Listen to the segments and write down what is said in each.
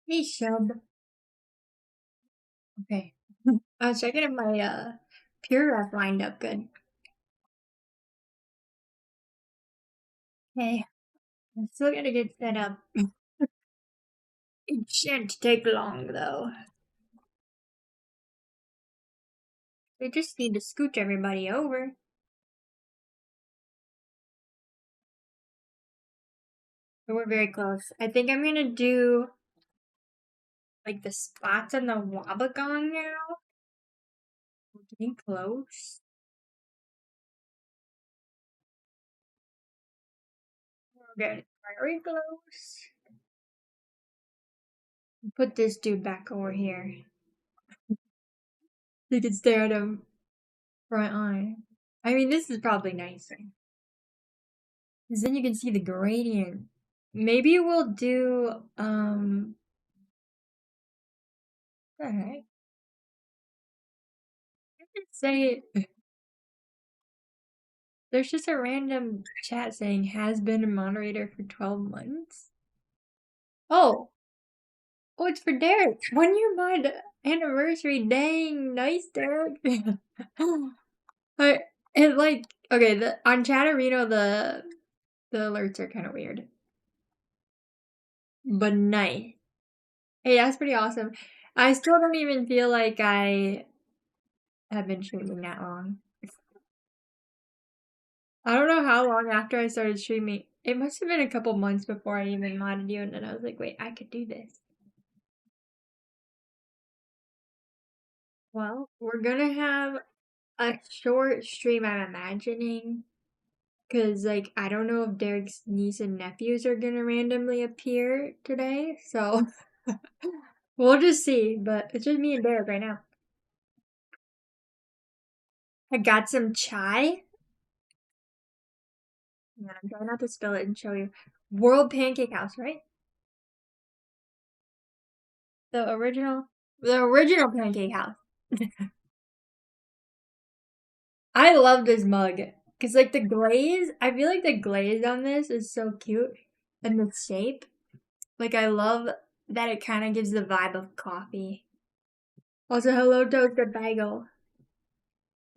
Hey, Shub. Okay. I was checking if my Pure Ref lined up good. Okay. I'm still gonna get set up. It shouldn't take long though. We just need to scooch everybody over. But we're very close. I think I'm gonna do like the spots on the Wabagong now. We're getting close. We're getting very close. Put this dude back over here. You can stare at him front eye. I mean, this is probably nicer. Because then you can see the gradient. Maybe we'll do, what the heck? I could say, there's just a random chat saying, has been a moderator for 12 months. Oh, it's for Derek. 1 year mod anniversary. Dang, nice, Derek. It like, okay, on Chatterino, the alerts are kind of weird. But nice. Hey, that's pretty awesome. I still don't even feel like I have been streaming that long. I don't know how long after I started streaming. It must have been a couple months before I even modded you, and then I was like, wait, I could do this. Well, we're gonna have a short stream, I'm imagining. Because, like, I don't know if Derek's niece and nephews are gonna randomly appear today, so we'll just see. But it's just me and Derek right now. I got some chai. Yeah, I'm trying not to spill it and show you. World Pancake House, right? The original Pancake House. I love this mug. Cause like the glaze, I feel like the glaze on this is so cute. And the shape. Like I love that it kind of gives the vibe of coffee. Also, hello Toasted Bagel.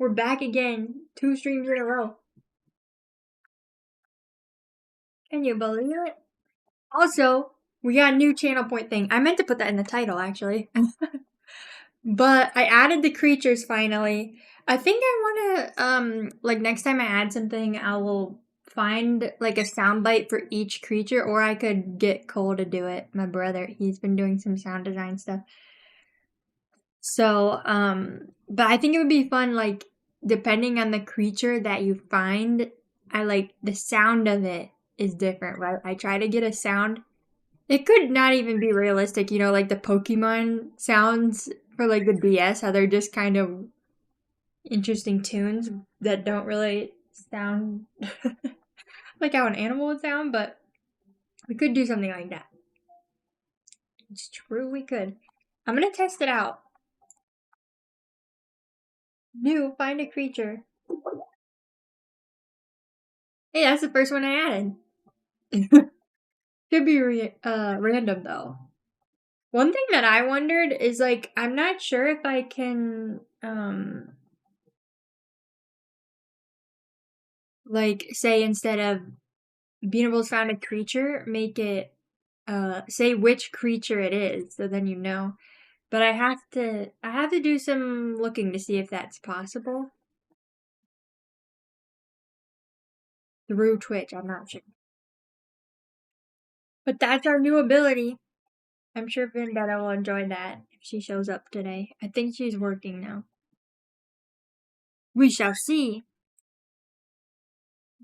We're back again. 2 streams in a row. Can you believe it? Also, we got a new channel point thing. I meant to put that in the title actually. But I added the creatures finally. I think I want to like next time I add something, I will find like a soundbite for each creature, or I could get Cole to do it. My brother, he's been doing some sound design stuff. So, but I think it would be fun, like depending on the creature that you find, I like the sound of it is different, right? I try to get a sound. It could not even be realistic, like the Pokemon sounds for like the DS, how they're just kind of interesting tunes that don't really sound like how an animal would sound, but we could do something like that. It's true, we could. I'm gonna test it out. New, find a creature. Hey, that's the first one I added. Could be random though. One thing that I wondered is like I'm not sure if I can like say instead of Beanables found a creature, make it say which creature it is, so then you know. But I have to do some looking to see if that's possible. Through Twitch, I'm not sure. But that's our new ability. I'm sure Vendetta will enjoy that if she shows up today. I think she's working now. We shall see.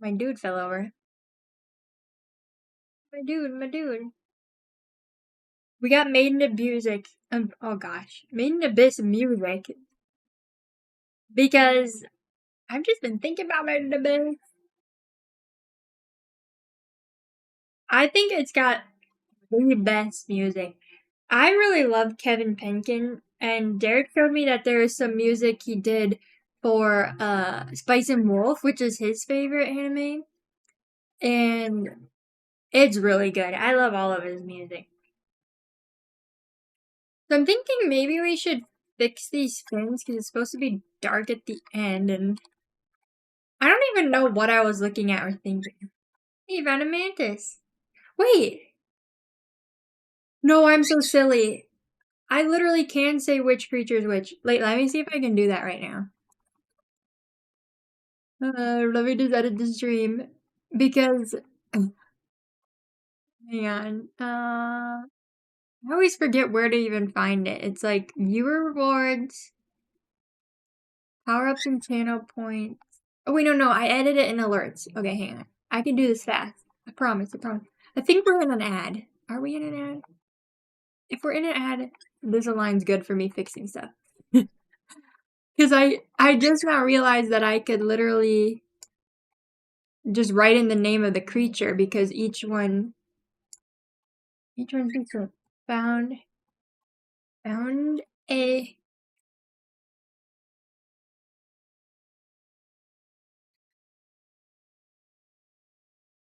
My dude fell over. My dude. We got Made in Music. Oh gosh. Made in Abyss music. Because I've just been thinking about Made in Abyss. I think it's got the best music. I really love Kevin Penkin, and Derek showed me that there is some music he did for Spice and Wolf, which is his favorite anime. And it's really good. I love all of his music. So I'm thinking maybe we should fix these fins because it's supposed to be dark at the end, and I don't even know what I was looking at or thinking. Hey, Venomantis. Wait! No, I'm so silly. I literally can say which creature is which. Like, let me see if I can do that right now. Let me just edit the stream. Because, hang on. I always forget where to even find it. It's like viewer rewards, power ups and channel points. Oh, wait, no, I edited it in alerts. Okay, hang on. I can do this fast. I promise, I promise. I think we're in an ad. Are we in an ad? If we're in an ad, this aligns good for me fixing stuff. Because I just now realized that I could literally just write in the name of the creature because each one's different. Found a.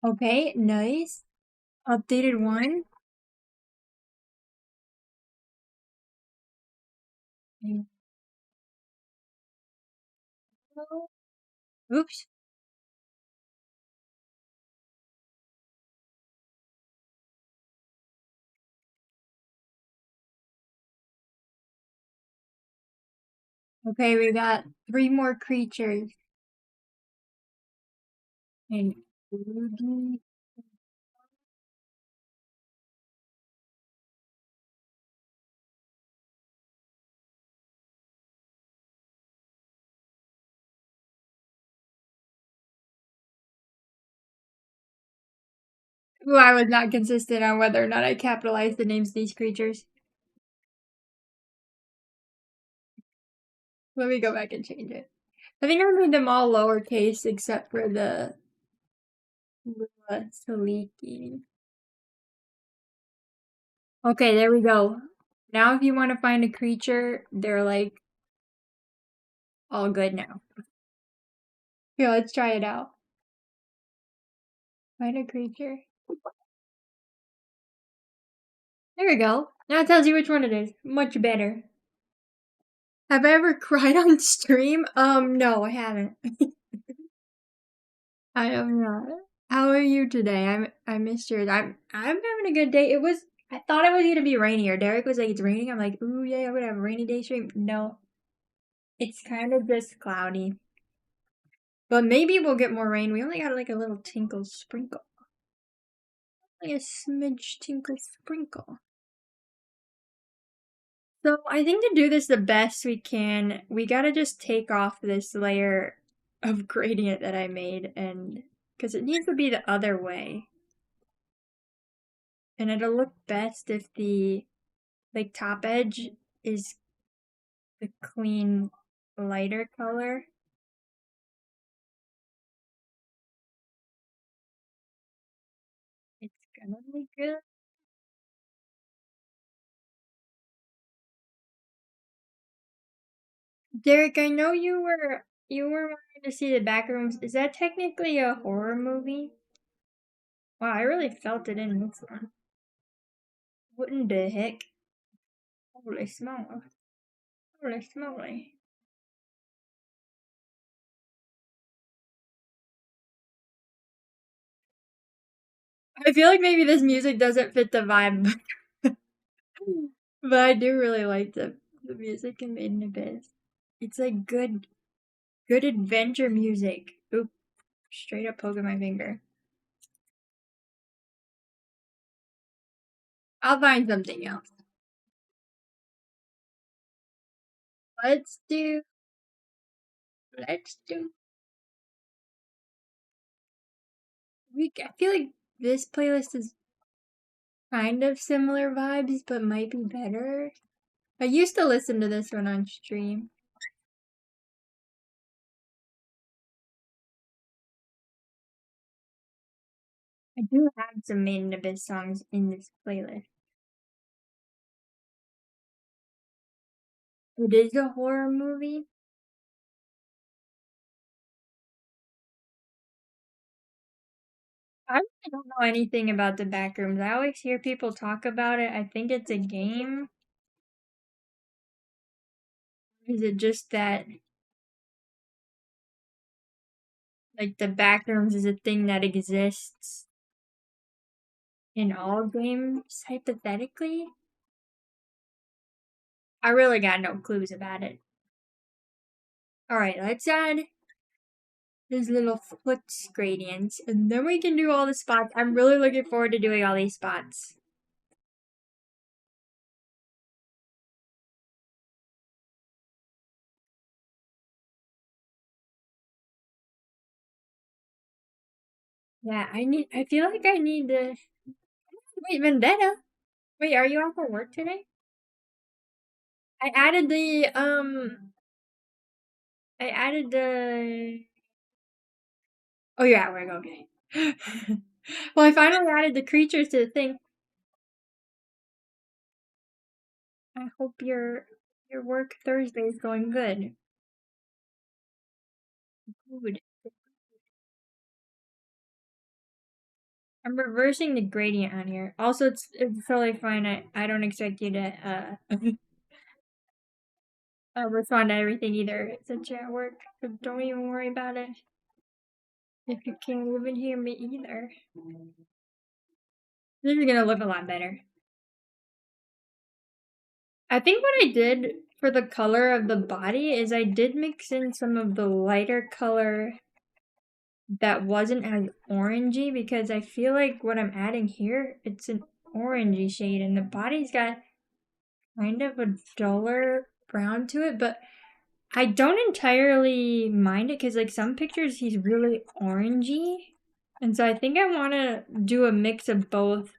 Okay, nice. Updated one. Oops. Okay, we got 3 more creatures. And Oogie. Ooh, I was not consistent on whether or not I capitalized the names of these creatures. Let me go back and change it. I think I made them all lowercase except for the Saliki. Okay, there we go. Now if you want to find a creature, they're like all good now. Here, let's try it out. Find a creature. There we go. Now it tells you which one it is. Much better. Have I ever cried on stream? No, I haven't. I am not. How are you today? I missed yours. I'm having a good day. I thought it was gonna be rainier. Derek was like, it's raining. I'm like, ooh yeah, I'm gonna have a rainy day stream. No. It's kind of just cloudy. But maybe we'll get more rain. We only got like a little tinkle sprinkle. Like a smidge tinkle sprinkle. So I think to do this the best we can, we gotta just take off this layer of gradient that I made and because it needs to be the other way. And it'll look best if the like top edge is the clean lighter color. It's gonna be good. Derek, I know you were wanting to see the back rooms. Is that technically a horror movie? Wow, I really felt it in this one. What the heck? Holy smokes. Holy smoly. I feel like maybe this music doesn't fit the vibe, but I do really like the music in Made in Abyss. It's like good adventure music. Oop, straight up poking my finger. I'll find something else. Let's do. Let's do. I feel like this playlist is kind of similar vibes, but might be better. I used to listen to this one on stream. I do have some Made in Abyss songs in this playlist. It is a horror movie. I really don't know anything about the Backrooms. I always hear people talk about it. I think it's a game. Is it just that, like, the backrooms is a thing that exists in all games, hypothetically? I really got no clues about it. Alright, let's add these little foot gradients, and then we can do all the spots. I'm really looking forward to doing all these spots. Yeah, I feel like I need to... Wait, Vendetta? Wait, are you off for work today? I added the... Oh, you're at work, okay. Well, I finally added the creatures to the thing. I hope your work Thursday is going good. Good. I'm reversing the gradient on here. Also, it's totally fine. I don't expect you to respond to everything either since you're at work. So don't even worry about it. If you can't even hear me either. This is gonna look a lot better. I think what I did for the color of the body is I did mix in some of the lighter color that wasn't as orangey, because I feel like what I'm adding here, it's an orangey shade, and the body's got kind of a duller brown to it, but I don't entirely mind it because, like, some pictures he's really orangey, and so I think I want to do a mix of both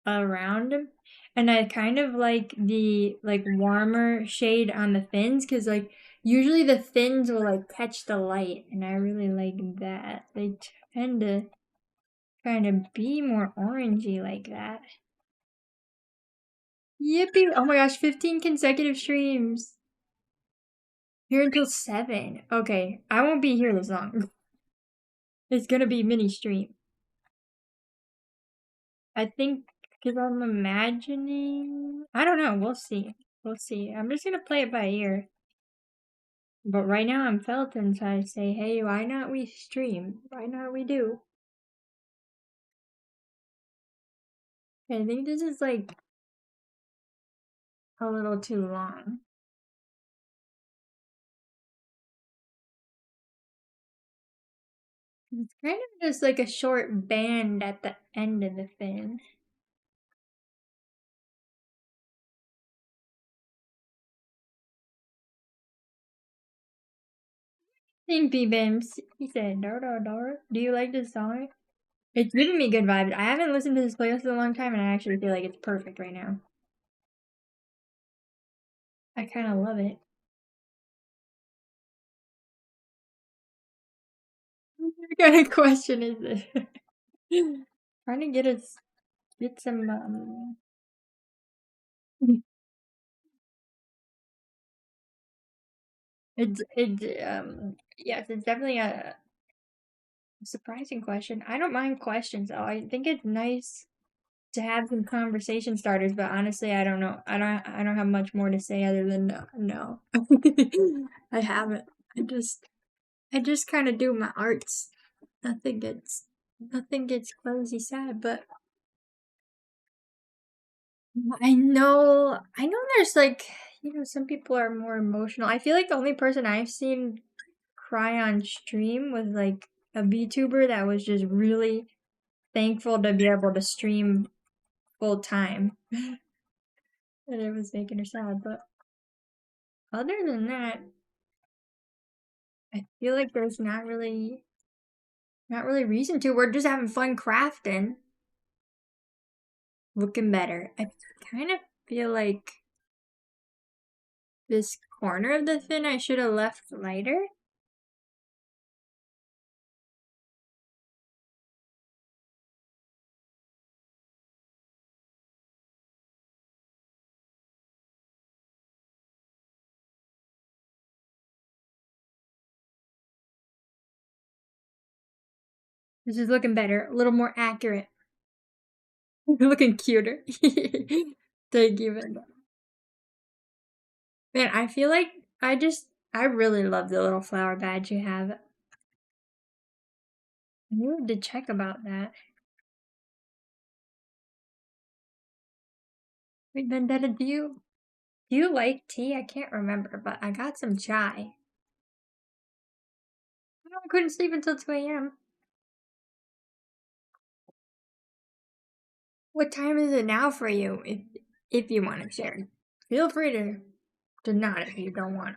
around him. And I kind of like the, like, warmer shade on the fins, because, like, usually the fins will, like, catch the light, and I really like that. They tend to kind of be more orangey like that. Yippee! Oh my gosh, 15 consecutive streams. Here until 7. Okay, I won't be here this long. It's gonna be mini stream. I think, because I'm imagining... I don't know, we'll see. We'll see. I'm just gonna play it by ear. But right now I'm Felton, so I say, hey, why not we stream? Why not we do? I think this is, like, a little too long. It's kind of just like a short band at the end of the fin. Think B-Bims. He said, do you like this song? It's giving me good vibes. I haven't listened to this playlist in a long time, and I actually feel like it's perfect right now. I kind of love it. What kind of question is this? Trying to get some, yes, it's definitely a surprising question. I don't mind questions, though. I think it's nice to have some conversation starters, but honestly, I don't know. I don't have much more to say other than no. I haven't. I just kind of do my arts. Nothing gets crazy sad, but I know there's, like, some people are more emotional. I feel like the only person I've seen cry on stream was, like, a VTuber that was just really thankful to be able to stream full time. And it was making her sad, but other than that, I feel like there's not really reason to. We're just having fun crafting. Looking better. I kind of feel like this corner of the fin I should have left lighter. This is looking better. A little more accurate. Looking cuter. Thank you, man. Man, I feel like I really love the little flower badge you have. I need to check about that. Wait, Vendetta, do you like tea? I can't remember, but I got some chai. I couldn't sleep until 2 a.m. What time is it now for you? If you want to share, feel free to not if you don't want.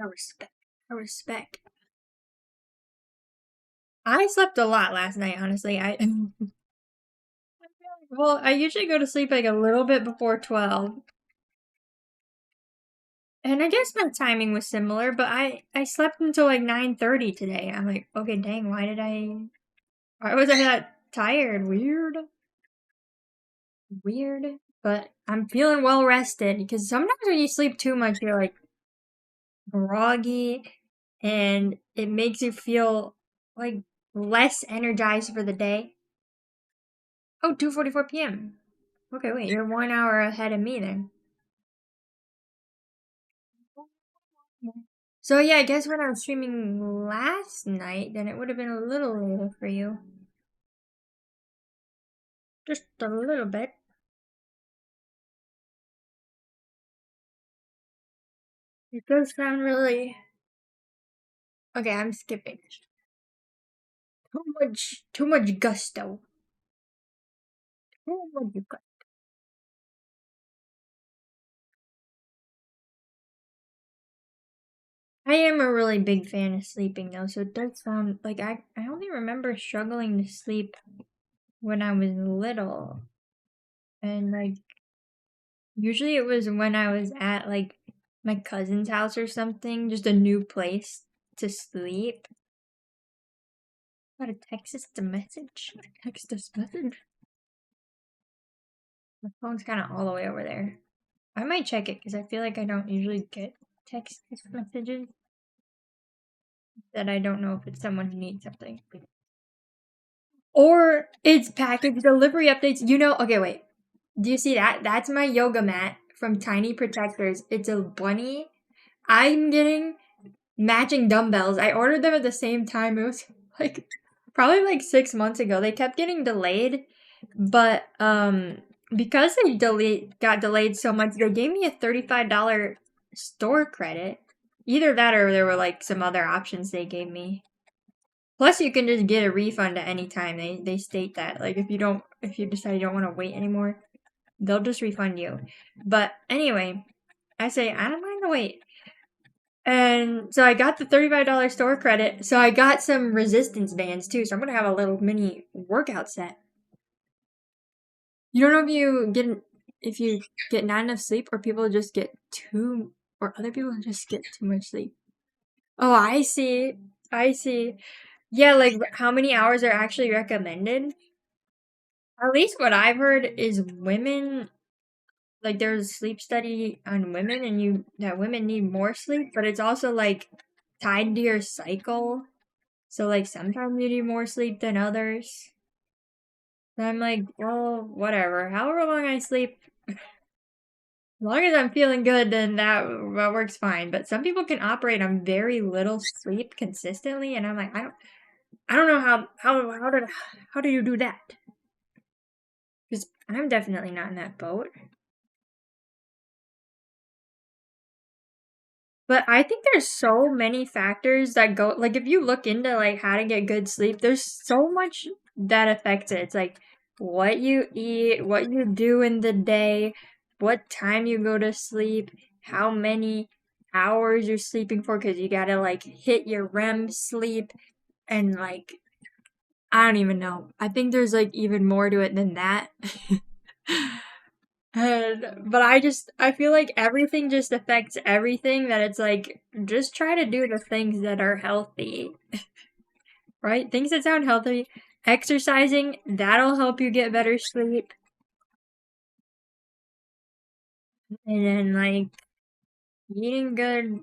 I respect. I respect. I slept a lot last night, honestly. Well, I usually go to sleep like a little bit before 12. And I guess my timing was similar, but I slept until like 9:30 today. I'm like, okay, dang, why was I that tired? Weird. Weird. But I'm feeling well rested because sometimes when you sleep too much, you're like groggy and it makes you feel like less energized for the day. Oh, 2:44 p.m. Okay, wait, you're 1 hour ahead of me then. So yeah, I guess when I was streaming last night, then it would have been a little later for you. Just a little bit. It does sound really... Okay, I'm skipping. Too much gusto. Too much gusto. I am a really big fan of sleeping though, so it does sound like I only remember struggling to sleep when I was little. And like usually it was when I was at like my cousin's house or something, just a new place to sleep. Got a text us a message. Text us message. My phone's kind of all the way over there. I might check it because I feel like I don't usually get text messages. That I don't know if it's someone who needs something. Or it's package delivery updates. You know, okay, wait. Do you see that? That's my yoga mat from Tiny Protectors. It's a bunny. I'm getting matching dumbbells. I ordered them at the same time. It was like probably like 6 months ago. They kept getting delayed, but because they got delayed so much, they gave me a $35 store credit. Either that or there were like some other options they gave me. Plus, you can just get a refund at any time. They state that like if you decide you don't want to wait anymore, they'll just refund you. But anyway, I say I don't mind the wait. And so I got the $35 store credit. So I got some resistance bands too. So I'm gonna have a little mini workout set. You don't know if you get not enough sleep or people just get or other people just get too much sleep. Oh, I see. I see. Yeah, like how many hours are actually recommended? At least what I've heard is women, like there's a sleep study on women and that women need more sleep, but it's also like tied to your cycle. So like sometimes you need more sleep than others. So I'm like, well, whatever. However long I sleep, as long as I'm feeling good, then that works fine. But some people can operate on very little sleep consistently, and I'm like, I don't know how do you do that? Because I'm definitely not in that boat. But I think there's so many factors that go like if you look into like how to get good sleep, there's so much that affects it. It's like what you eat, what you do in the day, what time you go to sleep, how many hours you're sleeping for cuz you got to like hit your REM sleep and like I don't even know. I think there's like even more to it than that. But I feel like everything just affects everything that it's like just try to do the things that are healthy. Right? Things that sound healthy. Exercising, that'll help you get better sleep. And then like eating good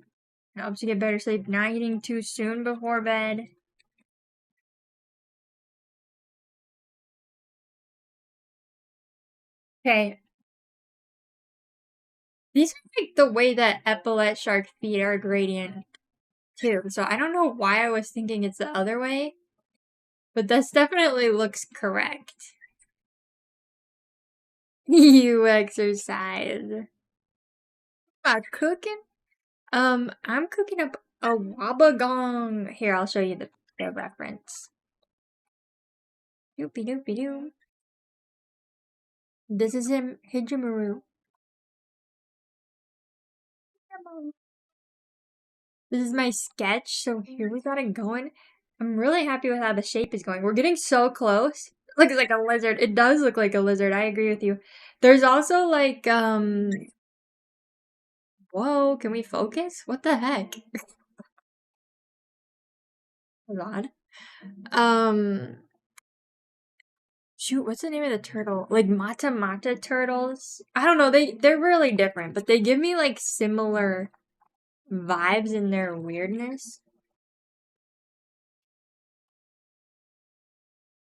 helps you get better sleep. Not eating too soon before bed. Okay. These are like the way that epaulet shark feet are gradient too. So I don't know why I was thinking it's the other way, but this definitely looks correct. You exercise. Cooking? I'm cooking up a wabagong. Here, I'll show you the reference. Doopy doopy doo. This is him, Hijimaru. This is my sketch, so here we got it going. I'm really happy with how the shape is going. We're getting so close. It looks like a lizard. It does look like a lizard. I agree with you. There's also like, whoa, can we focus? What the heck? Hold on. Shoot, what's the name of the turtle? Like Mata Mata turtles? I don't know, they're really different, but they give me like similar vibes in their weirdness.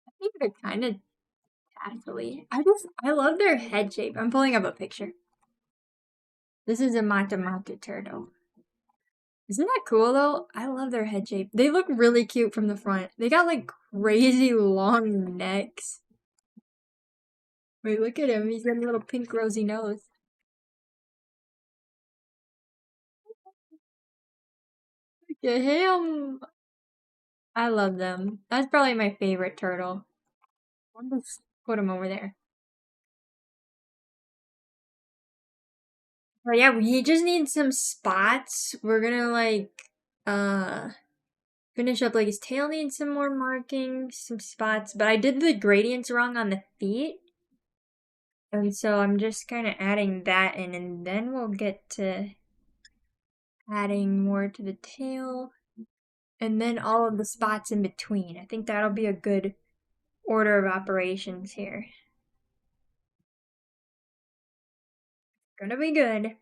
I think they're kind of tassely. I love their head shape. I'm pulling up a picture. This is a Mata Mata turtle. Isn't that cool though? I love their head shape. They look really cute from the front. They got like crazy long necks. Wait, look at him. He's got a little pink rosy nose. Look at him. I love them. That's probably my favorite turtle. I'll just put him over there. But yeah, we just need some spots. We're gonna like finish up like his tail needs some more markings, some spots. But I did the gradients wrong on the feet. And so I'm just kind of adding that in, and then we'll get to adding more to the tail. And then all of the spots in between. I think that'll be a good order of operations here. Gonna be good.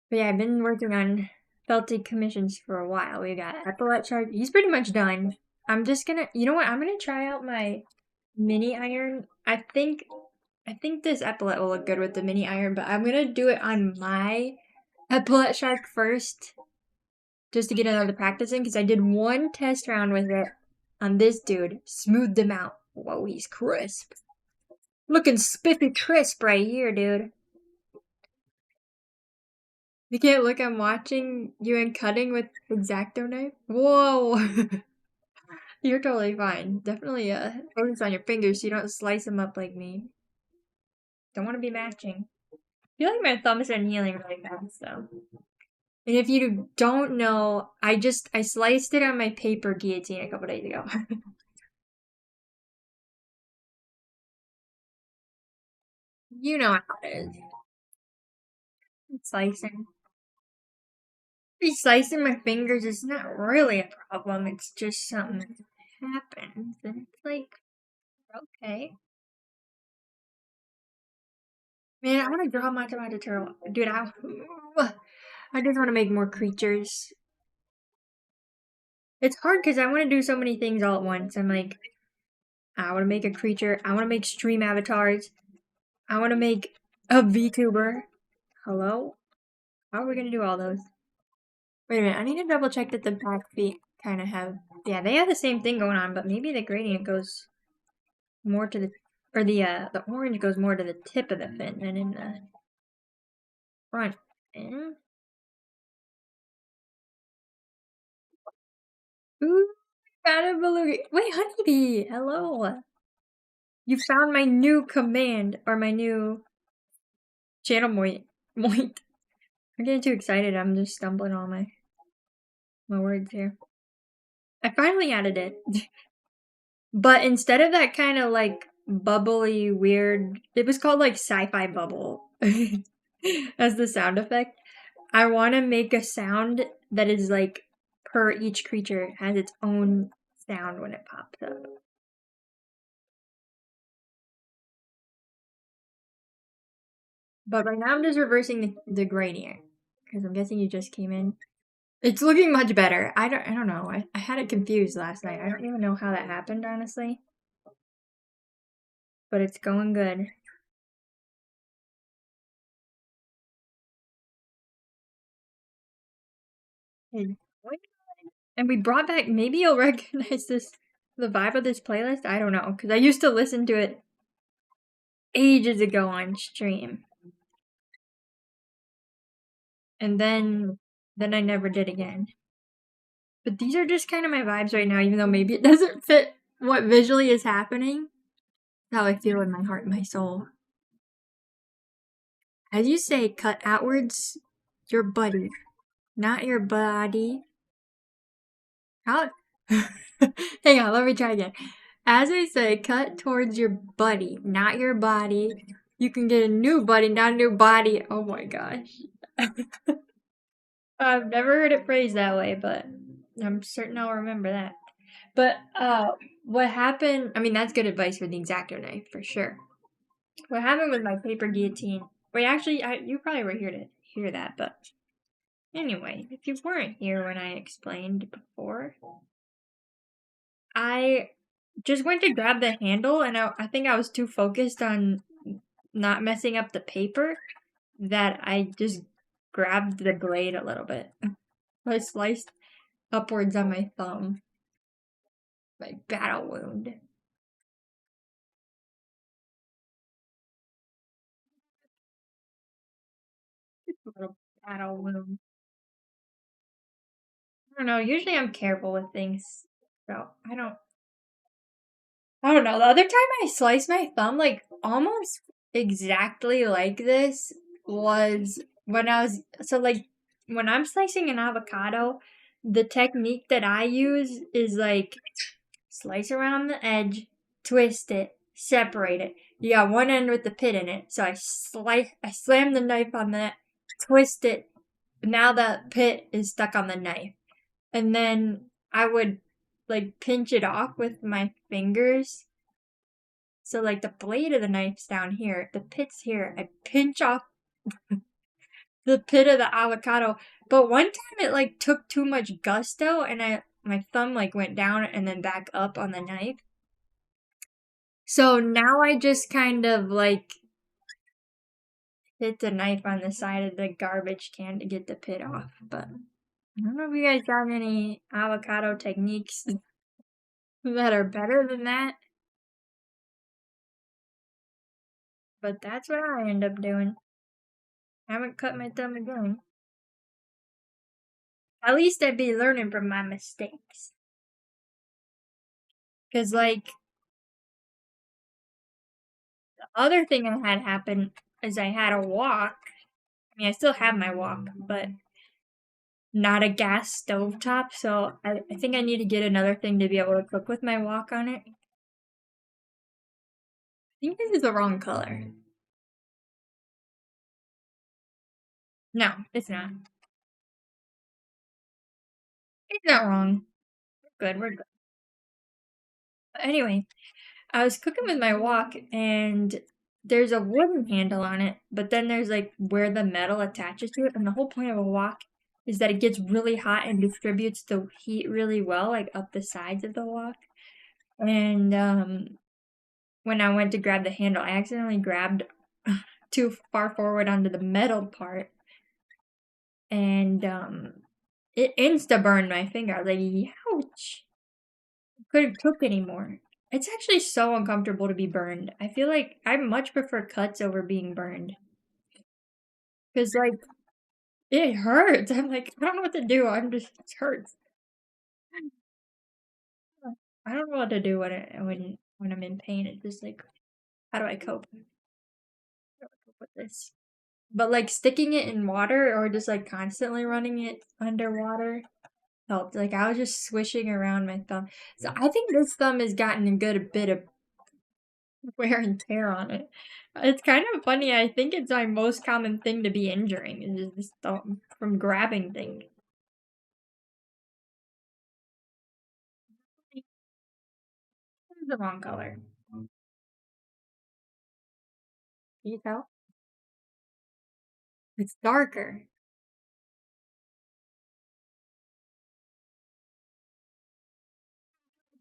But yeah, I've been working on felted commissions for a while. We got epaulet shark. He's pretty much done. I'm just gonna, you know what? I'm gonna try out my mini iron. I think this epaulet will look good with the mini iron, but I'm gonna do it on my epaulet shark first, just to get another practice in, because I did one test round with it on this dude, smoothed him out. Whoa, he's crisp. Looking spiffy crisp right here, dude. You can't look, I'm watching you and cutting with X-Acto knife. Whoa! You're totally fine. Definitely focus on your fingers so you don't slice them up like me. Don't want to be matching. I feel like my thumbs are healing really fast though. And if you don't know, I sliced it on my paper guillotine a couple days ago. You know how it is. Slicing. Slicing my fingers is not really a problem. It's just something that happens. And it's like, okay. Man, I want to draw Mata Mata turtle. Dude, I just want to make more creatures. It's hard because I want to do so many things all at once. I'm like, I want to make a creature. I want to make stream avatars. I want to make a VTuber. Hello? How are we going to do all those? Wait a minute. I need to double check that the back feet kind of have... Yeah, they have the same thing going on, but maybe the gradient goes more to the... Or the orange goes more to the tip of the fin than in the front fin. Ooh, got a beluga. Wait, honeybee! Hello! You found my new command, or my new channel moit. I'm getting too excited. I'm just stumbling on my words here. I finally added it. But instead of that kind of like bubbly, weird, it was called like sci-fi bubble as the sound effect. I want to make a sound that is like per each creature has its own sound when it pops up. But right now I'm just reversing the gradient because I'm guessing you just came in. It's looking much better. I don't know. I had it confused last night. I don't even know how that happened, honestly. But it's going good. And we brought back, maybe you'll recognize this, the vibe of this playlist. I don't know, because I used to listen to it ages ago on stream. And then I never did again. But these are just kind of my vibes right now, even though maybe it doesn't fit what visually is happening. How I feel in my heart and my soul. As you say, cut outwards your buddy, not your body. How? Hang on, let me try again. As I say, cut towards your buddy, not your body. You can get a new buddy, not a new body. Oh my gosh. I've never heard it phrased that way, but I'm certain I'll remember that. But what happened, I mean, that's good advice for the X-Acto knife, for sure. What happened with my paper guillotine, wait, actually, you probably were here to hear that, but anyway, if you weren't here when I explained before, I just went to grab the handle, and I think I was too focused on not messing up the paper that I just grabbed the blade a little bit. I sliced upwards on my thumb. My battle wound. Just a little battle wound. I don't know, usually I'm careful with things. So I don't know. The other time I sliced my thumb, like almost exactly like this, was when I was when I'm slicing an avocado, the technique that I use is like slice around the edge, twist it, separate it. You got one end with the pit in it, so I slam the knife on that, twist it. Now the pit is stuck on the knife, and then I would like pinch it off with my fingers. So like the blade of the knife's down here, the pit's here. I pinch off the pit of the avocado. But one time it like took too much gusto, and my thumb like went down and then back up on the knife. So now I just kind of like hit the knife on the side of the garbage can to get the pit off. But I don't know if you guys got any avocado techniques that are better than that. But that's what I end up doing. I haven't cut my thumb again. At least I'd be learning from my mistakes. Because, like, the other thing I had happen is I had a wok. I mean, I still have my wok, but not a gas stovetop. So I think I need to get another thing to be able to cook with my wok on it. I think this is the wrong color. No, it's not. It's not wrong. We're good. But anyway, I was cooking with my wok, and there's a wooden handle on it, but then there's like where the metal attaches to it, and the whole point of a wok is that it gets really hot and distributes the heat really well, like up the sides of the wok. And when I went to grab the handle, I accidentally grabbed too far forward onto the metal part, and it insta burned my finger. I was like, ouch! Couldn't cook anymore. It's actually so uncomfortable to be burned. I feel like I much prefer cuts over being burned. Because, like, it hurts. I'm like, I don't know what to do. It hurts. I don't know what to do when I'm in pain. It's just like, how do I cope? How do I cope with this? But like sticking it in water or just like constantly running it underwater helped. Like I was just swishing around my thumb. So I think this thumb has gotten a good bit of wear and tear on it. It's kind of funny. I think it's my most common thing to be injuring is just this thumb from grabbing things. This is the wrong color. Can you tell? It's darker.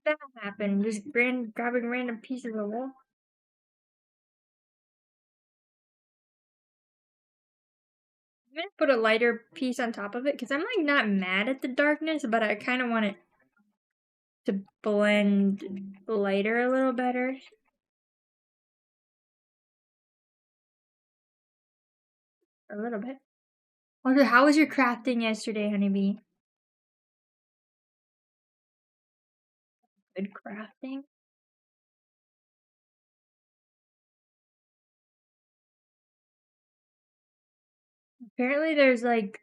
That happened. Just grabbing random pieces of wool. I'm gonna put a lighter piece on top of it because I'm like not mad at the darkness, but I kind of want it to blend lighter a little better. A little bit. Also, how was your crafting yesterday, Honeybee? Good crafting? Apparently there's like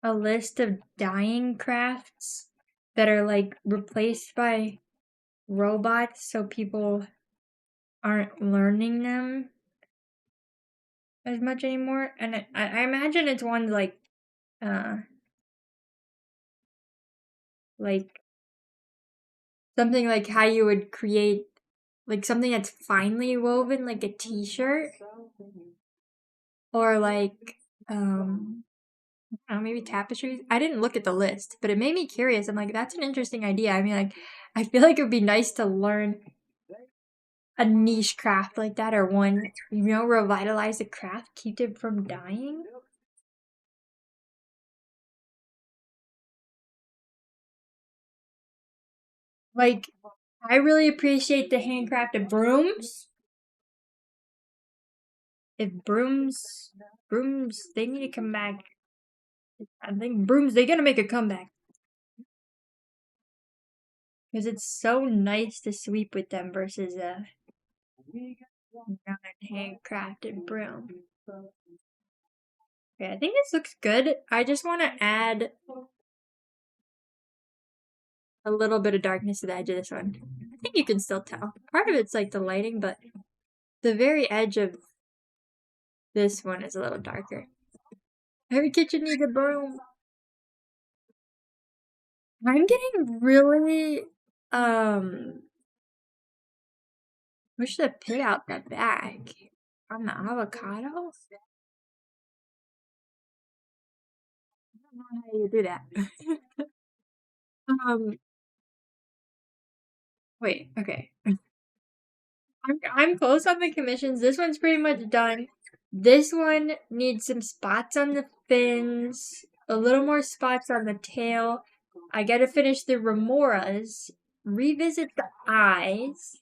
a list of dying crafts that are like replaced by robots so people aren't learning them as much anymore. And I imagine it's ones like something like how you would create like something that's finely woven like a t-shirt, or like I don't know, maybe tapestries. I didn't look at the list, but it made me curious. I'm like, that's an interesting idea. I mean, like, I feel like it would be nice to learn a niche craft like that, or one, revitalize the craft, keep it from dying. Like, I really appreciate the handcrafted brooms. If brooms, they need to come back. I think brooms, they're gonna make a comeback. Because it's so nice to sweep with them versus a non-handcrafted broom. Okay, I think this looks good. I just want to add a little bit of darkness to the edge of this one. I think you can still tell. Part of it's like the lighting, but the very edge of this one is a little darker. Every kitchen needs a broom. I'm getting really, wish the pit out the back on the avocado. I don't know how you do that. Wait, okay. I'm close on the commissions. This one's pretty much done. This one needs some spots on the fins, a little more spots on the tail. I gotta finish the remoras, revisit the eyes,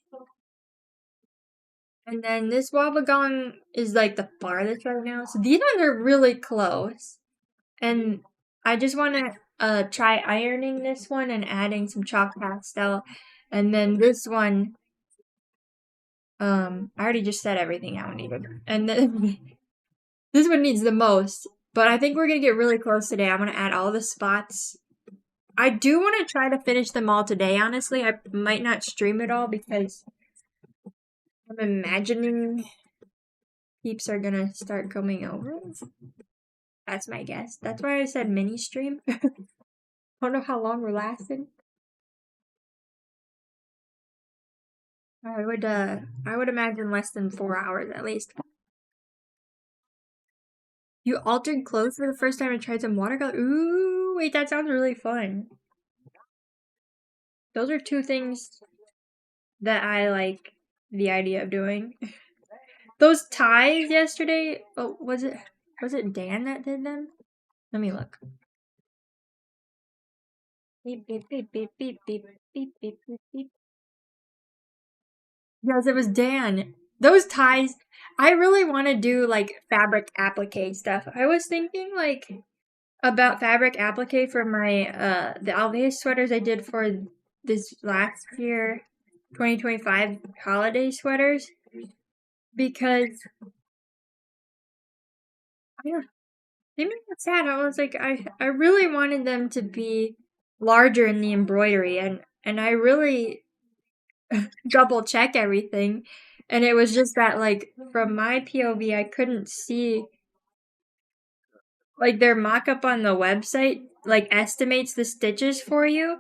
and then this Wabagong is like the farthest right now. So these ones are really close. And I just want to try ironing this one and adding some chalk pastel. And then this one, I already just said everything I needed. And then this one needs the most. But I think we're going to get really close today. I'm going to add all the spots. I do want to try to finish them all today, honestly. I might not stream it all because I'm imagining peeps are going to start coming over. That's my guess. That's why I said mini stream. I don't know how long we're lasting. I would imagine less than 4 hours at least. You altered clothes for the first time and tried some watercolor? Ooh, wait, that sounds really fun. Those are two things that I like the idea of doing. Those ties yesterday, oh, was it Dan that did them? Let me look. Beep, beep, beep, beep, beep, beep, beep, beep, beep, beep. Yes, it was Dan. Those ties, I really want to do like fabric applique stuff. I was thinking like about fabric applique for my the Alves sweaters I did for this last year 2025 holiday sweaters, because I don't, they made me sad. I was like, I really wanted them to be larger in the embroidery, and I really double check everything, and it was just that like from my POV I couldn't see, like their mock-up on the website like estimates the stitches for you,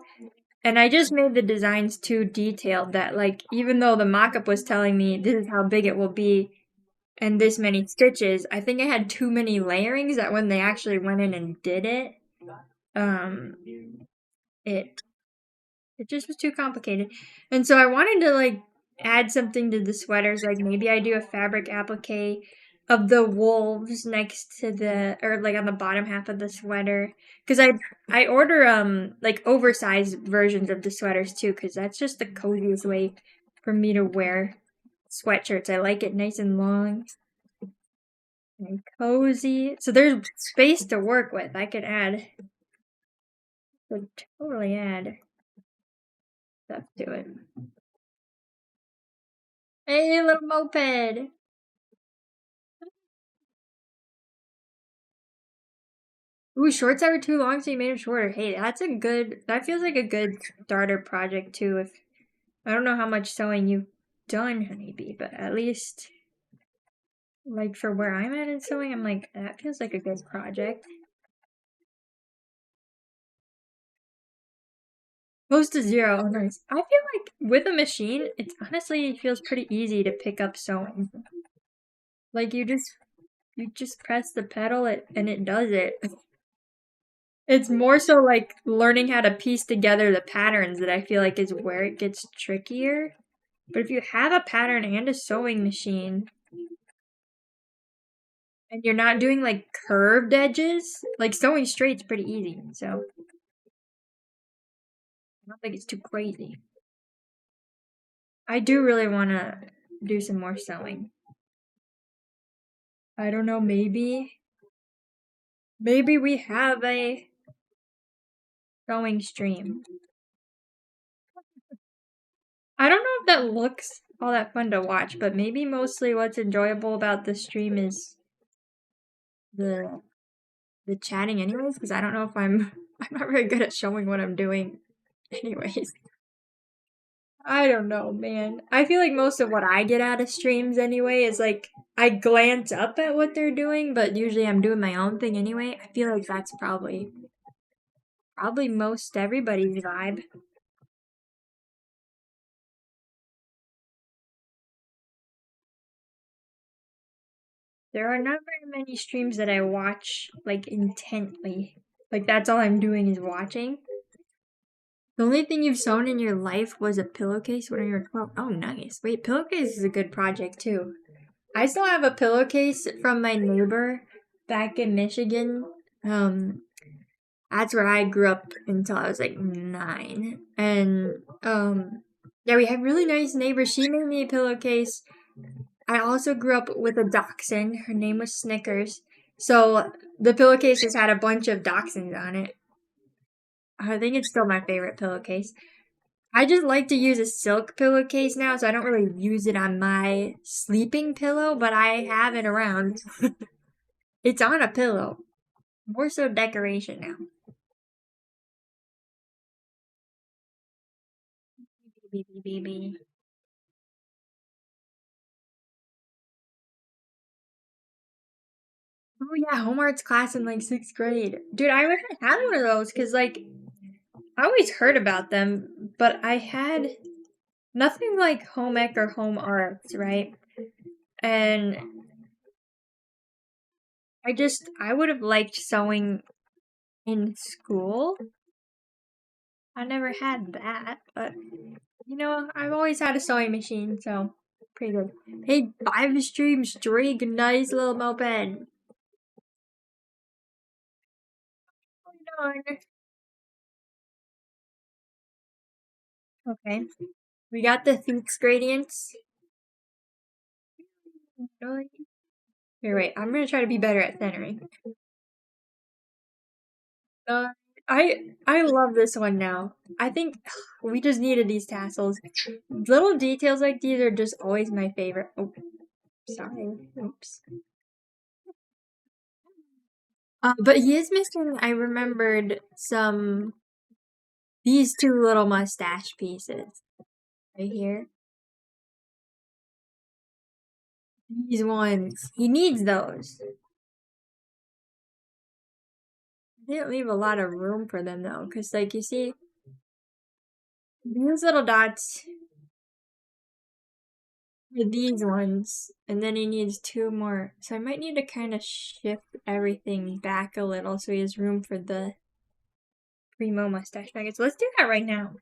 and I just made the designs too detailed that like even though the mock-up was telling me this is how big it will be and this many stitches, I think I had too many layerings that when they actually went in and did it, um it just was too complicated. And so I wanted to like add something to the sweaters, like maybe I do a fabric applique. of the wolves next to the, or like on the bottom half of the sweater. Cause I order like oversized versions of the sweaters too, cause that's just the coziest way for me to wear sweatshirts. I like it nice and long and cozy. So there's space to work with. I could totally add stuff to it. Hey, little moped. Ooh, shorts that were too long, so you made them shorter. Hey, that feels like a good starter project too. If I don't know how much sewing you've done, Honeybee, but at least like for where I'm at in sewing, I'm like, that feels like a good project. Close to zero. Oh, nice. I feel like with a machine, it honestly feels pretty easy to pick up sewing. Like you just press the pedal and it does it. It's more so like learning how to piece together the patterns that I feel like is where it gets trickier. But if you have a pattern and a sewing machine, and you're not doing like curved edges, like sewing straight's pretty easy, so I don't think it's too crazy. I do really want to do some more sewing. I don't know, maybe we have a sewing stream. I don't know if that looks all that fun to watch, but maybe mostly what's enjoyable about the stream is the chatting anyways, because I don't know if I'm not very good at showing what I'm doing anyways. I don't know, man. I feel like most of what I get out of streams anyway is like I glance up at what they're doing, but usually I'm doing my own thing anyway. I feel like that's probably most everybody's vibe. There are not very many streams that I watch like intently. Like that's all I'm doing is watching. The only thing you've sewn in your life was a pillowcase when you were 12. Oh, nice. Wait, pillowcase is a good project too. I still have a pillowcase from my neighbor back in Michigan. That's where I grew up until I was like 9. And yeah, we had really nice neighbors. She made me a pillowcase. I also grew up with a dachshund. Her name was Snickers. So the pillowcase just had a bunch of dachshunds on it. I think it's still my favorite pillowcase. I just like to use a silk pillowcase now, so I don't really use it on my sleeping pillow, but I have it around. It's on a pillow. More so decoration now. Baby. Oh yeah, home arts class in like 6th grade. Dude, I wish I had one of those because like I always heard about them, but I had nothing like home ec or home arts, right? And I would have liked sewing in school. I never had that, but I've always had a sewing machine, so pretty good. Hey, 5 stream streak, nice little moped. Okay, we got the Fuchs gradients. Here, wait, I'm gonna try to be better at centering. Uh, I love this one now. I think we just needed these tassels. Little details like these are just always my favorite. Oh, sorry. Oops. But he is missing. I remembered these 2 little mustache pieces right here. These ones. He needs those. I didn't leave a lot of room for them though, because like you see, these little dots are these ones, and then he needs 2 more. So I might need to kind of shift everything back a little so he has room for the primo mustache nuggets. Let's do that right now.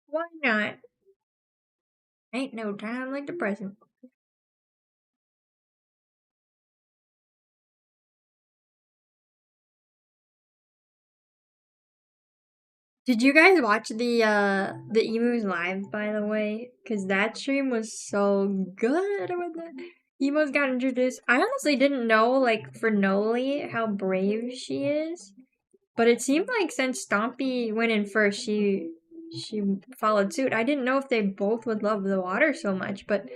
Why not? Ain't no time like the present. Did you guys watch the emus live, by the way? Because that stream was so good when the emus got introduced. I honestly didn't know, like, for Noli, how brave she is. But it seemed like since Stompy went in first, she followed suit. I didn't know if they both would love the water so much, but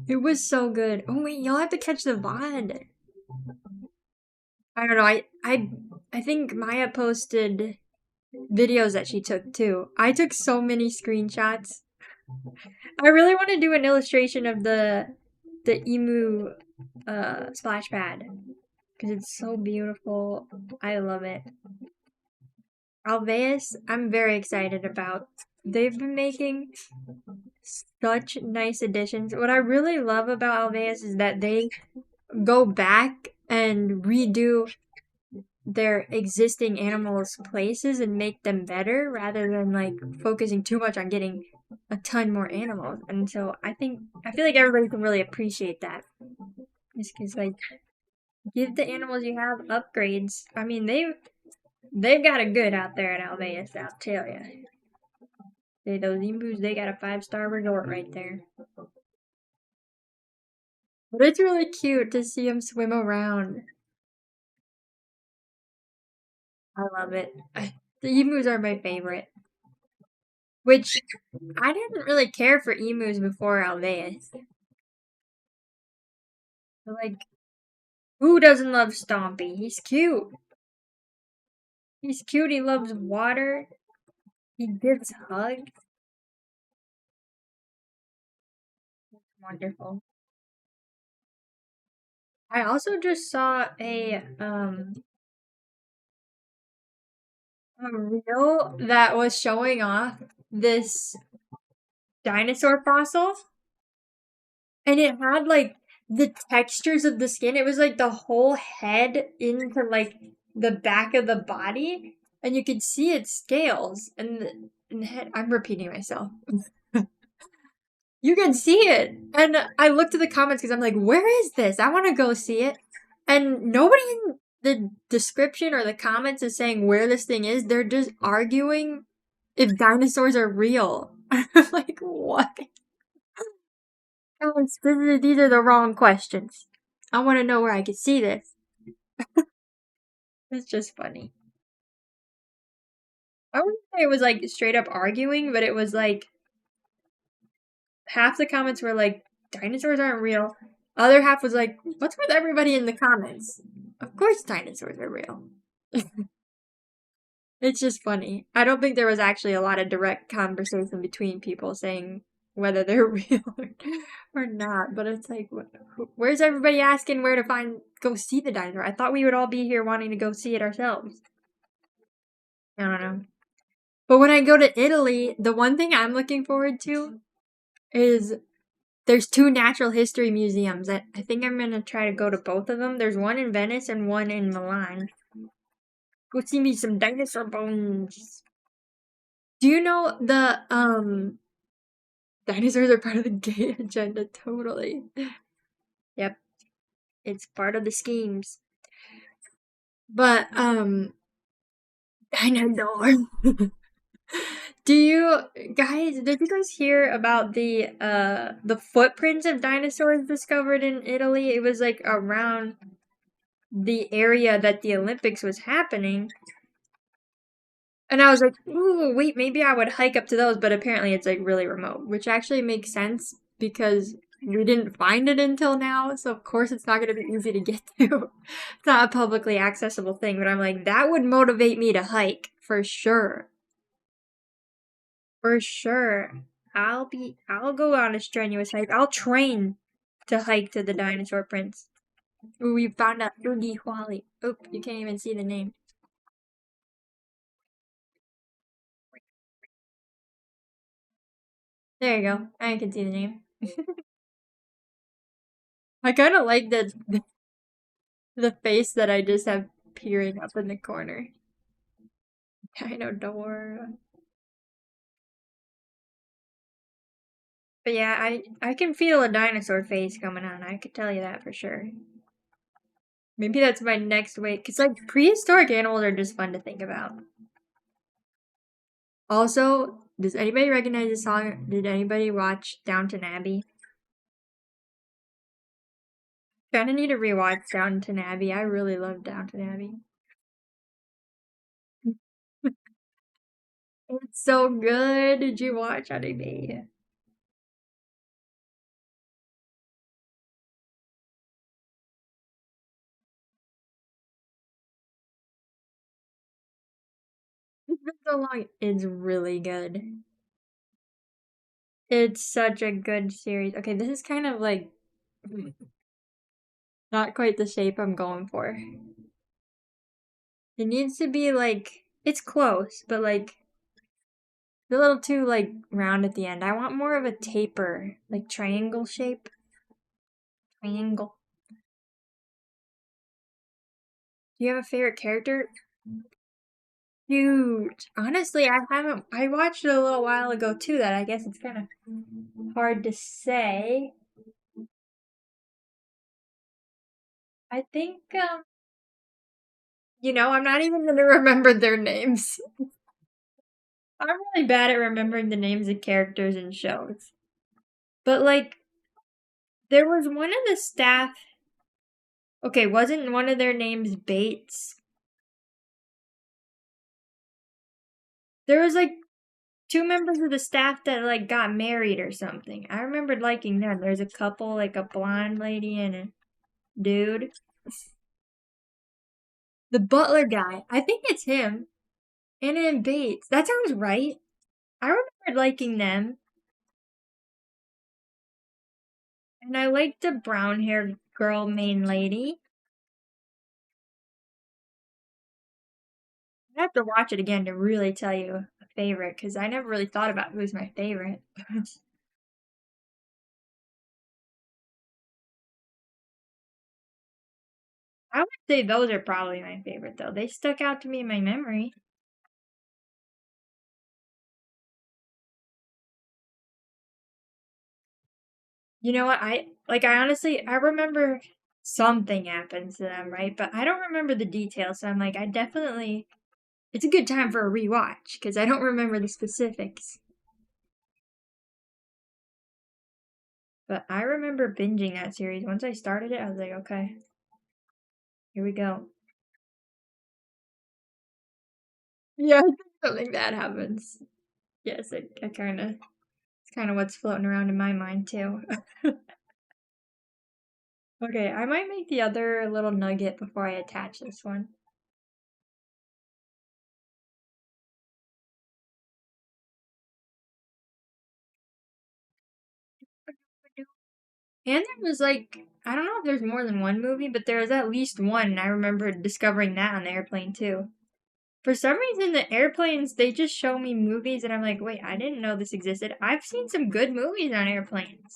it was so good. Oh wait, y'all have to catch the VOD. I don't know. I think Maya posted videos that she took too. I took so many screenshots. I really want to do an illustration of the emu splash pad because it's so beautiful. I love it. Alveus, I'm very excited about. They've been making such nice additions. What I really love about Alveus is that they go back and redo their existing animals' places and make them better rather than like focusing too much on getting a ton more animals. And so I feel like everybody can really appreciate that. Just because like give the animals you have upgrades. I mean they've got it good out there at Alveus, I'll tell you. Those emus, they got a 5-star resort right there. But it's really cute to see them swim around. I love it. The emus are my favorite. Which, I didn't really care for emus before Alveus. Like, who doesn't love Stompy? He's cute. He's cute, he loves water. He gives hugs. Wonderful. I also just saw a reel that was showing off this dinosaur fossil, and it had like the textures of the skin. It was like the whole head into like the back of the body, and you could see its scales and the head. I'm repeating myself. You can see it, and I looked at the comments because I'm like, where is this? I want to go see it, and nobody in the description or the comments is saying where this thing is. They're just arguing if dinosaurs are real. Like, what? Alex, these are the wrong questions. I want to know where I can see this. It's just funny. I wouldn't say it was like straight up arguing, but it was like half the comments were like, dinosaurs aren't real. Other half was like, what's with everybody in the comments? Of course dinosaurs are real. It's just funny. I don't think there was actually a lot of direct conversation between people saying whether they're real or not. But it's like, where's everybody asking where to go see the dinosaur? I thought we would all be here wanting to go see it ourselves. I don't know. But when I go to Italy, the one thing I'm looking forward to is there's 2 natural history museums. I think I'm going to try to go to both of them. There's one in Venice and one in Milan. Go see me some dinosaur bones. Do you know the dinosaurs are part of the gay agenda? Totally. Yep. It's part of the schemes. But dinosaur. Did you guys hear about the footprints of dinosaurs discovered in Italy? It was like around the area that the Olympics was happening. And I was like, ooh, wait, maybe I would hike up to those, but apparently it's like really remote, which actually makes sense because we didn't find it until now, so of course it's not going to be easy to get to. It's not a publicly accessible thing, but I'm like, that would motivate me to hike for sure. For sure. I'll go on a strenuous hike. I'll train to hike to the dinosaur prints. Ooh, we found out Oogie Wally. Oop, you can't even see the name. There you go. I can see the name. I kind of like the face that I just have peering up in the corner. Dinosaur. But yeah, I can feel a dinosaur face coming on. I could tell you that for sure. Maybe that's my next weight. Because, like, prehistoric animals are just fun to think about. Also, does anybody recognize the song? Did anybody watch Downton Abbey? Kinda need to rewatch Downton Abbey. I really love Downton Abbey. It's so good. Did you watch Honeybee? It's been so long. It's really good. It's such a good series. Okay, this is kind of like not quite the shape I'm going for. It needs to be like it's close, but like a little too like round at the end. I want more of a taper, like triangle shape. Triangle. Do you have a favorite character? Huge. Honestly, I haven't. I watched it a little while ago too. That I guess it's kind of hard to say. I think I'm not even gonna remember their names. I'm really bad at remembering the names of characters in shows. But like, there was one of the staff. Okay, wasn't one of their names Bates? There was like two members of the staff that like got married or something. I remembered liking them. There's a couple, like a blonde lady and a dude. The butler guy. I think it's him. Anna and Bates. That sounds right. I remembered liking them. And I liked the brown haired girl main lady. I have to watch it again to really tell you a favorite because I never really thought about who's my favorite. I would say those are probably my favorite though. They stuck out to me in my memory. You know what? I honestly I remember something happens to them, right? But I don't remember the details. So I'm like, I definitely it's a good time for a rewatch because I don't remember the specifics. But I remember binging that series. Once I started it, I was like, okay, here we go. Yeah, I think something bad happens. Yes, I kind of it's kind of what's floating around in my mind too. Okay, I might make the other little nugget before I attach this one. And there was like, I don't know if there's more than one movie, but there was at least one, and I remember discovering that on the airplane too. For some reason, the airplanes, they just show me movies, and I'm like, wait, I didn't know this existed. I've seen some good movies on airplanes.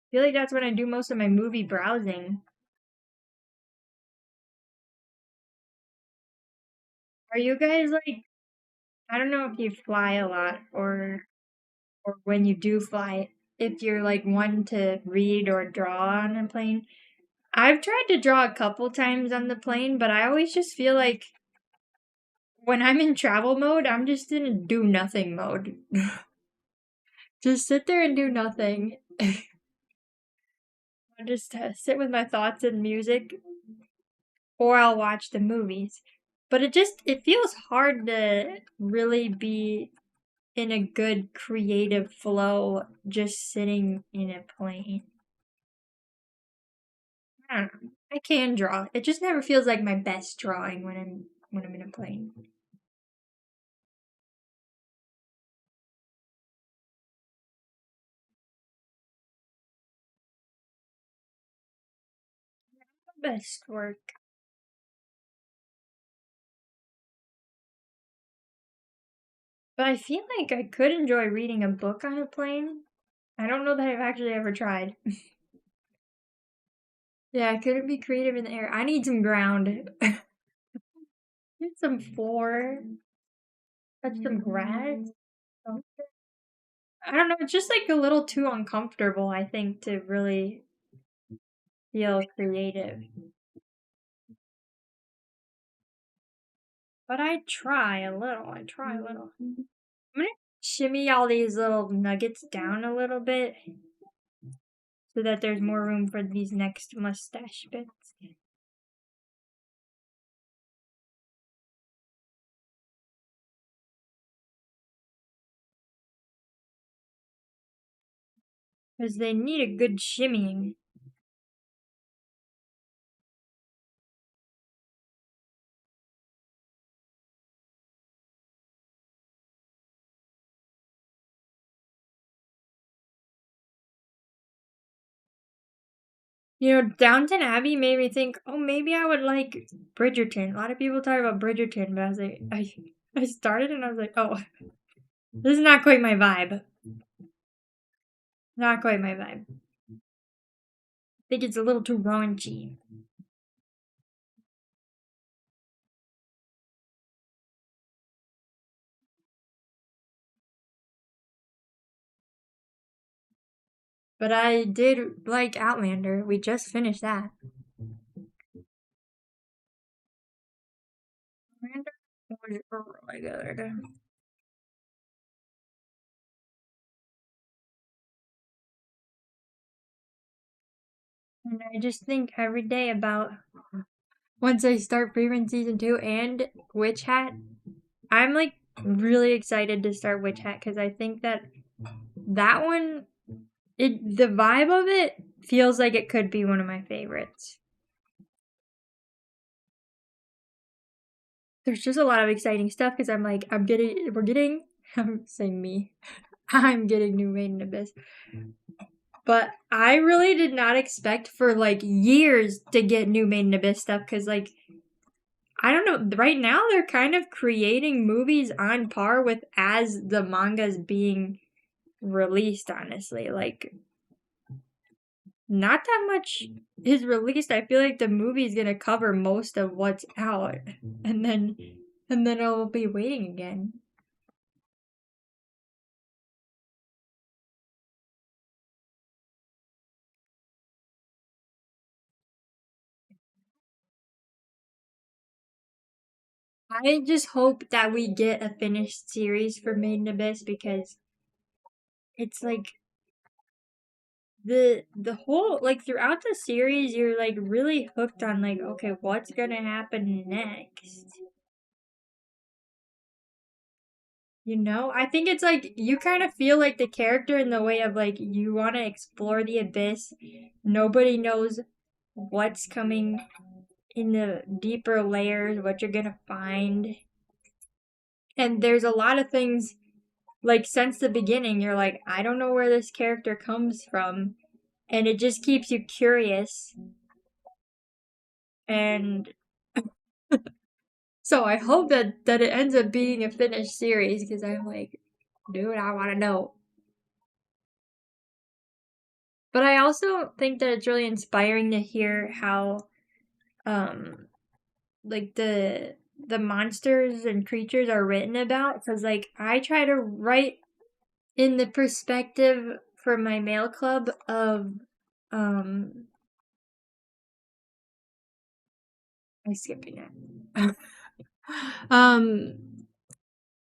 I feel like that's when I do most of my movie browsing. Are you guys like, I don't know if you fly a lot or when you do fly, if you're like one to read or draw on a plane. I've tried to draw a couple times on the plane, but I always just feel like when I'm in travel mode, I'm just in do nothing mode. Just sit there and do nothing. I just sit with my thoughts and music, or I'll watch the movies. But it feels hard to really be in a good creative flow just sitting in a plane. I don't know. I can draw. It just never feels like my best drawing when I'm in a plane. Best work. But I feel like I could enjoy reading a book on a plane. I don't know that I've actually ever tried. Yeah, I couldn't be creative in the air. I need some ground. Need some floor. Touch some grass. I don't know. It's just like a little too uncomfortable, I think, to really feel creative. But I try a little. I'm gonna shimmy all these little nuggets down a little bit so that there's more room for these next mustache bits. Because they need a good shimmying. You know, Downton Abbey made me think, oh, maybe I would like Bridgerton. A lot of people talk about Bridgerton, but I was like, I started and I was like, oh, this is not quite my vibe. Not quite my vibe. I think it's a little too raunchy. But I did like Outlander. We just finished that. Outlander was really good. And I just think every day about once I start Freeman season 2 and Witch Hat, I'm like really excited to start Witch Hat because I think that one, the vibe of it feels like it could be one of my favorites. There's just a lot of exciting stuff because I'm saying me, I'm getting new Made in Abyss. But I really did not expect for like years to get new Made in Abyss stuff because like I don't know, right now they're kind of creating movies on par with as the manga's being released, honestly. Like not that much is released. I feel like the movie's gonna cover most of what's out. And then I'll be waiting again. I just hope that we get a finished series for Made in Abyss because it's like the whole like throughout the series you're like really hooked on like okay what's gonna happen next, you know. I think it's like you kind of feel like the character in the way of like you want to explore the abyss, nobody knows what's coming in the deeper layers, what you're gonna find, and there's a lot of things like since the beginning you're like I don't know where this character comes from, and it just keeps you curious. And so I hope that it ends up being a finished series because I'm like, dude, I want to know. But I also think that it's really inspiring to hear how, like the monsters and creatures are written about. Because like I try to write in the perspective for my mail club of, I'm skipping it. um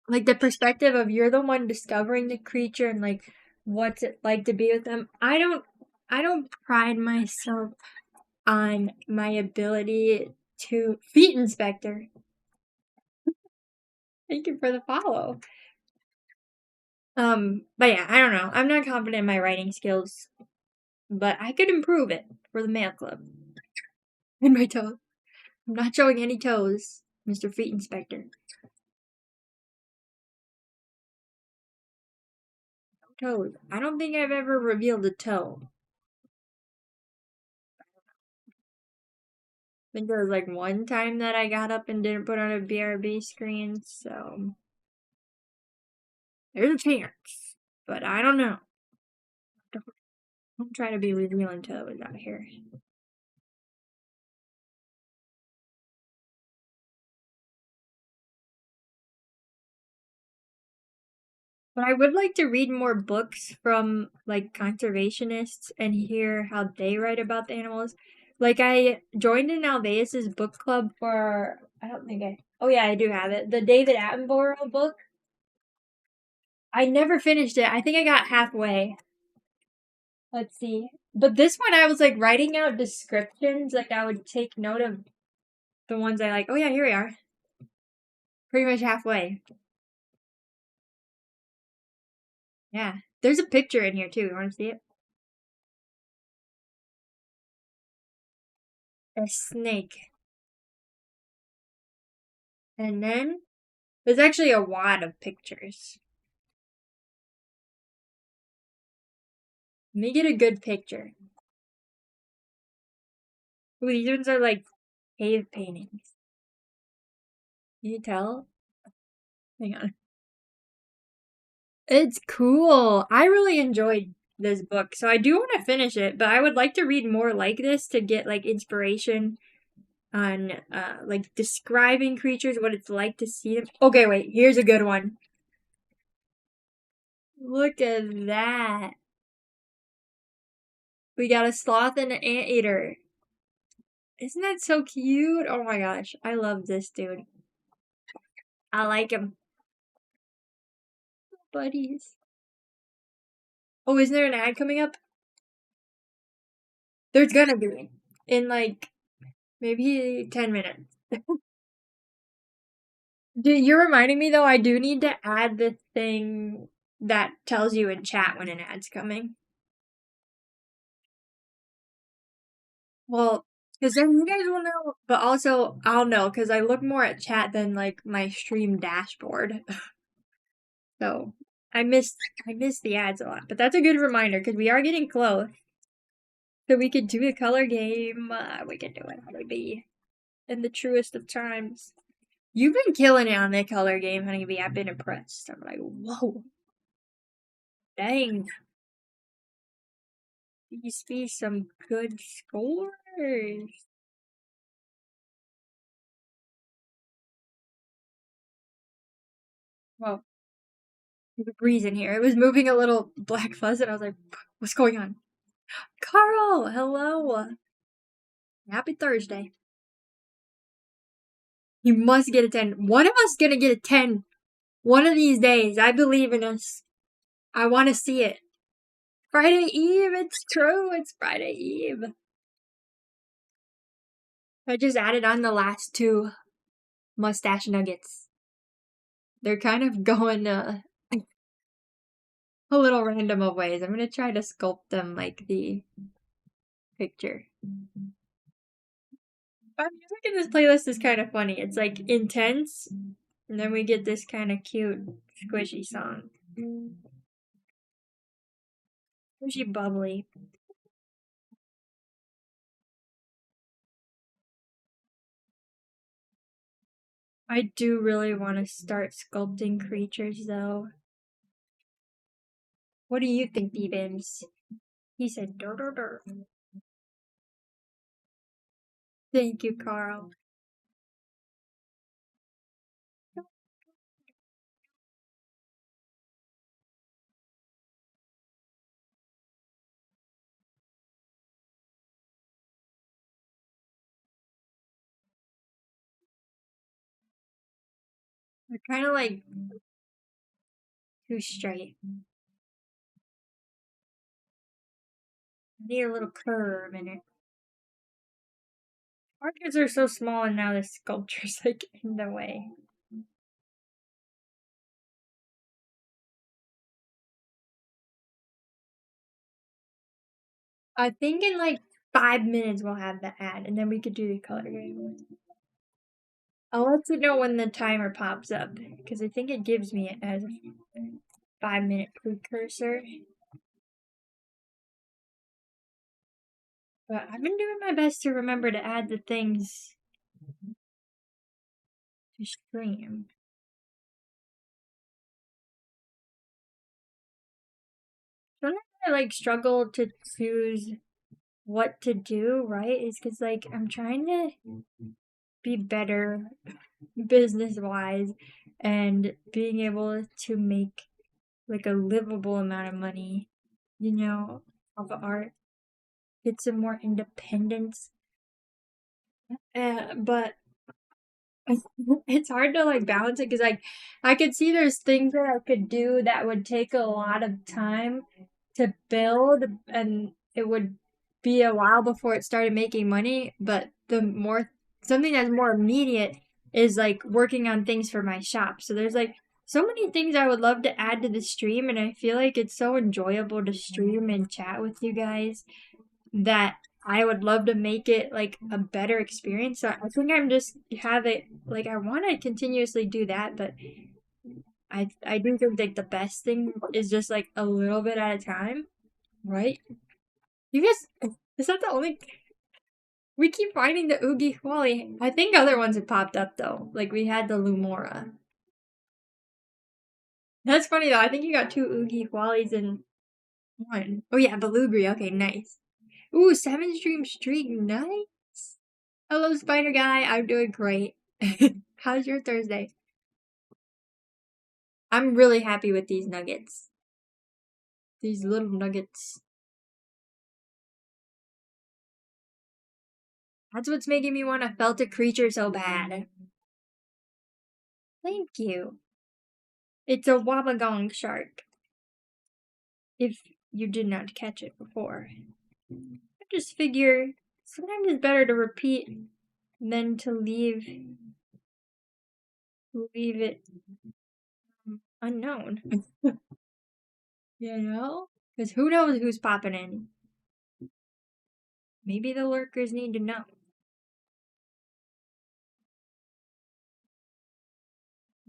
like the perspective of you're the one discovering the creature and like what's it like to be with them. I don't pride myself on my ability to feet inspector. Thank you for the follow. But yeah, I don't know. I'm not confident in my writing skills, but I could improve it for the mail club. And my toes. I'm not showing any toes, Mr. Feet Inspector. No toes. I don't think I've ever revealed a toe. I think there was like one time that I got up and didn't put on a BRB screen, so there's a chance. But I don't know. Don't try to be revealing toes out here. But I would like to read more books from like conservationists and hear how they write about the animals. Like I joined in Alveus's book club for I don't think oh yeah, I do have it. The David Attenborough book. I never finished it. I think I got halfway. Let's see. But this one I was like writing out descriptions. Like I would take note of the ones I like. Oh yeah, here we are. Pretty much halfway. Yeah. There's a picture in here too. You want to see it? A snake. And then there's actually a wad of pictures. Let me get a good picture. Ooh, these ones are like cave paintings. Can you tell? Hang on. It's cool. I really enjoyed this book, so I do want to finish it, but I would like to read more like this to get like inspiration on like describing creatures, what it's like to see them. Okay, wait, here's a good one. Look at that. We got a sloth and an anteater. Isn't that so cute? Oh my gosh, I love this dude. I like him. Buddies. Oh, isn't there an ad coming up? There's gonna be in like maybe 10 minutes. You're reminding me though, I do need to add the thing that tells you in chat when an ad's coming. Well, because then you guys will know, but also I'll know because I look more at chat than like my stream dashboard. So I miss the ads a lot, but that's a good reminder because we are getting close. So we could do a color game. We could do it honeybee in the truest of times. You've been killing it on the color game, honeybee. I've been impressed. I'm like, whoa, dang. These be some good scores. Well, there's a breeze in here. It was moving a little black fuzz, and I was like, what's going on? Carl, hello. Happy Thursday. You must get a 10. One of us gonna get a 10. One of these days. I believe in us. I want to see it. Friday Eve. It's true. It's Friday Eve. I just added on the last two mustache nuggets. They're kind of going a little random of ways. I'm gonna try to sculpt them like the picture. But music in this playlist is kind of funny. It's like intense, and then we get this kind of cute, squishy song. Squishy, bubbly. I do really want to start sculpting creatures, though. What do you think, Beebins? He said, dur dur dur. Thank you, Carl. They're kind of like too straight. Need a little curve in it. Orchids are so small, and now the sculpture's like in the way. I think in like 5 minutes we'll have the ad, and then we could do the color game. I'll let you know when the timer pops up, because I think it gives me it as a 5-minute precursor. But I've been doing my best to remember to add the things to stream. Sometimes I like struggle to choose what to do, right? Is because like I'm trying to be better business wise and being able to make like a livable amount of money, you know, off of art. Get some more independence. But It's hard to like balance it because like I could see there's things that I could do that would take a lot of time to build and it would be a while before it started making money, but the more something that's more immediate is like working on things for my shop. So there's like so many things I would love to add to the stream, and I feel like it's so enjoyable to stream and chat with you guys that I would love to make it like a better experience. So I think I'm just have it like I want to continuously do that, but I do think like the best thing is just like a little bit at a time, right? You guys, is that the only? We keep finding the Oogie Wally. I think other ones have popped up though. Like we had the Lumora. That's funny though. I think you got two Oogie Wallies in one. Oh yeah, Belugri. Okay, nice. Ooh, 7 stream streak. Nice. Hello, Spider Guy. I'm doing great. How's your Thursday? I'm really happy with these nuggets. These little nuggets. That's what's making me want to felt a creature so bad. Thank you. It's a Wabagong shark. If you did not catch it before. I just figure sometimes it's better to repeat than to leave it unknown. You know? Because who knows who's popping in. Maybe the lurkers need to know.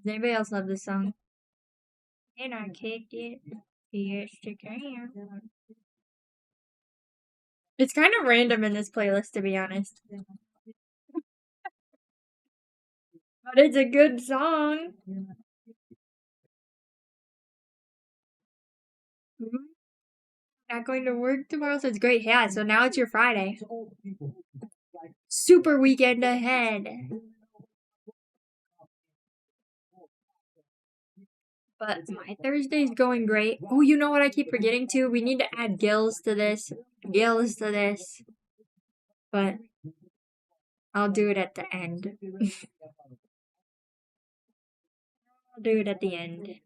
Does anybody else love this song? And I kicked it. Yes, you can. It's kind of random in this playlist, to be honest. But it's a good song. Not going to work tomorrow, so it's great. Yeah, so now it's your Friday. Super weekend ahead. But my Thursday's going great. Oh, you know what I keep forgetting too? We need to add gills to this. Gills to this. But I'll do it at the end. I'll do it at the end.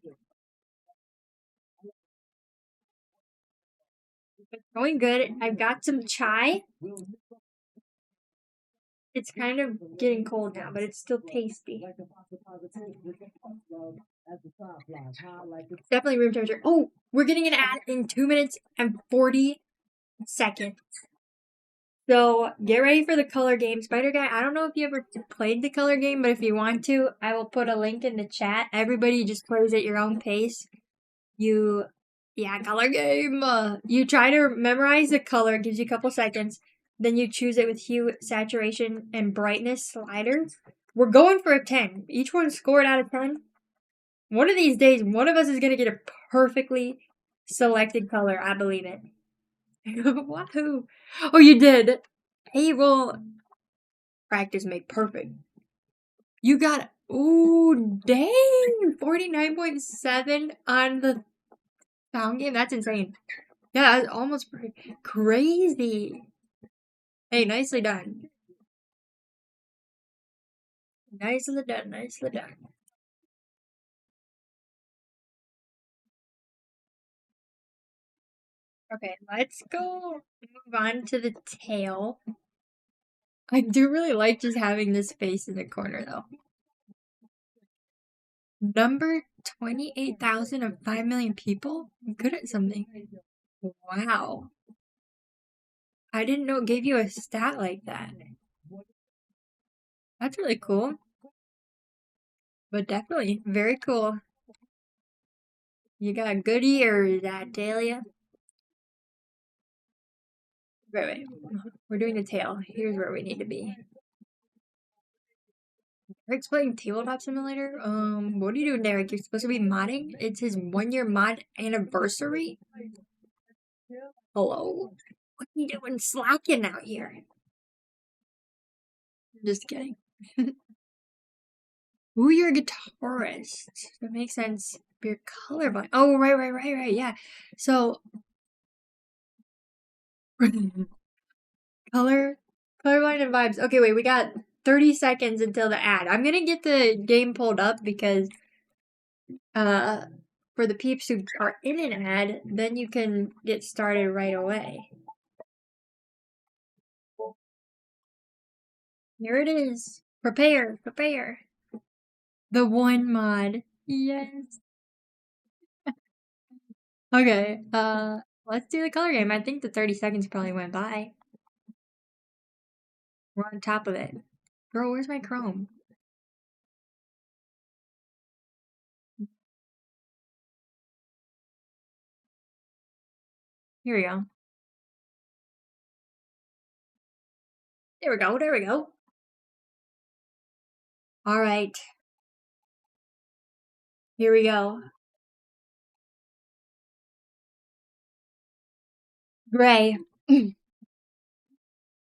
It's going good. I've got some chai. It's kind of getting cold now, but it's still tasty. Definitely room temperature. Oh, we're getting an ad in 2 minutes and 40 seconds. So get ready for the color game. Spider Guy, I don't know if you ever played the color game, but if you want to, I will put a link in the chat. Everybody just plays at your own pace. Color game. You try to memorize the color. It gives you a couple seconds. Then you choose it with hue, saturation, and brightness sliders. We're going for a 10. Each one scored out of 10. One of these days, one of us is going to get a perfectly selected color. I believe it. Wahoo! Oh, you did. Hey, well, practice make perfect. You got, ooh, dang, 49.7 on the sound game. That's insane. Yeah, that's almost crazy. Hey, nicely done. Nicely done, nicely done. Okay, let's go move on to the tail. I do really like just having this face in the corner, though. Number 28,000 of 5 million people? I'm good at something. Wow. I didn't know it gave you a stat like that. That's really cool. But definitely, very cool. You got good ears, I tell ya. Wait. We're doing the tail. Here's where we need to be. Derek's playing Tabletop Simulator? What are you doing, Derek? You're supposed to be modding? It's his 1-year mod anniversary? Hello? What are you doing slacking out here? Just kidding. Ooh, you're a guitarist. That makes sense. You're colorblind. Oh, right. Yeah. So, colorblind and vibes. Okay, wait. We got 30 seconds until the ad. I'm gonna get the game pulled up because for the peeps who are in an ad, then you can get started right away. Here it is. Prepare. The one mod. Yes. Okay, let's do the color game. I think the 30 seconds probably went by. We're on top of it. Bro, where's my Chrome? Here we go. There we go. All right. Here we go. Gray.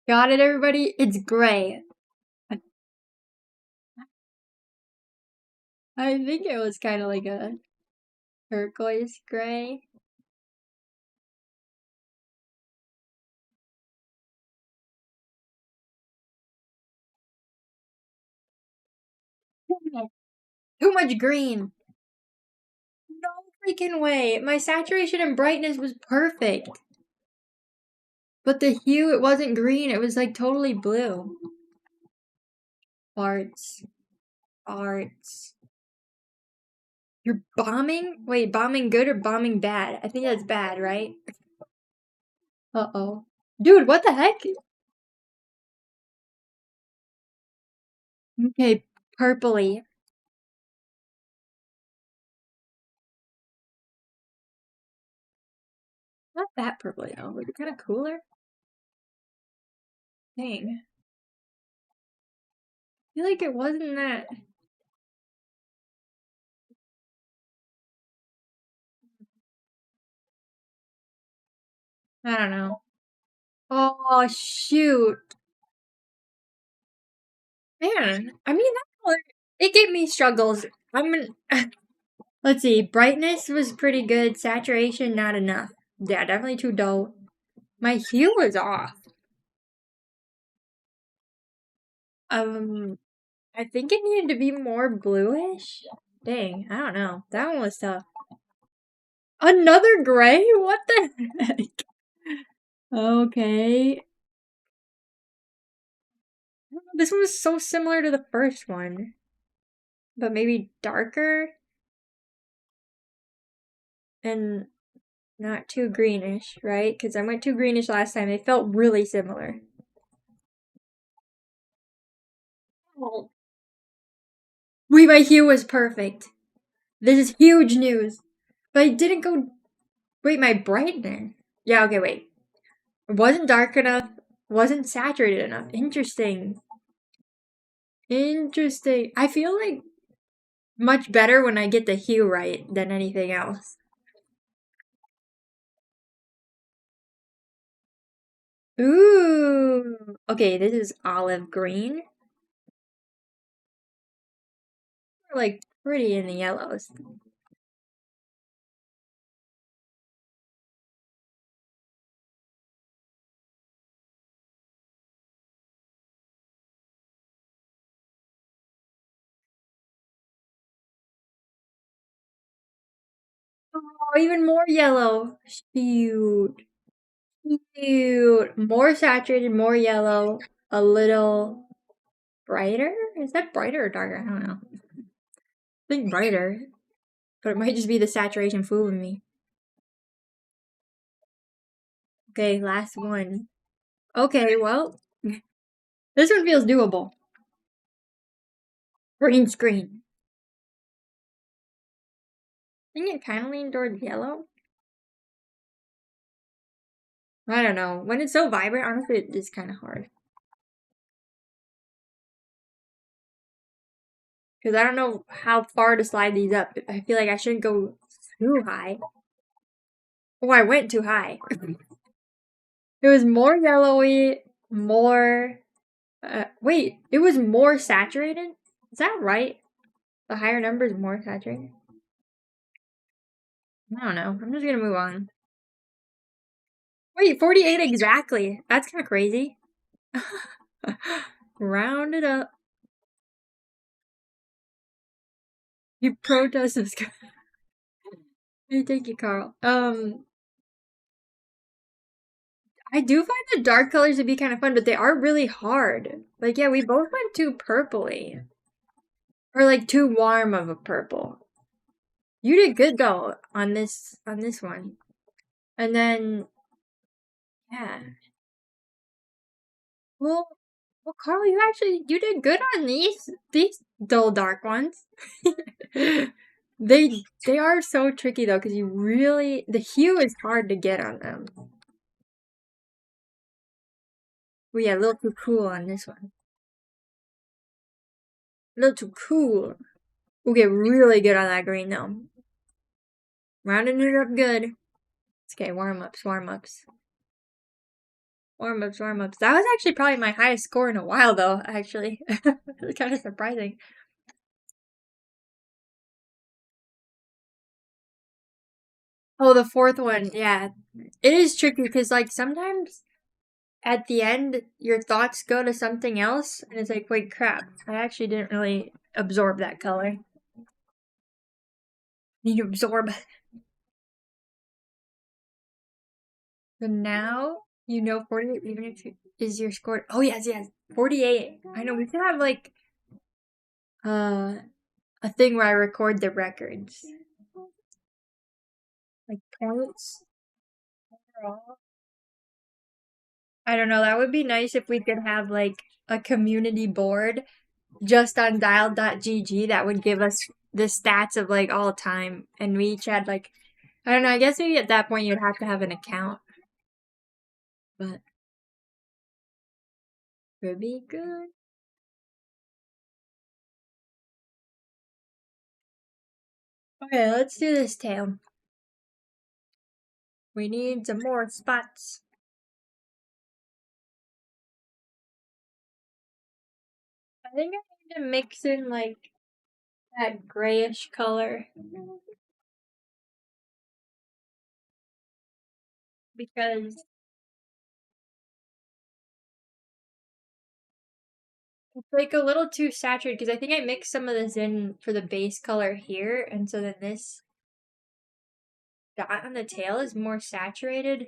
Got it, everybody? It's gray. I think it was kind of like a turquoise gray. Too much green. No freaking way. My saturation and brightness was perfect. But the hue, it wasn't green. It was like totally blue. Arts. You're bombing? Wait, bombing good or bombing bad? I think that's bad, right? Uh-oh. Dude, what the heck? Okay, purpley. Not that purpley though. Was it kind of cooler? Dang. I feel like it wasn't that. I don't know. Oh, shoot. Man, I mean, that color, it gave me struggles. I'm gonna. Let's see. Brightness was pretty good. Saturation, not enough. Yeah, definitely too dull. My hue was off. I think it needed to be more bluish. Dang, I don't know. That one was tough. Another gray? What the heck? Okay. This one was so similar to the first one. But maybe darker? And not too greenish, right? Because I went too greenish last time. They felt really similar. Oh. Wait, my hue was perfect. This is huge news. But I didn't go... Wait, my brightness? Yeah, okay, wait. It wasn't dark enough. Wasn't saturated enough. Interesting. I feel like much better when I get the hue right than anything else. Ooh. Okay, this is olive green. We're like pretty in the yellows. Oh, even more yellow. Shoot. Shoot. More saturated, more yellow. A little brighter? Is that brighter or darker? I don't know. I think brighter. But it might just be the saturation fooling me. Okay, last one. Okay, well. This one feels doable. Green screen. I think it kind of leaned towards yellow. I don't know. When it's so vibrant, honestly, it is kind of hard. Because I don't know how far to slide these up. I feel like I shouldn't go too high. Oh, I went too high. It was more yellowy, more... wait, it was more saturated? Is that right? The higher number is more saturated? I don't know. I'm just gonna move on. Wait, 48 exactly. That's kind of crazy. Round it up. You protest this guy. Hey, thank you, Carl. I do find the dark colors to be kind of fun, but they are really hard. Like, yeah, we both went too purpley. Or like too warm of a purple. You did good though on this one. And then yeah. Well, Carl, you did good on these dull dark ones. They are so tricky though, because the hue is hard to get on them. We are a little too cool on this one. A little too cool. We'll get really good on that green though. Rounding it up good. Okay, warm ups. Warm ups. That was actually probably my highest score in a while though, actually. It's kind of surprising. Oh, the fourth one, yeah. It is tricky because like sometimes at the end your thoughts go to something else and it's like, wait, crap. I actually didn't really absorb that color. Need to absorb. So now you know 48 even if is your score. Oh yes, 48. I know we can have like a thing where I record the records. Like points overall. I don't know, that would be nice if we could have like a community board just on dial.gg that would give us the stats of like all time, and we each had like, I don't know, I guess maybe at that point you'd have to have an account. But it would be good. Okay, let's do this tail. We need some more spots. I think I need to mix in like that grayish color because it's like a little too saturated, because I think I mixed some of this in for the base color here, and so then this dot on the tail is more saturated.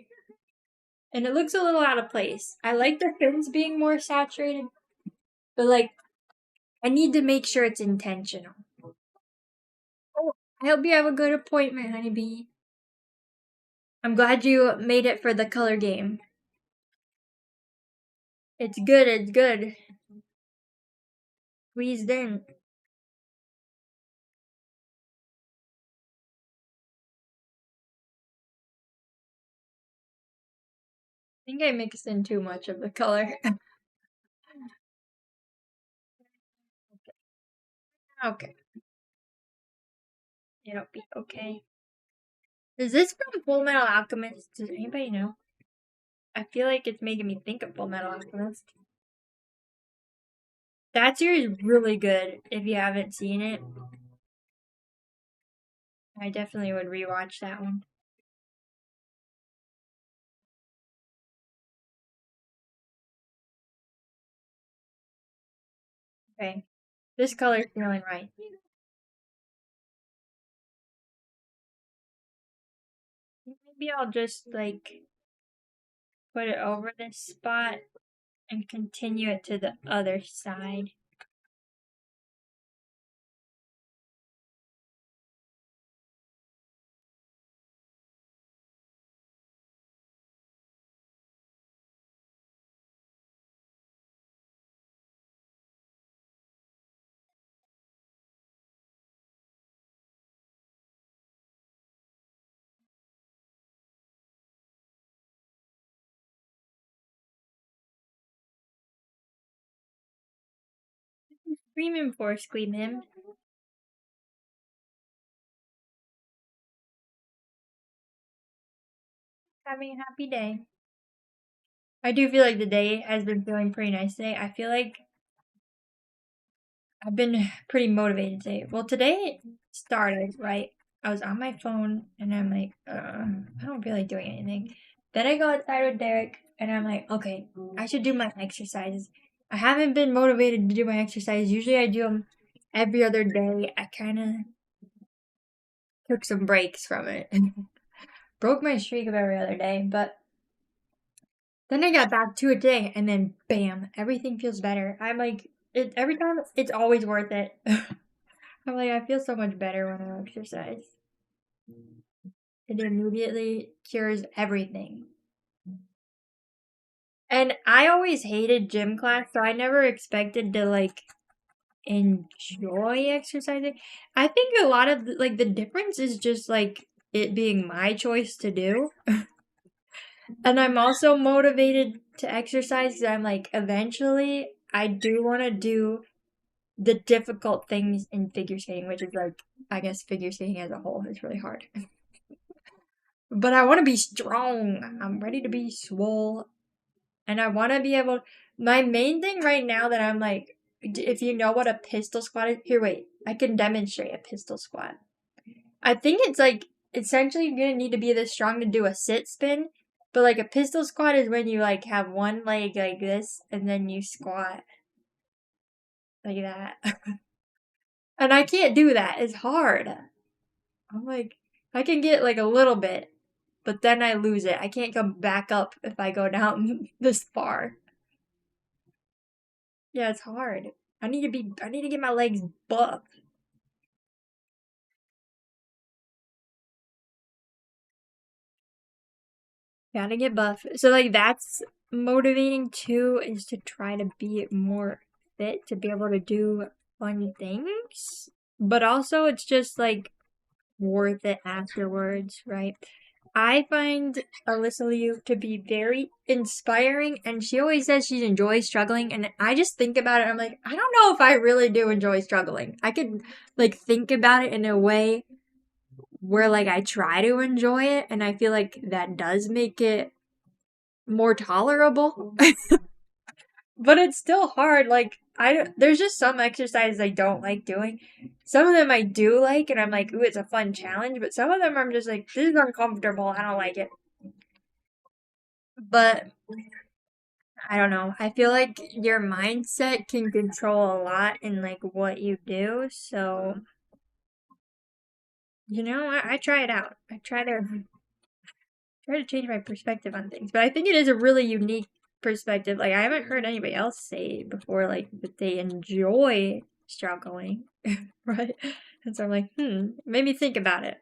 And it looks a little out of place. I like the fins being more saturated, but like, I need to make sure it's intentional. Oh, I hope you have a good appointment, honeybee. I'm glad you made it for the color game. It's good. Squeezed in. I think I mixed in too much of the color. Okay. It'll be okay. Is this from Full Metal Alchemist? Does anybody know? I feel like it's making me think of Full Metal Alchemist. That series is really good if you haven't seen it. I definitely would rewatch that one. Okay. This color's feeling right. Maybe I'll just like put it over this spot and continue it to the other side. Screaming for Scream him. Having a happy day. I do feel like the day has been feeling pretty nice today. I feel like I've been pretty motivated today. Well, today started, right? I was on my phone and I'm like, I don't feel like doing anything. Then I go outside with Derek and I'm like, okay, I should do my exercises. I haven't been motivated to do my exercise. Usually I do them every other day. I kind of took some breaks from it and broke my streak of every other day, but then I got back to it today, and then bam, everything feels better. I'm like, every time it's always worth it. I'm like, I feel so much better when I exercise. It immediately cures everything. And I always hated gym class, so I never expected to like enjoy exercising. I think a lot of like the difference is just like it being my choice to do. And I'm also motivated to exercise because I'm like, eventually I do want to do the difficult things in figure skating, which is like, I guess figure skating as a whole is really hard. But I want to be strong. I'm ready to be swole. And I want to be able. My main thing right now that I'm like, if you know what a pistol squat is, here, wait, I can demonstrate a pistol squat. I think it's like essentially you're gonna need to be this strong to do a sit spin, but like a pistol squat is when you like have one leg like this and then you squat like that. And I can't do that. It's hard. I'm like, I can get like a little bit, but then I lose it. I can't come back up if I go down this far. Yeah, it's hard. I need to get my legs buff. Gotta get buff. So like that's motivating too, is to try to be more fit to be able to do fun things. But also it's just like worth it afterwards, right? I find Alyssa Liu to be very inspiring, and she always says she enjoys struggling, and I just think about it, I'm like, I don't know if I really do enjoy struggling. I could like think about it in a way where like I try to enjoy it, and I feel like that does make it more tolerable. But it's still hard. Like there's just some exercises I don't like doing. Some of them I do like, and I'm like, ooh, it's a fun challenge. But some of them I'm just like, this is uncomfortable. I don't like it. But I don't know. I feel like your mindset can control a lot in like what you do. So I try it out. I try to change my perspective on things. But I think it is a really unique perspective. Like I haven't heard anybody else say before, like that they enjoy struggling, right? And so I'm like, made me think about it.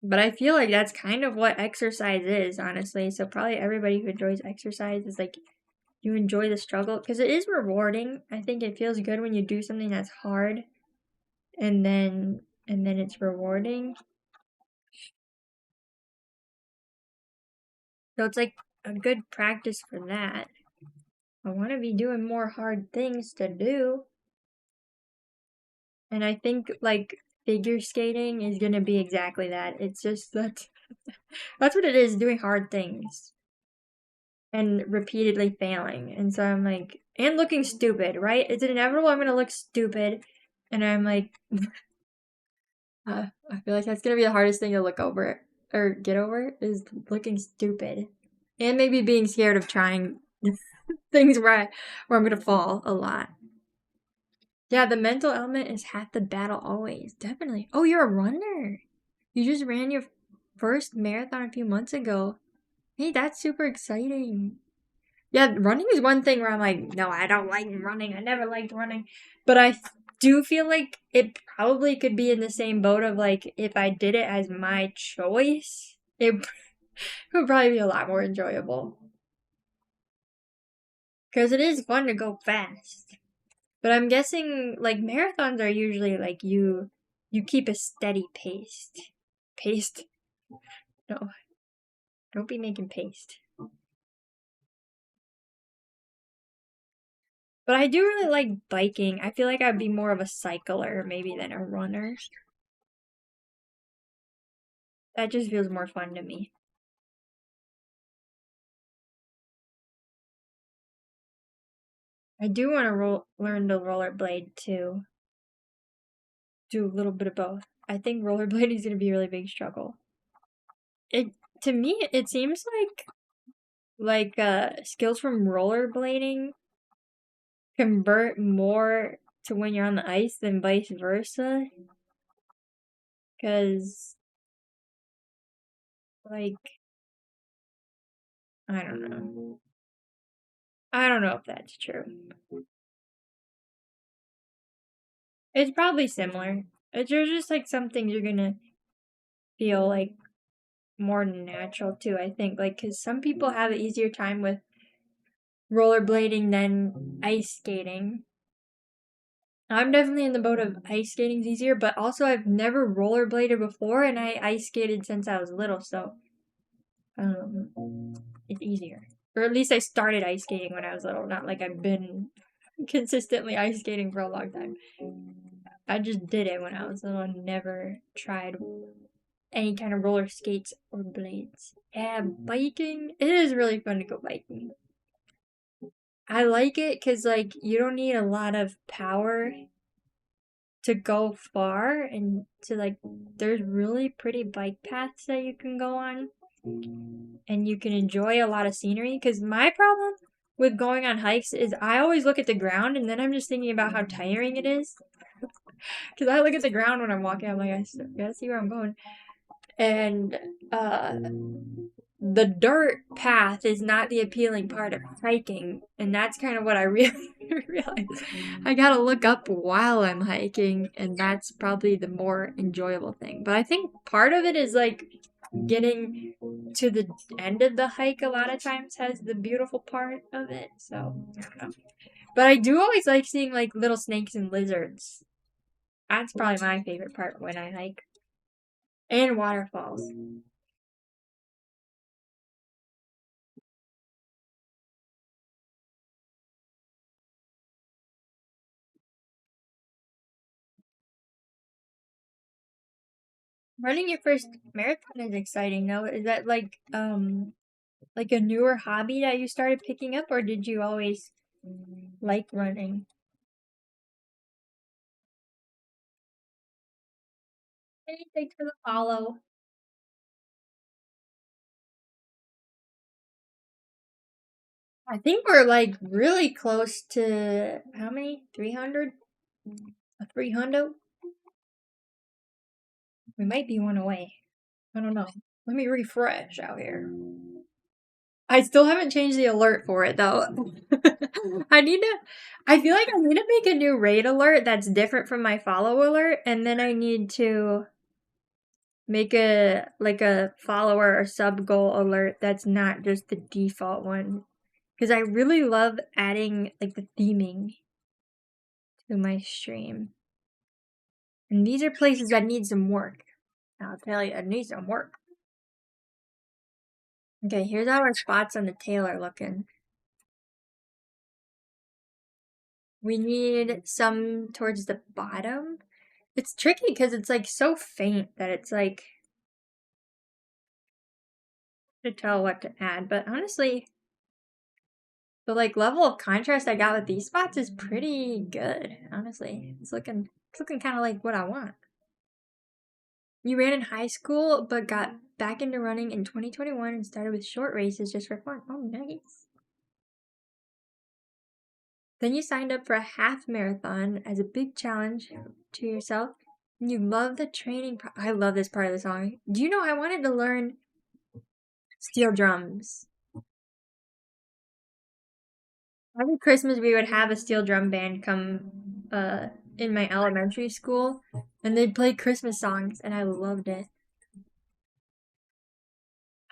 But I feel like that's kind of what exercise is, honestly. So probably everybody who enjoys exercise is like you enjoy the struggle because it is rewarding. I think it feels good when you do something that's hard and then it's rewarding. So it's like a good practice for that. I want to be doing more hard things to do. And I think like figure skating is going to be exactly that. It's just that's what it is, doing hard things and repeatedly failing. And so I'm like, and looking stupid, right? It's inevitable I'm going to look stupid. And I'm like, I feel like that's going to be the hardest thing to look over or get over is looking stupid. And maybe being scared of trying things where I'm going to fall a lot. Yeah, the mental element is half the battle always. Definitely. Oh, you're a runner. You just ran your first marathon a few months ago. Hey, that's super exciting. Yeah, running is one thing where I'm like, no, I don't like running. I never liked running. But I do feel like it probably could be in the same boat of like, if I did it as my choice, it would probably be a lot more enjoyable. Because it is fun to go fast. But I'm guessing like marathons are usually like you keep a steady pace. Paste? No. Don't be making paste. But I do really like biking. I feel like I'd be more of a cycler maybe than a runner. That just feels more fun to me. I do want to learn to rollerblade too. Do a little bit of both. I think rollerblading is going to be a really big struggle. It to me it seems like like skills from rollerblading convert more to when you're on the ice than vice versa. Because, like, I don't know. I don't know if that's true. It's probably similar. There's just like some things you're gonna feel like more natural too, I think. Like, because some people have an easier time with rollerblading than ice skating. I'm definitely in the boat of ice skating's easier, but also I've never rollerbladed before and I ice skated since I was little, so it's easier. Or at least I started ice skating when I was little, not like I've been consistently ice skating for a long time. I just did it when I was little and never tried any kind of roller skates or blades. Yeah, biking. It is really fun to go biking. I like it because, like, you don't need a lot of power to go far, and to, like, there's really pretty bike paths that you can go on, and you can enjoy a lot of scenery. Because my problem with going on hikes is I always look at the ground, and then I'm just thinking about how tiring it is. Because I look at the ground when I'm walking, I'm like, I gotta see where I'm going. And the dirt path is not the appealing part of hiking, and that's kind of what I really realized. I gotta look up while I'm hiking, and that's probably the more enjoyable thing. But I think part of it is like getting to the end of the hike a lot of times has the beautiful part of it. So I don't know. But I do always like seeing like little snakes and lizards. That's probably my favorite part when I hike. And waterfalls. Running your first marathon is exciting though. Is that like a newer hobby that you started picking up, or did you always like running? Hey, thanks for the follow. I think we're like really close to how many? 300? A 300? We might be one away. I don't know. Let me refresh out here. I still haven't changed the alert for it though. I need to I feel like I need to make a new raid alert that's different from my follow alert, and then I need to make a follower or sub goal alert that's not just the default one. Because I really love adding like the theming to my stream. And these are places that need some work. I'll tell you, it needs some work. Okay, here's how our spots on the tail are looking. We need some towards the bottom. It's tricky because it's like so faint that it's like to tell what to add. But honestly, the like level of contrast I got with these spots is pretty good. Honestly, it's looking kind of like what I want. You ran in high school, but got back into running in 2021 and started with short races just for fun. Oh, nice. Then you signed up for a half marathon as a big challenge to yourself. And you love the training. I love this part of the song. Do you know I wanted to learn steel drums? Every Christmas we would have a steel drum band come in my elementary school, and they'd play Christmas songs, and I loved it.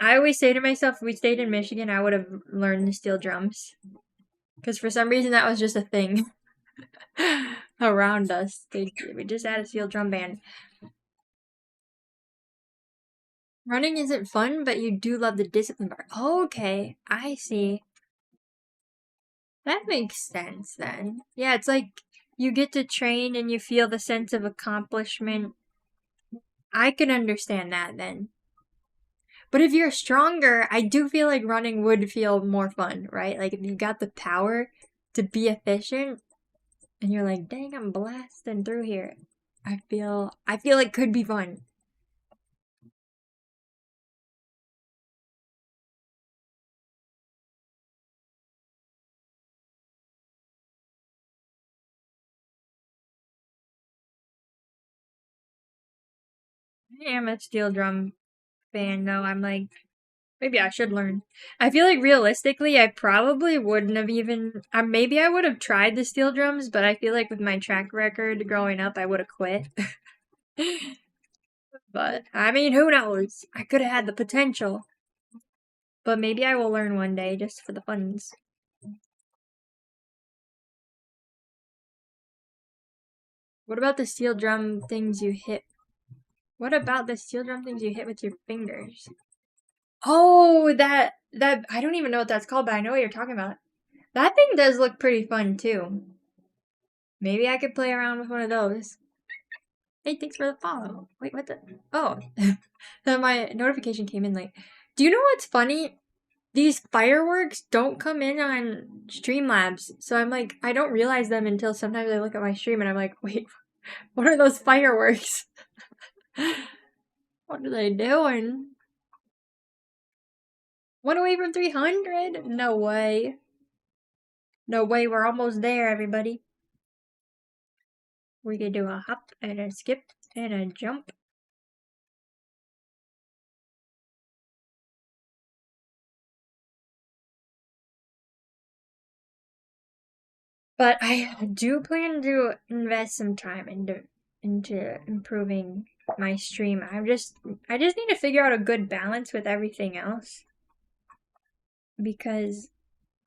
I always say to myself, if we stayed in Michigan, I would have learned the steel drums. Because for some reason that was just a thing around us. We just had a steel drum band. Running isn't fun, but you do love the discipline part. Oh, okay, I see. That makes sense then. Yeah, it's like you get to train and you feel the sense of accomplishment. I can understand that then. But if you're stronger, I do feel like running would feel more fun, right? Like if you got the power to be efficient and you're like, dang, I'm blasting through here. I feel like could be fun. I am a steel drum fan, though. I'm like, maybe I should learn. I feel like realistically, I probably wouldn't have even. Maybe I would have tried the steel drums, but I feel like with my track record growing up, I would have quit. But I mean, who knows? I could have had the potential. But maybe I will learn one day just for the funs. What about the steel drum things you hit? What about the steel drum things you hit with your fingers? Oh, that I don't even know what that's called, but I know what you're talking about. That thing does look pretty fun too. Maybe I could play around with one of those. Hey, thanks for the follow. Wait, what the? Oh, then my notification came in late. Do you know what's funny? These fireworks don't come in on Streamlabs. So I'm like, I don't realize them until sometimes I look at my stream and I'm like, wait, what are those fireworks? What are they doing? 1 away from 300? No way. No way, we're almost there, everybody. We could do a hop and a skip and a jump. But I do plan to invest some time into improving my stream. I just need to figure out a good balance with everything else. Because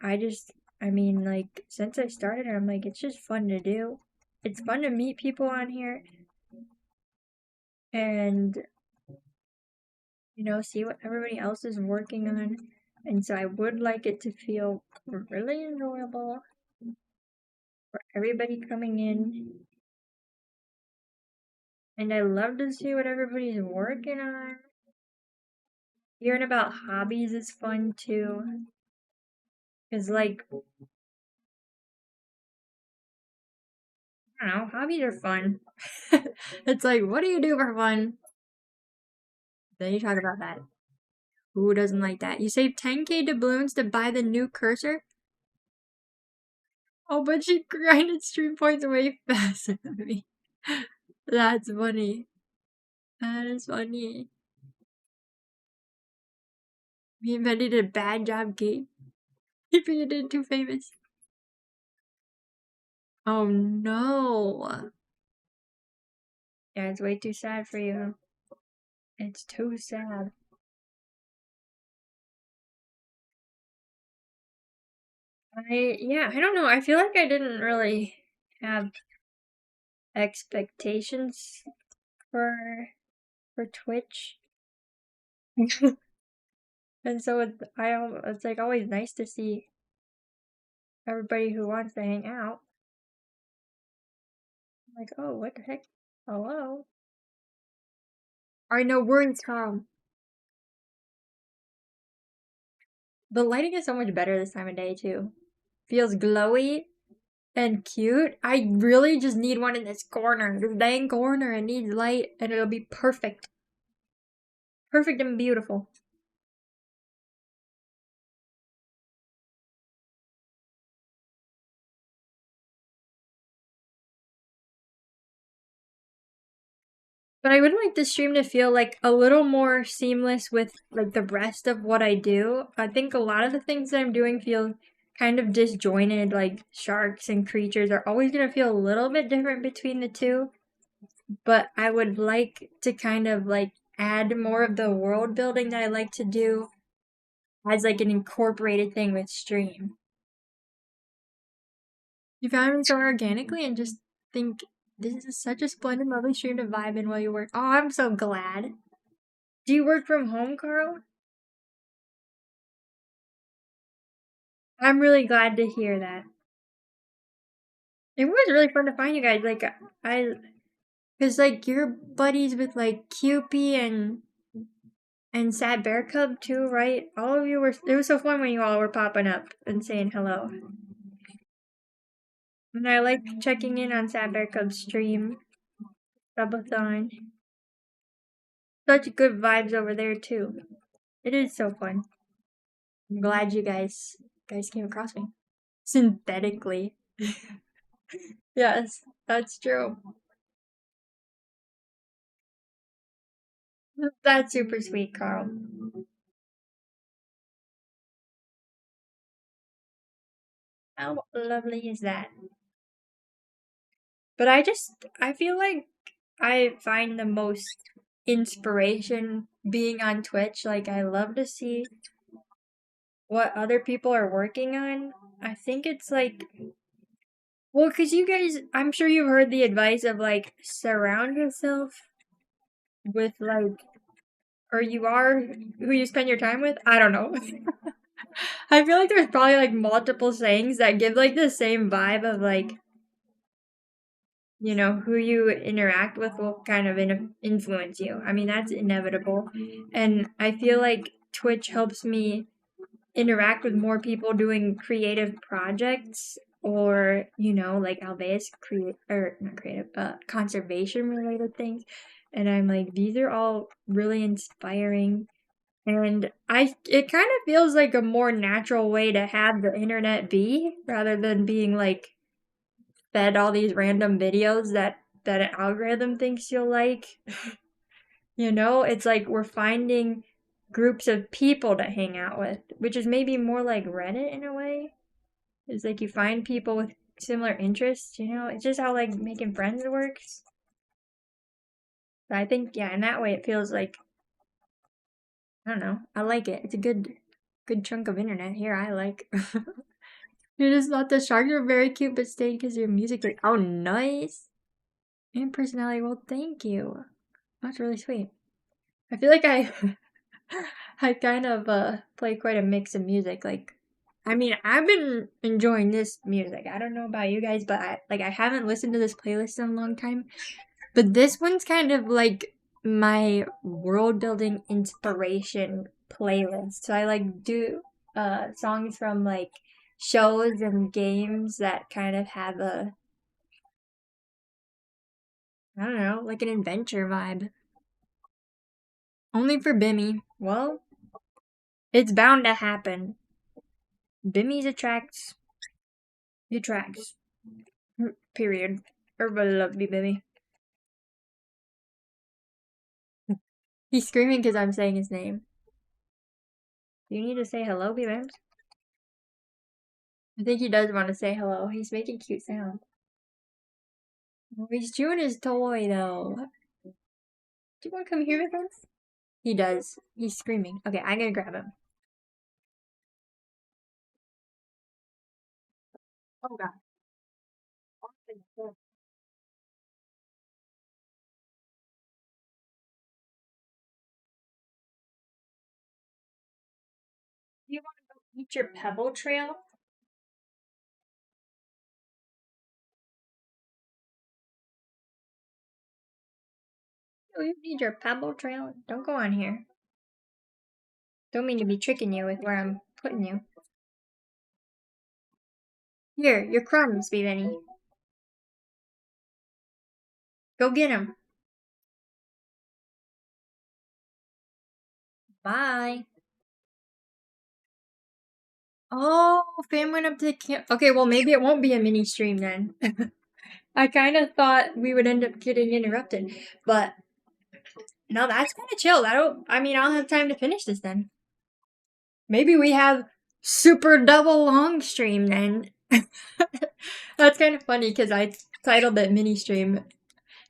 I mean, like, since I started, I'm like, it's just fun to do. It's fun to meet people on here and, you know, see what everybody else is working on. And so I would like it to feel really enjoyable for everybody coming in. And I love to see what everybody's working on. Hearing about hobbies is fun too. Cause like, I don't know, hobbies are fun. It's like, what do you do for fun? Then you talk about that. Who doesn't like that? You save 10k doubloons to buy the new cursor? Oh, but she grinded stream points way faster than me. That's funny. That is funny. We invented a bad job game. Keeping it in too famous. Oh no. Yeah, it's way too sad for you. It's too sad. I don't know. I feel like I didn't really have expectations for Twitch. And so it's like always nice to see everybody who wants to hang out. I'm like, oh, what the heck? Hello? Alright, no worries, Tom. The lighting is so much better this time of day, too. Feels glowy and cute. I really just need one in this corner. This dang corner. It needs light, and it'll be perfect. Perfect and beautiful. But I would like the stream to feel like a little more seamless with like the rest of what I do. I think a lot of the things that I'm doing feel kind of disjointed, like sharks and creatures are always going to feel a little bit different between the two. But I would like to kind of like add more of the world building that I like to do as like an incorporated thing with stream. You found me so organically and just think this is such a splendid, lovely stream to vibe in while you work. Oh, I'm so glad. Do you work from home, Carl? I'm really glad to hear that. It was really fun to find you guys. Like, cause like you're buddies with like Cupie and Sad Bear Cub too, right? All of you were. It was so fun when you all were popping up and saying hello. And I like checking in on Sad Bear Cub's stream. Subathon. Such good vibes over there too. It is so fun. I'm glad you guys came across me. Synthetically. Yes, that's true. That's super sweet, Carl. How lovely is that? But I feel like I find the most inspiration being on Twitch. Like, I love to see what other people are working on. I think it's like, well, because you guys, I'm sure you've heard the advice of like, surround yourself with like, or you are who you spend your time with. I don't know. I feel like there's probably like multiple sayings that give like the same vibe of like, who you interact with will kind of influence you. I mean, that's inevitable. And I feel like Twitch helps me interact with more people doing creative projects or, like Alveus create or not creative, conservation related things. And I'm like, these are all really inspiring. And it kind of feels like a more natural way to have the internet be rather than being like fed all these random videos that an algorithm thinks you'll like. It's like we're finding groups of people to hang out with, which is maybe more like Reddit in a way. It's like you find people with similar interests, It's just how like making friends works. But I think yeah, in that way it feels like I don't know. I like it. It's a good chunk of internet here. I like. You just thought the sharks were very cute, but stayed because your music. Like, oh, nice. And personality. Well, thank you. That's really sweet. I feel like I I kind of play quite a mix of music. Like, I mean, I've been enjoying this music. I don't know about you guys, but I haven't listened to this playlist in a long time. But this one's kind of like my world building inspiration playlist. So I like do songs from like shows and games that kind of have a I don't know, like an adventure vibe. Only for Bimmy. Well, it's bound to happen. Bimmy attracts. Period. Everybody loves me, Bimmy. He's screaming because I'm saying his name. Do you need to say hello, Bibbs? I think he does want to say hello. He's making cute sounds. Oh, he's chewing his toy, though. Do you want to come here with us? He does. He's screaming. Okay, I'm gonna grab him. Oh, God. You want to go eat your pebble trail? Oh, you need your pebble trail? Don't go on here. Don't mean to be tricking you with where I'm putting you. Here, your crumbs, Benny. Go get them. Bye. Oh, Fam went up to the camp. Okay, well, maybe it won't be a mini stream then. I kind of thought we would end up getting interrupted, but no, that's kind of chill. I'll have time to finish this then. Maybe we have super double long stream then. That's kind of funny because I titled it mini stream,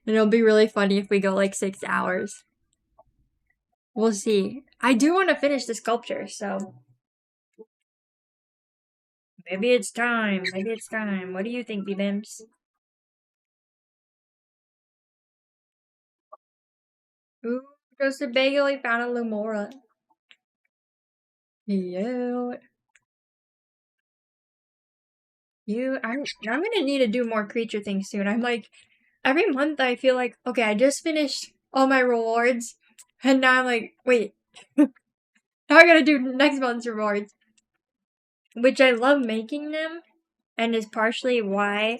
and it'll be really funny if we go like 6 hours. We'll see. I do want to finish the sculpture, so maybe it's time. Maybe it's time. What do you think, B-Bims? Ooh, Toasted Bagel, he found a Lumora. Yeah. I'm gonna need to do more creature things soon. I'm like, every month I feel like, okay, I just finished all my rewards, and now I'm like, wait, now I gotta do next month's rewards. Which I love making them, and is partially why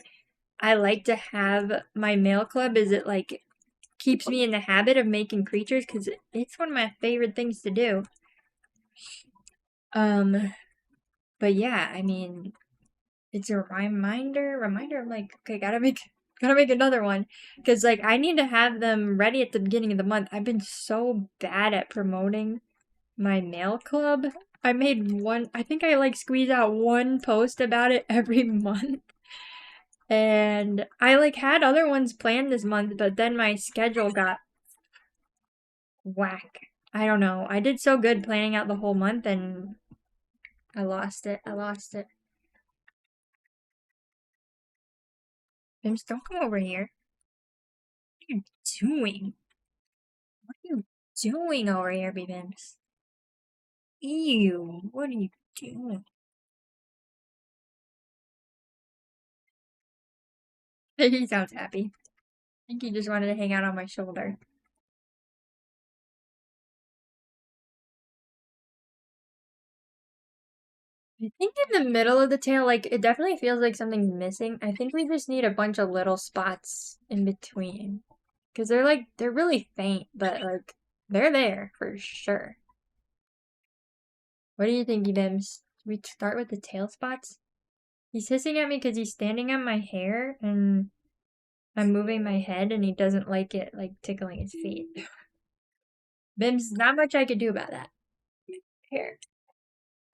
I like to have my mail club, is it like keeps me in the habit of making creatures, because it's one of my favorite things to do. But yeah, I mean, it's a reminder. I'm like, okay, gotta make Gotta make another one. Because, like, I need to have them ready at the beginning of the month. I've been so bad at promoting my mail club. I made one, I think I, like, squeeze out one post about it every month. And I, like, had other ones planned this month, but then my schedule got whack. I don't know. I did so good planning out the whole month, and I lost it. Bims, don't come over here. What are you doing? What are you doing over here, Bims? Ew, what are you doing? He sounds happy. I think he just wanted to hang out on my shoulder. I think in the middle of the tail, like, it definitely feels like something's missing. I think we just need a bunch of little spots in between. Because they're really faint, but, like, they're there for sure. What do you think, Bims? We start with the tail spots? He's hissing at me because he's standing on my hair, and I'm moving my head, and he doesn't like it, like, tickling his feet. Bims, not much I could do about that. Here.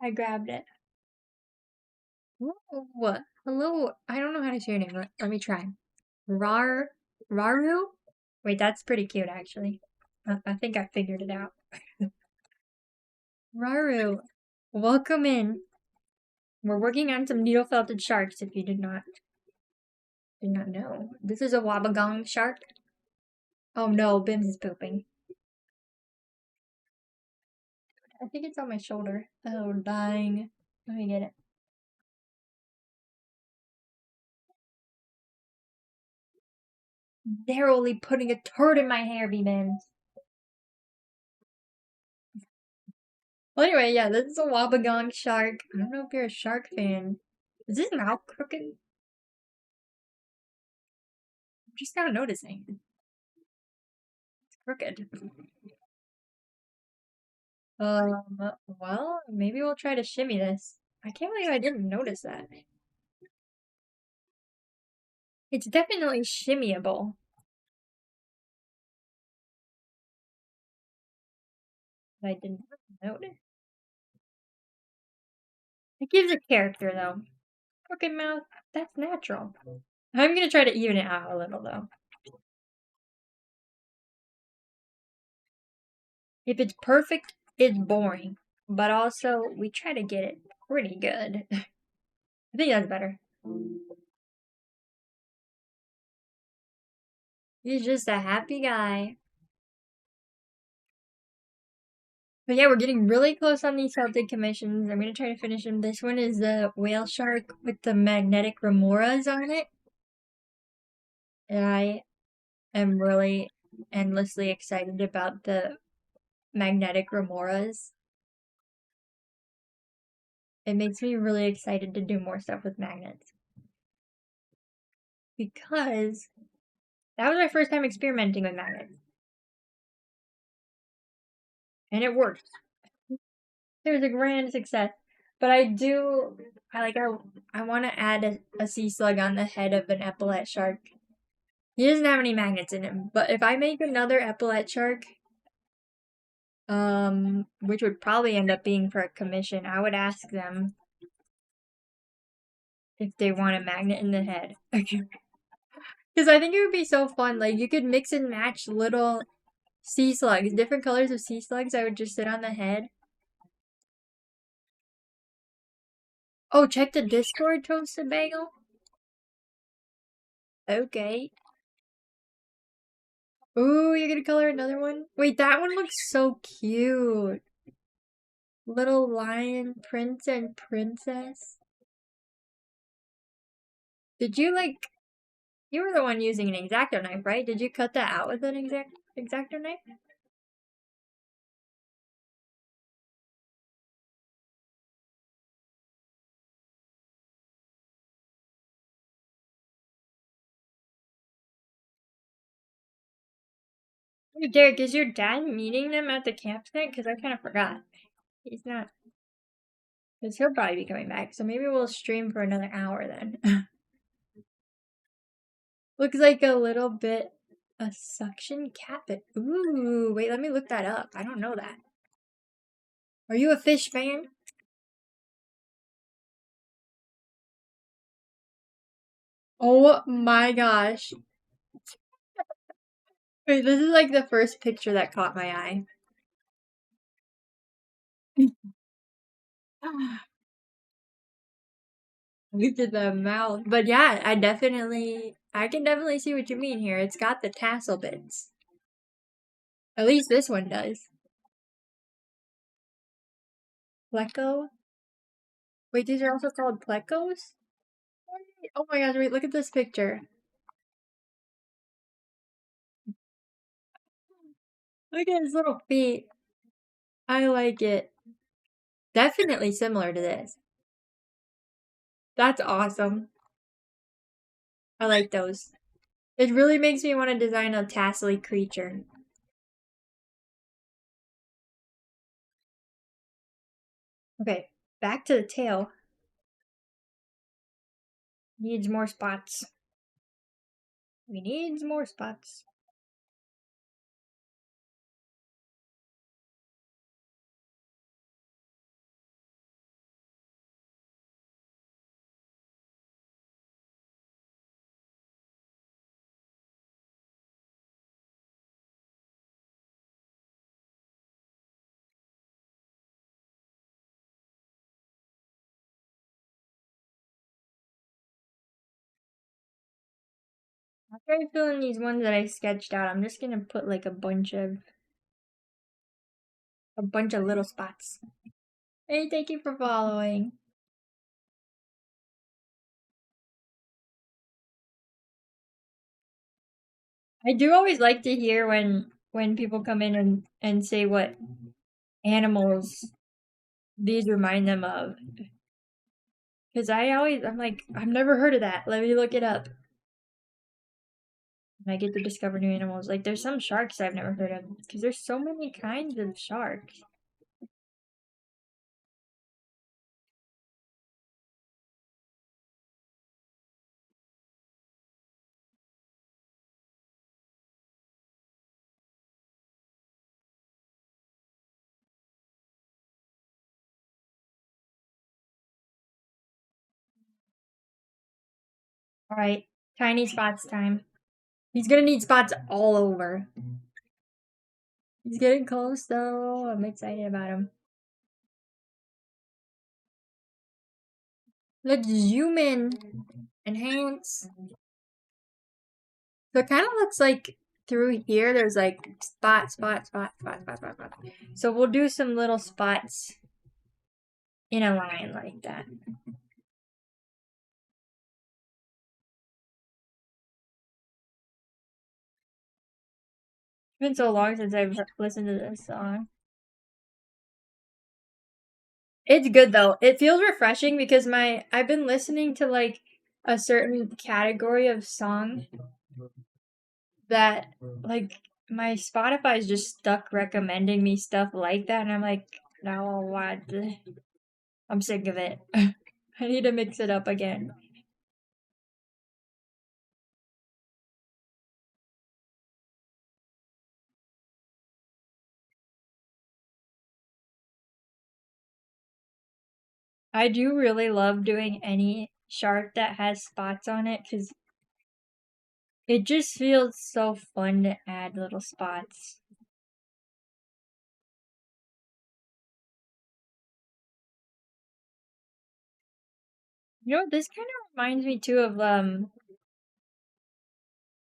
I grabbed it. Ooh, hello. I don't know how to say your name. Let me try. Raru? Wait, that's pretty cute, actually. I think I figured it out. Raru, welcome in. We're working on some needle-felted sharks, if you did not know. This is a Wabagong shark. Oh no, Bims is pooping. I think it's on my shoulder. Oh, dying. Let me get it. They're only putting a turd in my hair, Bims. Well, anyway, yeah, this is a Wabagong shark. I don't know if you're a shark fan. Is his mouth crooked? I'm just now noticing. It's crooked. Well, maybe we'll try to shimmy this. I can't believe I didn't notice that. It's definitely shimmyable. But I didn't notice. It gives a character, though. Crooked mouth, that's natural. I'm gonna try to even it out a little, though. If it's perfect, it's boring. But also, we try to get it pretty good. I think that's better. He's just a happy guy. But yeah, we're getting really close on these Celtic commissions. I'm gonna try to finish them. This one is the whale shark with the magnetic remoras on it. And I am really endlessly excited about the magnetic remoras. It makes me really excited to do more stuff with magnets. Because that was my first time experimenting with magnets. And it worked. It was a grand success. But I want to add a sea slug on the head of an epaulet shark. He doesn't have any magnets in him, but if I make another epaulet shark, which would probably end up being for a commission, I would ask them if they want a magnet in the head. Because I think it would be so fun. Like, you could mix and match little sea slugs, different colors of sea slugs. I would just sit on the head. Oh, check the Discord, Toasted Bagel. Okay. Ooh, you're gonna color another one? Wait, that one looks so cute. Little lion prince and princess. Did you, like, you were the one using an X-Acto knife, right? Did you cut that out with an X-Acto knife? Hey, Derek, is your dad meeting them at the campsite? Because I kind of forgot. He's not. Because he'll probably be coming back. So maybe we'll stream for another hour then. Looks like a little bit a suction cap. Ooh, wait, let me look that up. I don't know that. Are you a fish fan? Oh my gosh. Wait, this is like the first picture that caught my eye. Look at the mouth. But yeah, I can definitely see what you mean here. It's got the tassel bits. At least this one does. Pleco? Wait, these are also called plecos? Oh my gosh, wait, look at this picture. Look at his little feet. I like it. Definitely similar to this. That's awesome. I like those. It really makes me want to design a tassely creature. Okay, back to the tail. Needs more spots. We needs more spots. After I fill in these ones that I sketched out, I'm just gonna put like a bunch of little spots. Hey, thank you for following. I do always like to hear when people come in and say what animals these remind them of. Because I'm like, I've never heard of that. Let me look it up. And I get to discover new animals. Like, there's some sharks I've never heard of. Because there's so many kinds of sharks. Alright, tiny spots time. He's gonna need spots all over. He's getting close though. I'm excited about him. Let's zoom in. Enhance. So it kind of looks like through here there's like spot, spot, spot, spot, spot, spot, spot. So we'll do some little spots in a line like that. It's been so long since I've listened to this song. It's good though. It feels refreshing because I've been listening to like a certain category of song that like my Spotify is just stuck recommending me stuff like that, and I'm like, no, what? I'm sick of it. I need to mix it up again. I do really love doing any shark that has spots on it because it just feels so fun to add little spots. You know, this kind of reminds me too of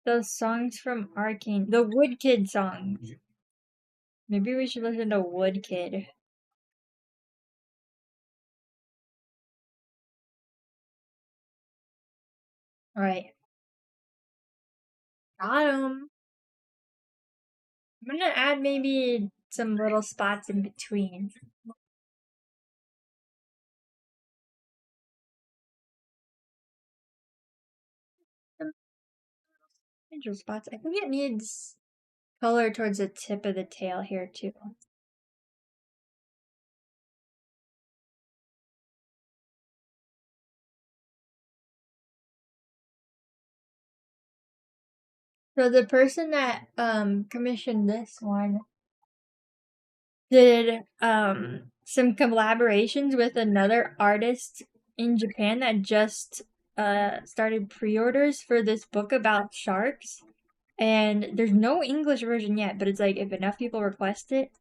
those songs from Arcane, the Wood Kid songs. Maybe we should listen to Wood Kid. All right, got him. I'm gonna add maybe some little spots in between. Some angel spots. I think it needs color towards the tip of the tail here too. So the person that commissioned this one did some collaborations with another artist in Japan that just started pre-orders for this book about sharks. And there's no English version yet, but it's like if enough people request it,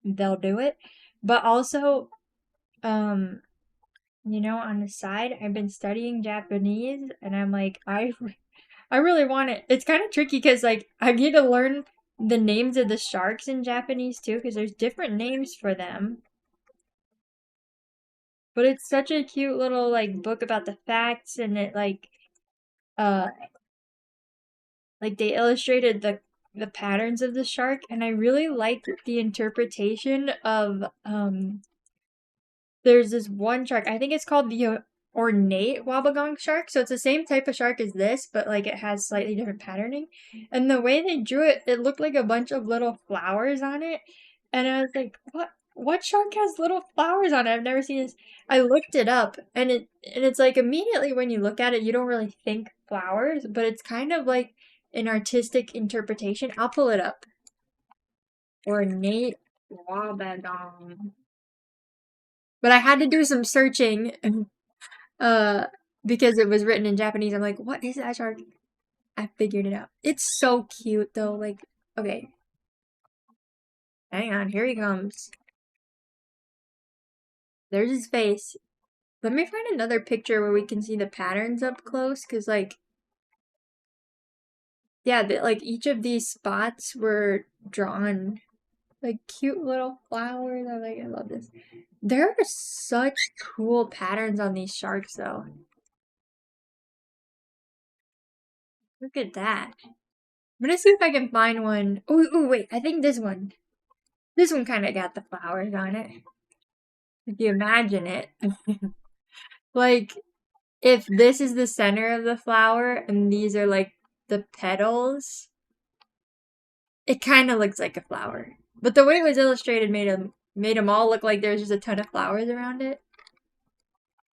they'll do it. But also, um, on the side, I've been studying Japanese, and I'm like, I really want it. It's kind of tricky because like I need to learn the names of the sharks in Japanese too, because there's different names for them. But it's such a cute little like book about the facts, and it uh like they illustrated the patterns of the shark, and I really liked the interpretation of there's this one shark. I think it's called the ornate Wabagong shark. So it's the same type of shark as this, but like it has slightly different patterning. And the way they drew it, it looked like a bunch of little flowers on it. And I was like, what? What shark has little flowers on it? I've never seen this. I looked it up, and it's like immediately when you look at it, you don't really think flowers, but it's kind of like an artistic interpretation. I'll pull it up. Ornate Wabagong. But I had to do some searching uh because it was written in Japanese. I'm like, what is that shark? I figured it out. It's so cute though. Like, okay, hang on, here he comes. There's his face. Let me find another picture where we can see the patterns up close, cause like, yeah, like each of these spots were drawn like cute little flowers. I'm like, I love this. There are such cool patterns on these sharks though. Look at that. I'm gonna see if I can find one. Oh, wait, I think this one. This one kind of got the flowers on it. If you imagine it. Like, if this is the center of the flower and these are like the petals, it kind of looks like a flower. But the way it was illustrated made them all look like there's just a ton of flowers around it.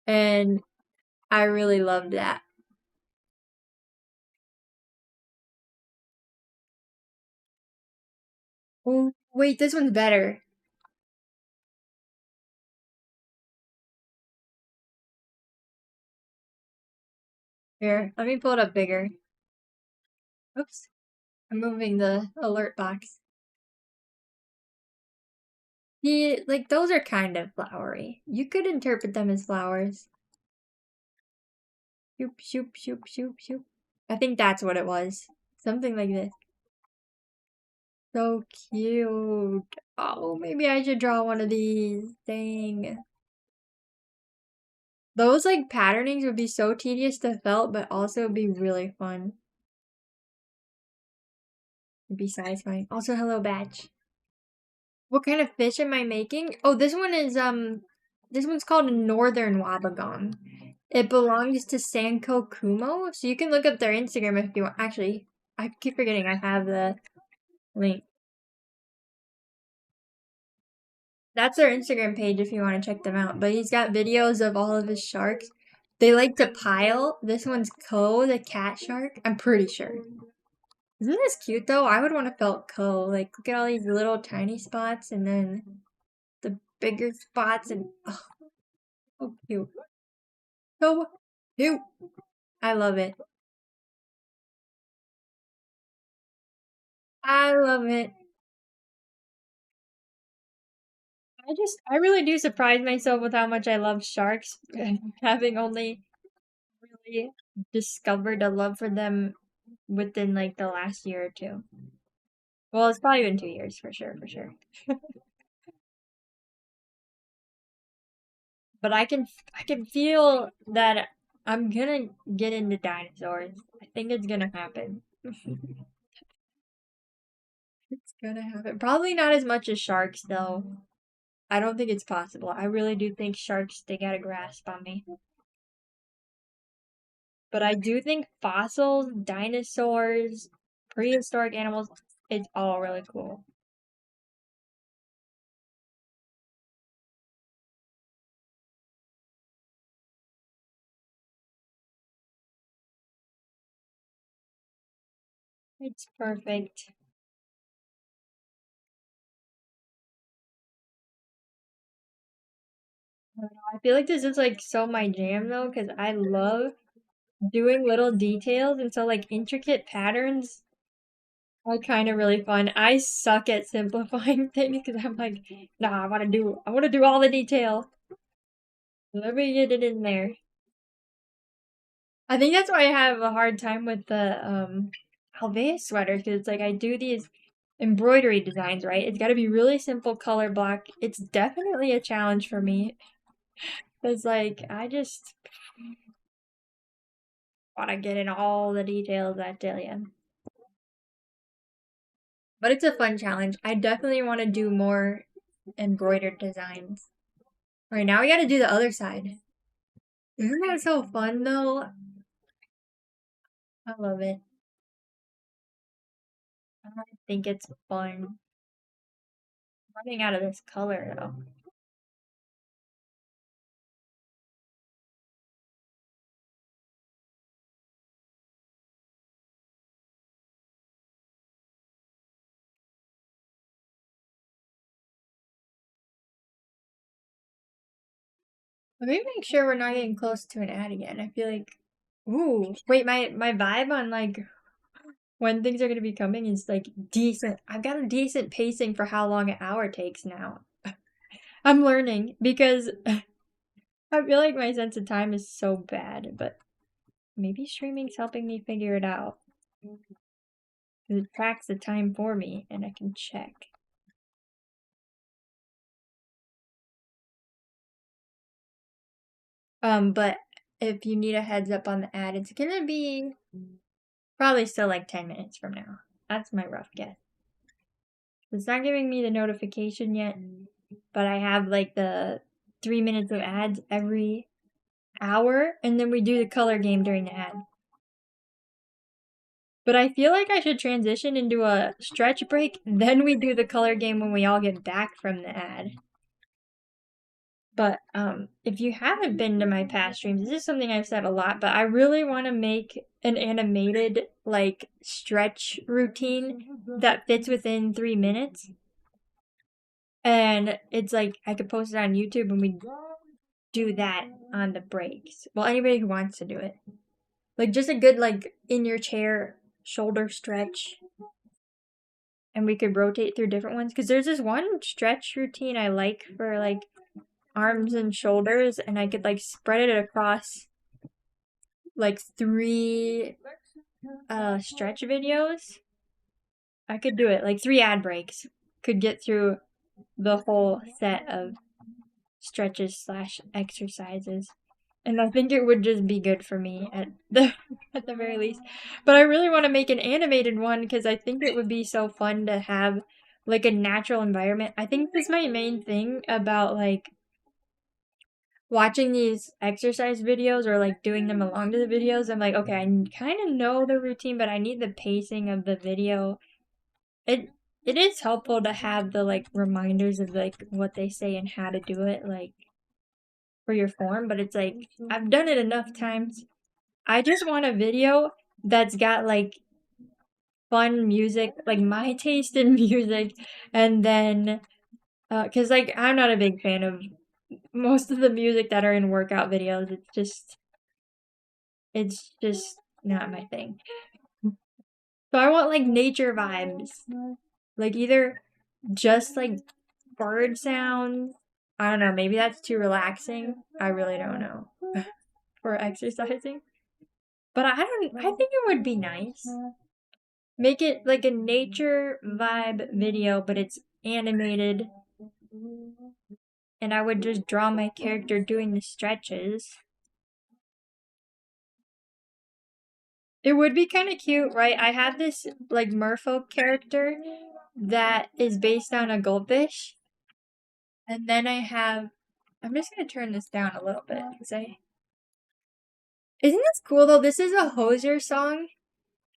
And I really loved that. Oh, wait, this one's better. Here, let me pull it up bigger. Oops, I'm moving the alert box. Yeah, like those are kind of flowery. You could interpret them as flowers. Shoop, shoop, shoop, shoop, shoop. I think that's what it was. Something like this. So cute. Oh, maybe I should draw one of these. Dang. Those like patternings would be so tedious to felt, but also be really fun. It'd be satisfying. Also, hello, Batch. What kind of fish am I making? Oh, this one's called a Northern Wabagong. It belongs to Sanko Kumo, so you can look up their Instagram if you want. Actually, I keep forgetting I have the link. That's their Instagram page if you want to check them out. But he's got videos of all of his sharks. They like to pile. This one's Ko, the cat shark. I'm pretty sure. Isn't this cute though? I would want to felt Ko. Like, look at all these little tiny spots and then the bigger spots and oh, so cute. So cute. I love it. I love it. I really do surprise myself with how much I love sharks, having only really discovered a love for them within like the last year or two. Well, it's probably been 2 years for sure, for sure. But I can feel that I'm gonna get into dinosaurs. I think it's gonna happen. It's gonna happen. Probably not as much as sharks though. I don't think it's possible. I really do think sharks they got a grasp on me. But I do think fossils, dinosaurs, prehistoric animals, it's all really cool. It's perfect. I don't know, I feel like this is like so my jam though, because I love doing little details, and so like intricate patterns are kind of really fun. I suck at simplifying things because I'm like, nah, I want to do all the detail. Let me get it in there. I think that's why I have a hard time with the Alvea sweaters, because it's like I do these embroidery designs, right? It's got to be really simple color block. It's definitely a challenge for me. It's like I just want to get in all the details, I tell you. But it's a fun challenge. I definitely want to do more embroidered designs. All right, now we got to do the other side. Isn't that so fun though? I love it. I think it's fun. Running out of this color though. Let me make sure we're not getting close to an ad again. I feel like, ooh, wait, my vibe on like when things are gonna be coming is like decent. I've got a decent pacing for how long an hour takes now. I'm learning because I feel like my sense of time is so bad, but maybe streaming's helping me figure it out. It tracks the time for me and I can check. But if you need a heads up on the ad, it's gonna be probably still like 10 minutes from now. That's my rough guess. It's not giving me the notification yet, but I have like the 3 minutes of ads every hour, and then we do the color game during the ad. But I feel like I should transition into a stretch break, then we do the color game when we all get back from the ad. But if you haven't been to my past streams, this is something I've said a lot, but I really want to make an animated like stretch routine that fits within 3 minutes. And it's like I could post it on YouTube and we do that on the breaks. Well, anybody who wants to do it. Like just a good like in your chair shoulder stretch. And we could rotate through different ones cuz there's this one stretch routine I like for like arms and shoulders, and I could like spread it across like 3 stretch videos. I could do it like 3 ad breaks. Could get through the whole set of stretches slash exercises. And I think it would just be good for me at the at the very least. But I really want to make an animated one because I think it would be so fun to have like a natural environment. I think that's my main thing about like watching these exercise videos or like doing them along to the videos. I'm like, okay, I kind of know the routine, but I need the pacing of the video. It is helpful to have the like reminders of like what they say and how to do it like for your form, but it's like I've done it enough times. I just want a video that's got like fun music, like my taste in music, and then cuz like I'm not a big fan of most of the music that are in workout videos. It's just not my thing. So I want like nature vibes. Like either just like bird sounds. I don't know, maybe that's too relaxing. I really don't know for exercising. But I think it would be nice. Make it like a nature vibe video, but it's animated. And I would just draw my character doing the stretches. It would be kind of cute, right? I have this like merfolk character that is based on a goldfish. And then I'm just gonna turn this down a little bit because isn't this cool though? This is a Hozier song.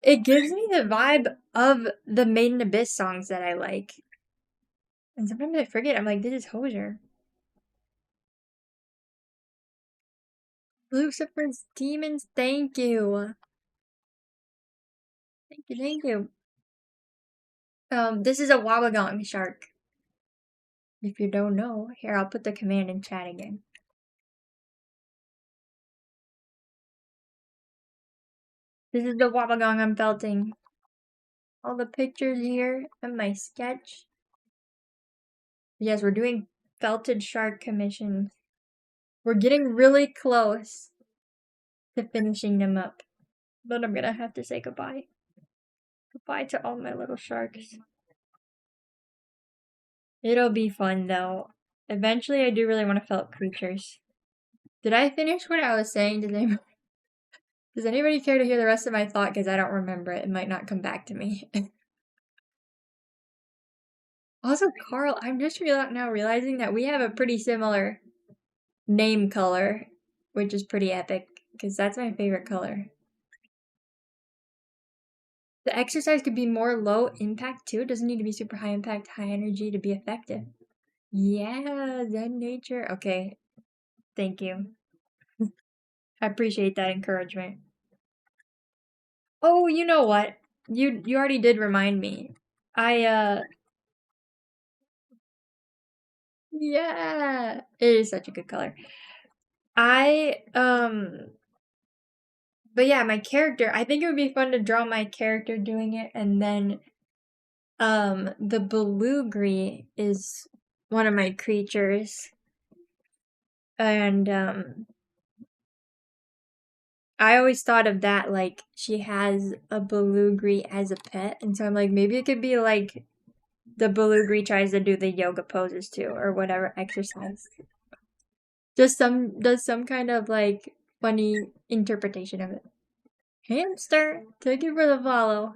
It gives me the vibe of the Made in Abyss songs that I like. And sometimes I forget, I'm like, this is Hozier. Lucifer's Demons, thank you. Thank you. This is a Wabagong shark. If you don't know, here, I'll put the command in chat again. This is the Wabagong I'm felting. All the pictures here and my sketch. Yes, we're doing felted shark commissions. We're getting really close to finishing them up. But I'm gonna have to say goodbye. Goodbye to all my little sharks. It'll be fun though. Eventually I do really want to felt creatures. Did I finish what I was saying? Does anybody care to hear the rest of my thought? Because I don't remember it. It might not come back to me. Also, Carl, I'm just now realizing that we have a pretty similar name color, which is pretty epic, because that's my favorite color. The exercise could be more low impact too. It doesn't need to be super high impact, high energy to be effective. Yeah, Zen nature. Okay, thank you. I appreciate that encouragement. Oh, you know what? You already did remind me. Yeah, it is such a good color. But yeah, my character, I think it would be fun to draw my character doing it, and then, the Belugree is one of my creatures, and, I always thought of that, like, she has a Belugree as a pet, and so I'm like, maybe it could be, like, the Belugree tries to do the yoga poses too, or whatever exercise. Does some kind of, like, funny interpretation of it. Hamster, thank you for the follow.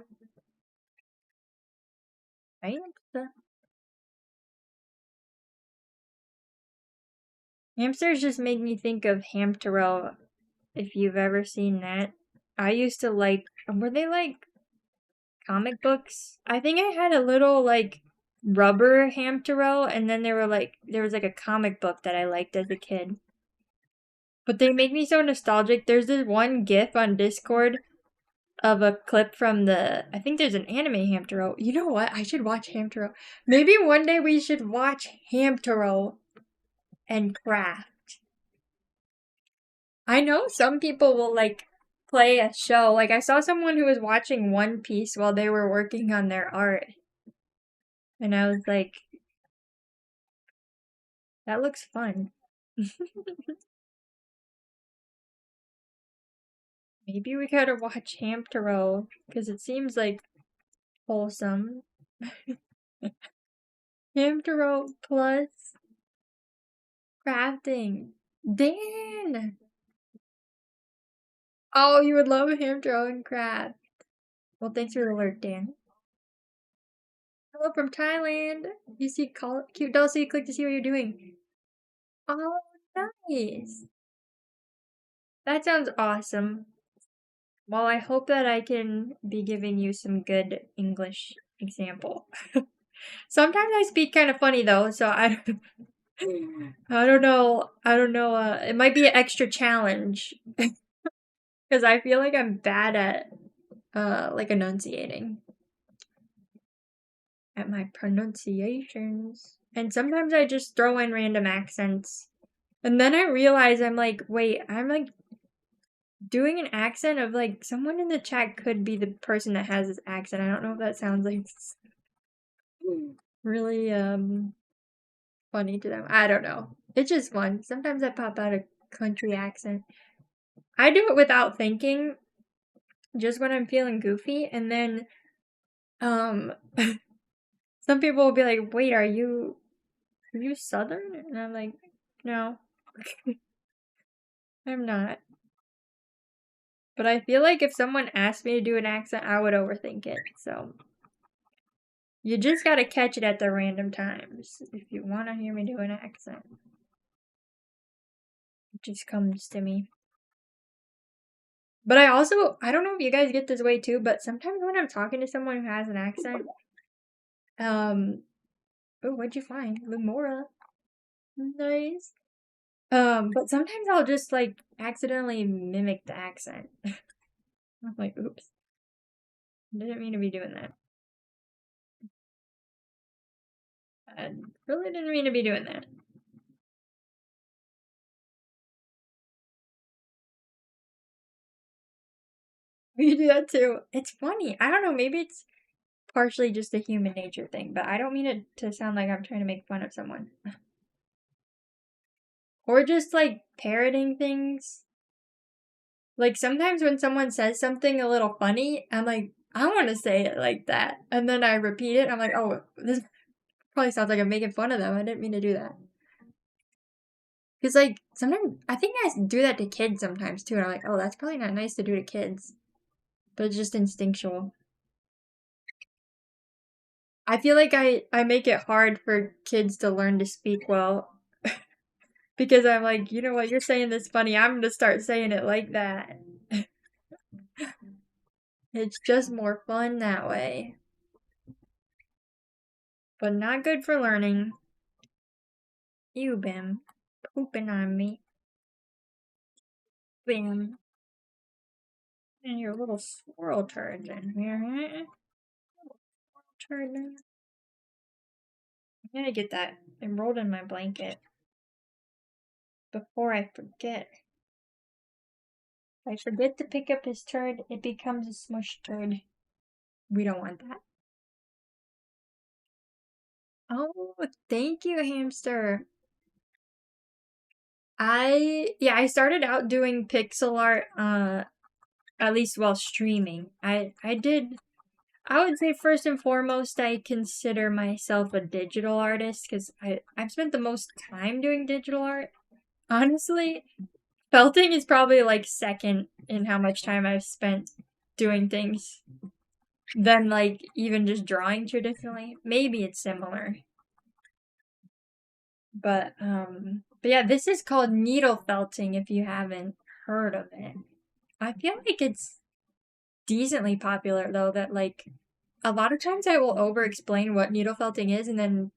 Hamster. Hamsters just make me think of Hamtaro, if you've ever seen that. I used to like, were they like comic books? I think I had a little like rubber Hamtaro, and then there was like a comic book that I liked as a kid. But they make me so nostalgic. There's this one GIF on Discord of a clip from I think there's an anime Hamtaro. You know what? I should watch Hamtaro. Maybe one day we should watch Hamtaro and craft. I know some people will like play a show. Like I saw someone who was watching One Piece while they were working on their art. And I was like, that looks fun. Maybe we gotta watch Hamtaro because it seems like wholesome. Hamtaro plus crafting. Dan! Oh, you would love Hamtaro and craft. Well, thanks for the alert, Dan. Hello from Thailand. You see cute doll, so you click to see what you're doing. Oh, nice. That sounds awesome. Well, I hope that I can be giving you some good English example. Sometimes I speak kind of funny though, so I don't know. It might be an extra challenge because I feel like I'm bad at like enunciating at my pronunciations. And sometimes I just throw in random accents. And then I realize I'm like, wait, I'm like doing an accent of like someone in the chat could be the person that has this accent. I don't know if that sounds like really funny to them. I don't know. It's just fun. Sometimes I pop out a country accent. I do it without thinking, just when I'm feeling goofy, and then some people will be like, "Wait, are you Southern?" And I'm like, "No, I'm not." But I feel like if someone asked me to do an accent, I would overthink it. So you just gotta catch it at the random times if you want to hear me do an accent. It just comes to me. But I don't know if you guys get this way too, but sometimes when I'm talking to someone who has an accent, oh, what'd you find? Lumora. Nice. But sometimes I'll just like accidentally mimic the accent. I'm like, oops. Didn't mean to be doing that. I really didn't mean to be doing that. You do that too. It's funny. I don't know, maybe it's partially just a human nature thing, but I don't mean it to sound like I'm trying to make fun of someone. Or just like parroting things. Like sometimes when someone says something a little funny, I'm like, I want to say it like that. And then I repeat it. I'm like, oh, this probably sounds like I'm making fun of them. I didn't mean to do that. Because, like, sometimes I think I do that to kids sometimes too. And I'm like, oh, that's probably not nice to do to kids. But it's just instinctual. I feel like I make it hard for kids to learn to speak well. Because I'm like, you know what, you're saying this funny. I'm going to start saying it like that. It's just more fun that way. But not good for learning. You, Bim. Pooping on me. Bim. And your little swirl turds in here, huh? Turd. I'm gonna get that enrolled in my blanket before I forget. If I forget to pick up his turd, it becomes a smush turd. We don't want that. Oh, thank you, hamster. I started out doing pixel art, at least while streaming. I would say first and foremost, I consider myself a digital artist because I've spent the most time doing digital art. Honestly, felting is probably like second in how much time I've spent doing things than like even just drawing traditionally. Maybe it's similar. But yeah, this is called needle felting if you haven't heard of it. I feel like it's decently popular though, that like a lot of times I will over explain what needle felting is and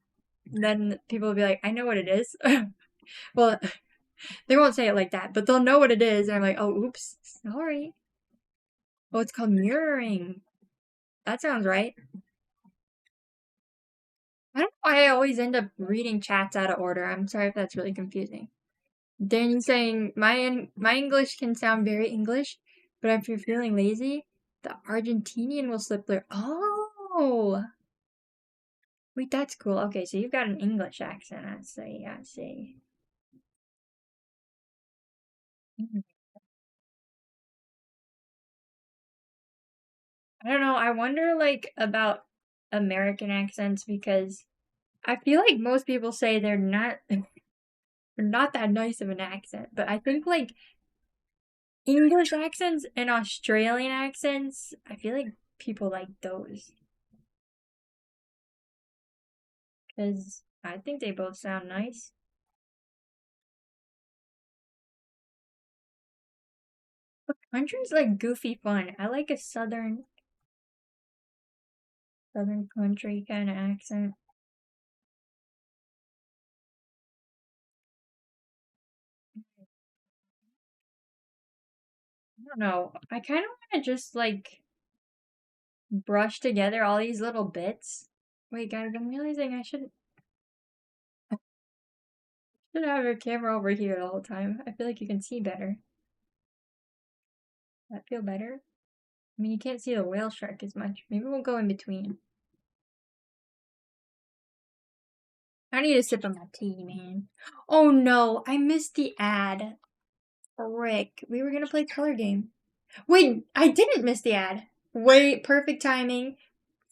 then people will be like, I know what it is. Well, they won't say it like that, but they'll know what it is, and I'm like, oh oops, sorry. Oh, it's called mirroring. That sounds right. I don't know why I always end up reading chats out of order. I'm sorry if that's really confusing. Danny saying my English can sound very English, but if you're feeling lazy, the Argentinian will slip through. Oh, wait, that's cool. Okay, so you've got an English accent. I see. I see. I don't know. I wonder like about American accents because I feel like most people say they're not that nice of an accent, but I think like English accents and Australian accents, I feel like people like those because I think they both sound nice. But country's like goofy fun. I like a southern country kind of accent. I don't know. I kind of want to just like brush together all these little bits. Wait, guys, I'm realizing I should have your camera over here the whole time. I feel like you can see better. That feel better? I mean, you can't see the whale shark as much. Maybe we'll go in between. I need a sip of my tea, man. Oh no, I missed the ad. Frick. We were gonna play color game. Wait, I didn't miss the ad. Wait, perfect timing.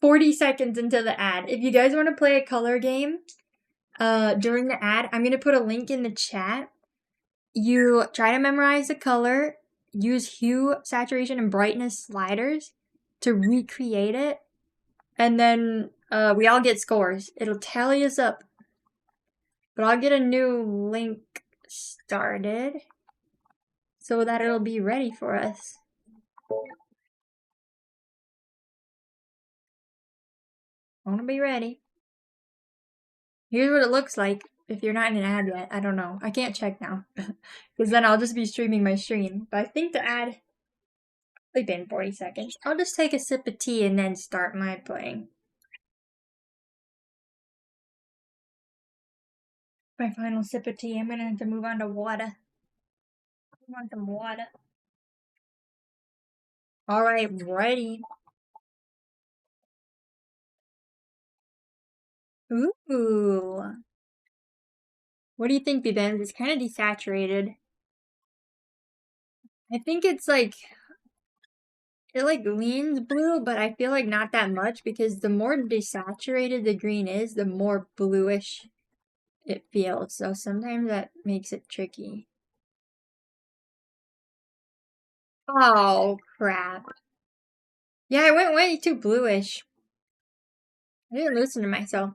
40 seconds into the ad. If you guys want to play a color game, during the ad, I'm gonna put a link in the chat. You try to memorize the color, use hue, saturation, and brightness sliders to recreate it, and then we all get scores. It'll tally us up. But I'll get a new link started so that it'll be ready for us. I want to be ready. Here's what it looks like if you're not in an ad yet. I don't know. I can't check now because then I'll just be streaming my stream. But I think the ad It's been 40 seconds. I'll just take a sip of tea and then start my playing. My final sip of tea. I'm gonna have to move on to water. I want some water. Alright, ready. Ooh. What do you think, B-Benz? It's kind of desaturated. I think it's like, it like leans blue, but I feel like not that much because the more desaturated the green is, the more bluish it feels. So sometimes that makes it tricky. Oh, crap. Yeah, I went way too bluish. I didn't listen to myself.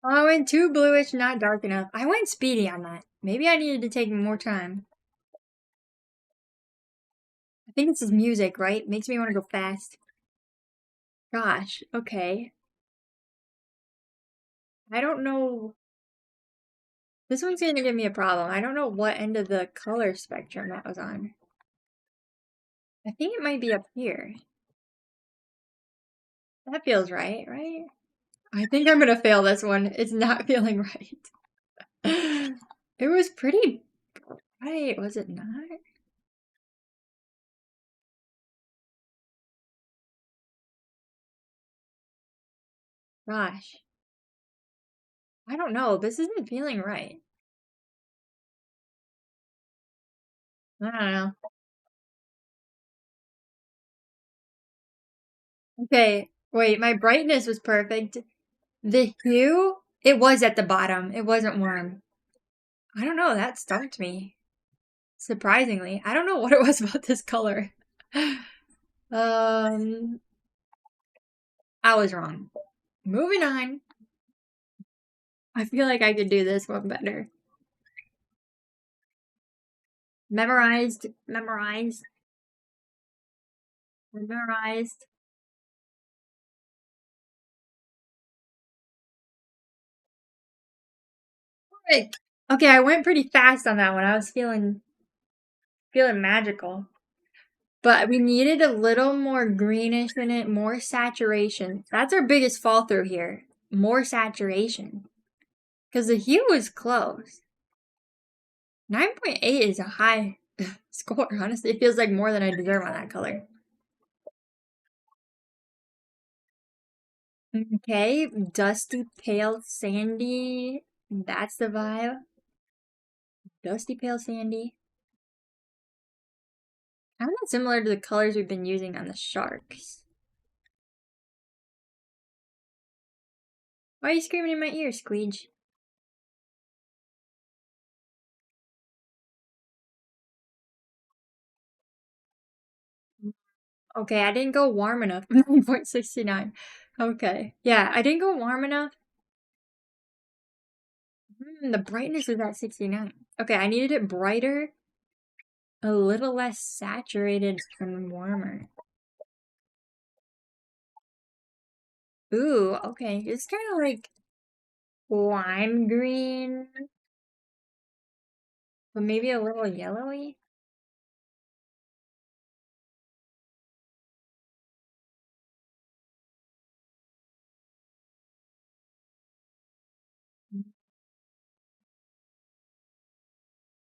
I went too bluish, not dark enough. I went speedy on that. Maybe I needed to take more time. I think this is music, right? Makes me want to go fast. Gosh, okay. I don't know. This one's going to give me a problem. I don't know what end of the color spectrum that was on. I think it might be up here. That feels right, right? I think I'm going to fail this one. It's not feeling right. It was pretty bright, was it not? Gosh. I don't know. This isn't feeling right. I don't know. Okay, wait, my brightness was perfect. The hue, it was at the bottom. It wasn't warm. I don't know, that stumped me. Surprisingly. I don't know what it was about this color. Um, I was wrong. Moving on. I feel like I could do this one better. Memorized, memorized, memorized. Right. Okay, I went pretty fast on that one. I was feeling magical. But we needed a little more greenish in it, more saturation. That's our biggest fall through here. More saturation. Because the hue was close. 9.8 is a high score, honestly. It feels like more than I deserve on that color. Okay, dusty, pale, sandy. That's the vibe. Dusty, pale, sandy. Kind of similar to the colors we've been using on the sharks. Why are you screaming in my ear, Squeege? Okay, I didn't go warm enough. 9.69. Okay. Yeah, I didn't go warm enough. The brightness is at 69. Okay, I needed it brighter, a little less saturated, and warmer. Ooh, okay. It's kind of like lime green, but maybe a little yellowy.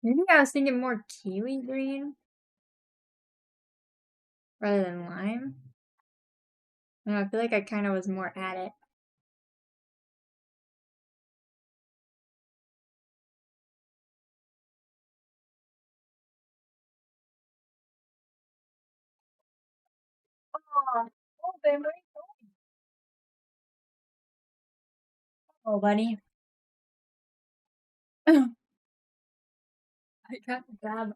Maybe I was thinking more kiwi green rather than lime. I don't know, I feel like I kind of was more at it. Oh, oh, baby. Oh, buddy. I got the dab.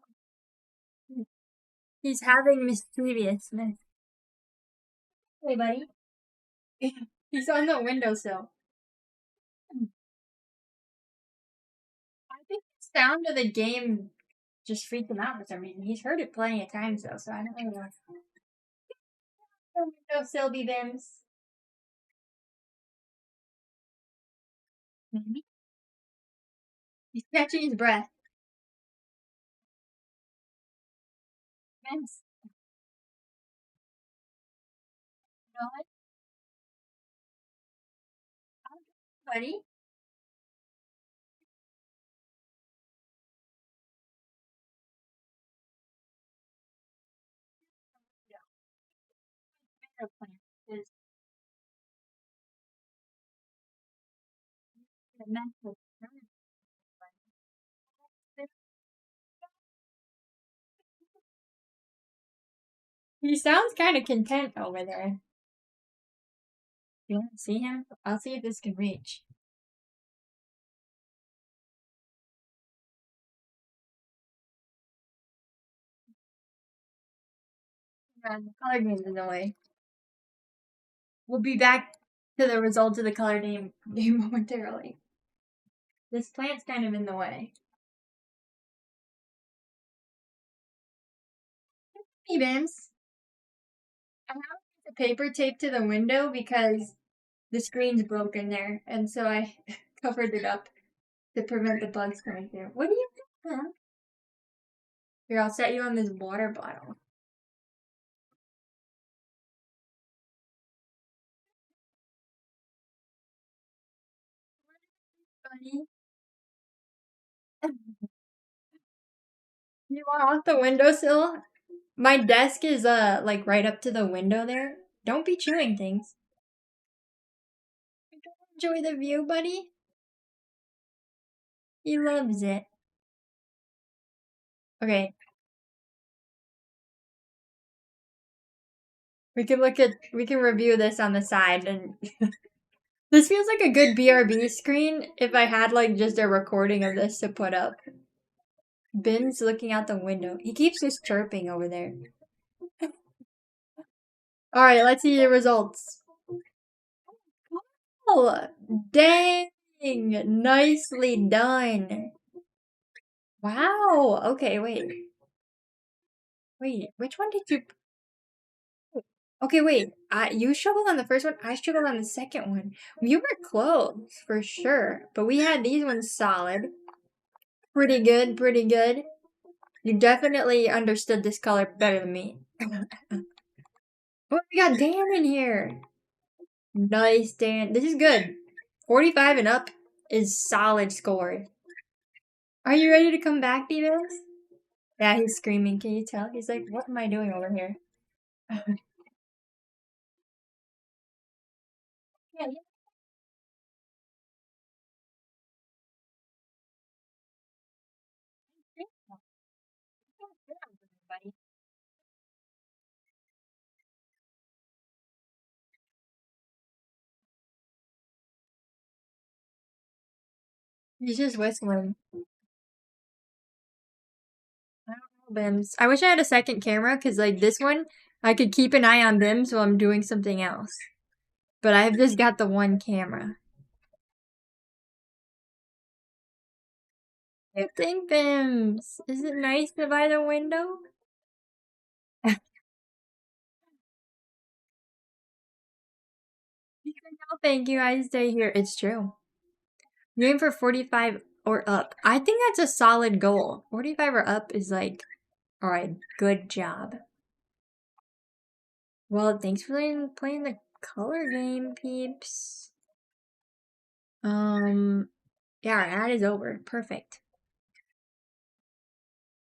He's having mischievousness. Hey, buddy. He's on the windowsill. I think the sound of the game just freaked him out for some reason. He's heard it plenty of times though, so I don't really know. Windowsill be bims. Maybe. He's catching his breath. Bims. Buddy. He sounds kind of content over there. You want to see him? I'll see if this can reach. Yeah, the color game's in the way. We'll be back to the results of the color game momentarily. This plant's kind of in the way. Hey, Vince. I have a paper taped to the window because the screen's broken there, and so I covered it up to prevent the bugs coming through. What do you think, huh? Here, I'll set you on this water bottle. Buddy. You want off the windowsill? My desk is like right up to the window there. Don't be chewing things. Enjoy the view, buddy. He loves it. Okay. We can review this on the side, and this feels like a good BRB screen if I had like just a recording of this to put up. Ben's looking out the window. He keeps just chirping over there. Alright, let's see the results. Oh, dang! Nicely done. Wow. Okay, wait. Wait, which one did you... Okay, wait. You struggled on the first one. I struggled on the second one. You were close, for sure. But we had these ones solid. Pretty good, pretty good. You definitely understood this color better than me. Oh, we got Dan in here. Nice, Dan. This is good. 45 and up is solid score. Are you ready to come back, Beavis? Yeah, he's screaming. Can you tell? He's like, what am I doing over here? Yeah, buddy. He's just whistling. I don't know, Bims. I wish I had a second camera because, like, this one, I could keep an eye on Bims while I'm doing something else. But I've just got the one camera. You think, Bims? Is it nice to by the window? No, thank you. I stay here. It's true. You aim for 45 or up. I think that's a solid goal. 45 or up is like, all right, good job. Well, thanks for playing the color game, peeps. Yeah, our ad is over. Perfect.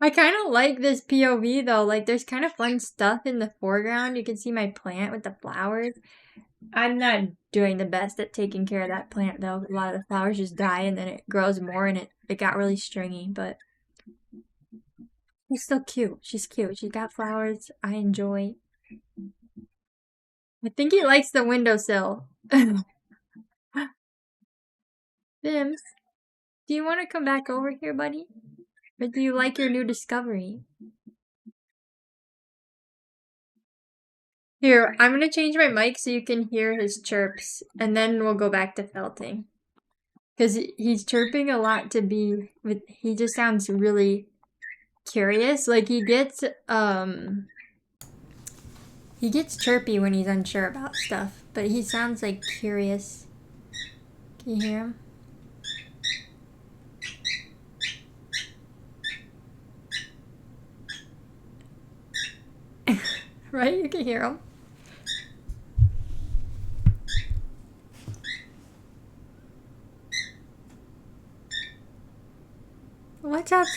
I kind of like this POV though. Like, there's kind of fun stuff in the foreground. You can see my plant with the flowers. I'm not doing the best at taking care of that plant though. A lot of the flowers just die and then it grows more and it got really stringy, but she's still cute. She's cute. She's got flowers. I enjoy. I think he likes the windowsill. Bims, do you want to come back over here, buddy? Or do you like your new discovery? Here, I'm gonna change my mic so you can hear his chirps, and then we'll go back to felting. Because he's chirping a lot to be with, he just sounds really curious. Like, he gets chirpy when he's unsure about stuff, but he sounds like curious. Can you hear him? Right? You can hear him.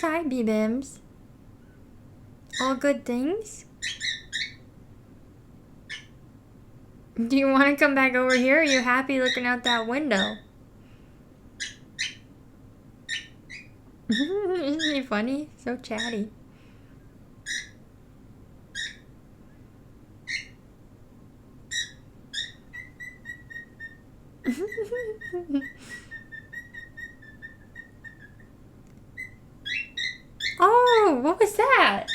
Yes, hi, B-Bims. All good things? Do you want to come back over here, or are you happy looking out that window? Isn't he funny? So chatty. Oh, what was that?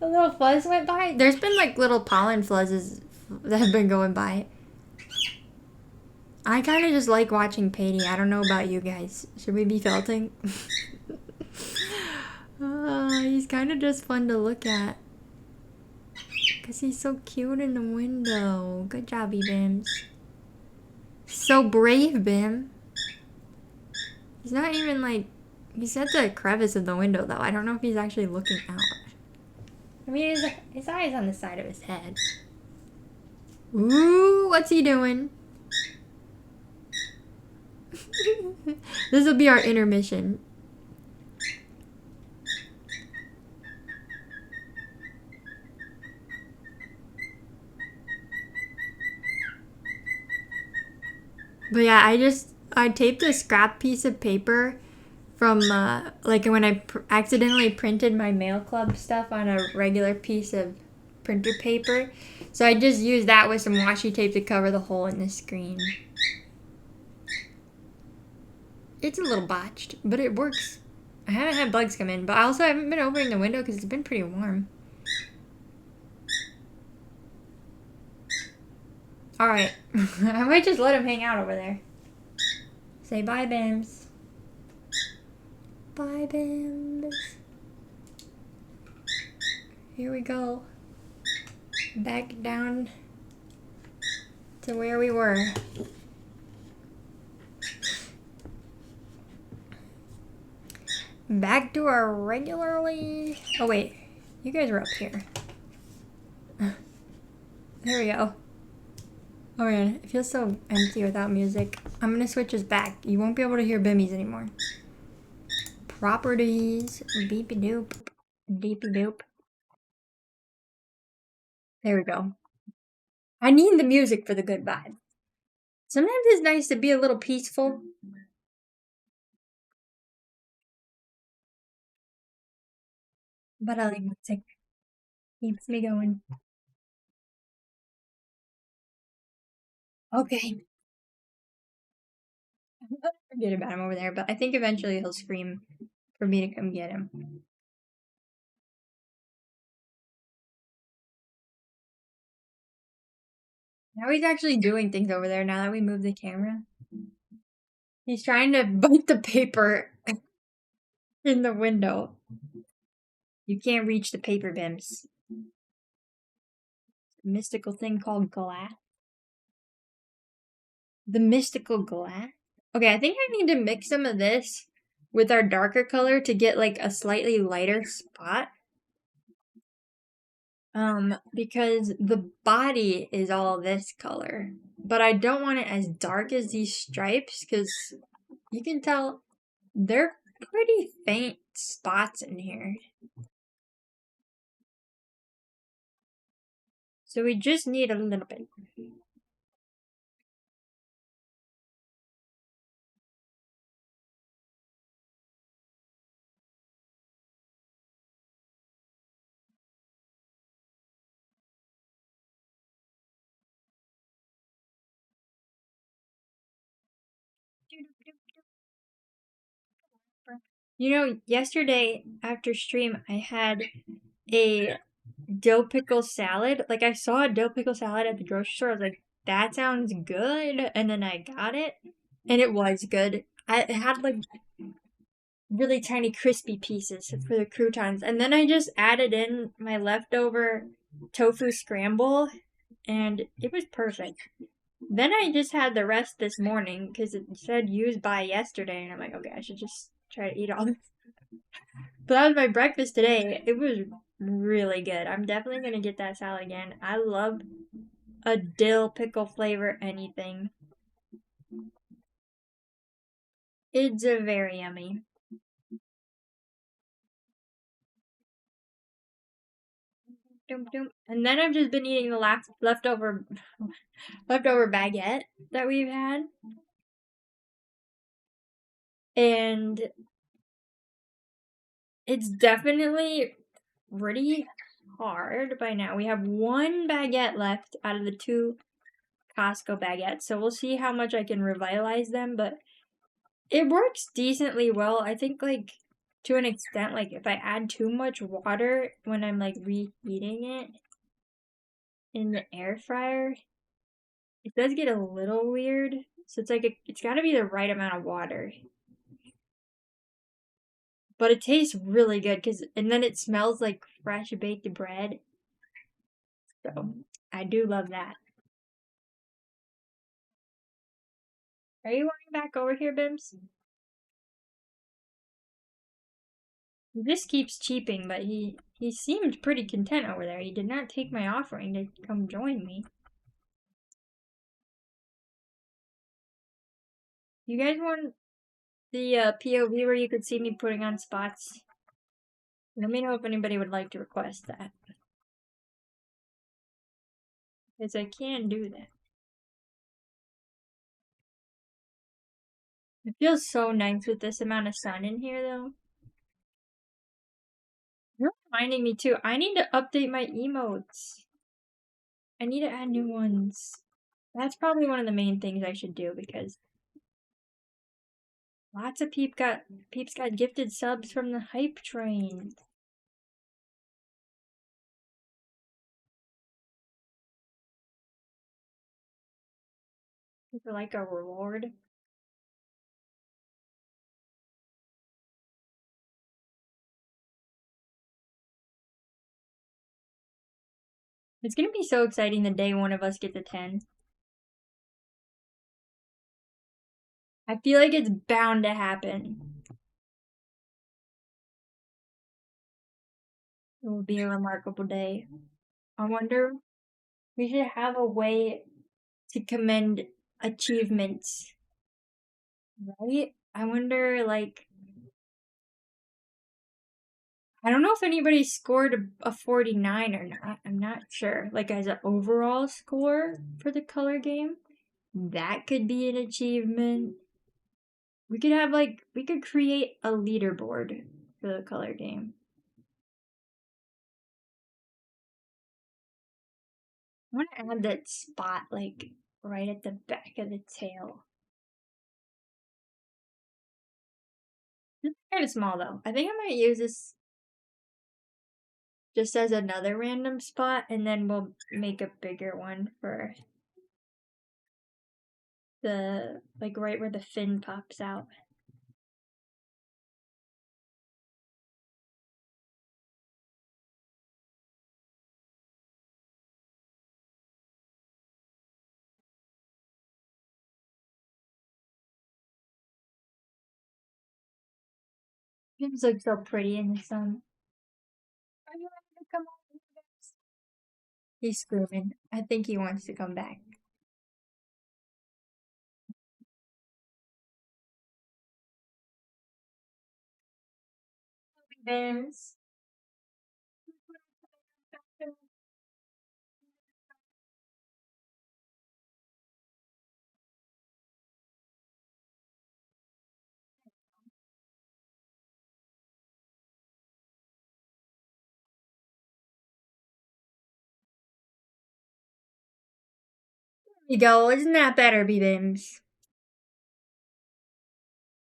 A little fuzz went by? There's been like little pollen fuzzes that have been going by. I kind of just like watching Patey. I don't know about you guys. Should we be felting? He's kind of just fun to look at. Because he's so cute in the window. Good job, Bims. So brave, Bim. He's not even like... He's at the crevice of the window, though. I don't know if he's actually looking out. I mean, his eye's on the side of his head. Ooh, what's he doing? This will be our intermission. But yeah, I taped a scrap piece of paper from like when I accidentally printed my mail club stuff on a regular piece of printer paper. So I just used that with some washi tape to cover the hole in the screen. It's a little botched, but it works. I haven't had bugs come in, but I also haven't been opening the window because it's been pretty warm. Alright. I might just let him hang out over there. Say bye, Bims. Bye, Bims. Here we go. Back down to where we were. Back to our regularly... Oh, wait. You guys were up here. There we go. Oh man, it feels so empty without music. I'm gonna switch us back. You won't be able to hear Bimmies anymore. Properties. Beepy doop. Beepy doop. There we go. I need the music for the good vibe. Sometimes it's nice to be a little peaceful. But I like music. Keeps me going. Okay. Forget about him over there, but I think eventually he'll scream for me to come get him. Now he's actually doing things over there now that we moved the camera. He's trying to bite the paper in the window. You can't reach the paper, Bims. Mystical thing called glass. The mystical glass? Okay, I think I need to mix some of this with our darker color to get like a slightly lighter spot. Because the body is all this color. But I don't want it as dark as these stripes because you can tell they're pretty faint spots in here. So we just need a little bit. You know, yesterday after stream, I had a dill pickle salad. Like, I saw a dill pickle salad at the grocery store. I was like, that sounds good. And then I got it, and it was good. It had like really tiny crispy pieces for the croutons. And then I just added in my leftover tofu scramble, and it was perfect. Then I just had the rest this morning because it said use by yesterday, and I'm like, okay, I should just try to eat all this. But that was my breakfast today. It was really good. I'm definitely gonna get that salad again. I love a dill pickle flavor anything. It's very yummy. And then I've just been eating the leftover baguette that we've had. And it's definitely pretty hard by now. We have one baguette left out of the 2 Costco baguettes, so we'll see how much I can revitalize them, but it works decently well. I think, like, to an extent, like, if I add too much water when I'm, like, reheating it in the air fryer, it does get a little weird. So it's like, it's gotta be the right amount of water. But it tastes really good, and then it smells like fresh baked bread. So, I do love that. Are you going back over here, Bims? He just keeps cheeping, but he seemed pretty content over there. He did not take my offering to come join me. You guys want the POV where you could see me putting on spots? Let me know if anybody would like to request that. Because I can do that. It feels so nice with this amount of sun in here, though. You're reminding me, too. I need to update my emotes. I need to add new ones. That's probably one of the main things I should do, because lots of peeps got gifted subs from the hype train. For like a reward. It's gonna be so exciting the day one of us gets a 10. I feel like it's bound to happen. It will be a remarkable day. I wonder, we should have a way to commend achievements, right? I wonder, like, I don't know if anybody scored a 49 or not. I'm not sure. Like, as an overall score for the color game, that could be an achievement. We could have, like, we could create a leaderboard for the color game. I want to add that spot, like, right at the back of the tail. It's kind of small, though. I think I might use this just as another random spot, and then we'll make a bigger one for the, like, right where the fin pops out. Fins look so pretty in the sun. Are you ready to come on? He's screaming. I think he wants to come back. Bears. You go. Isn't that better, B-Bims?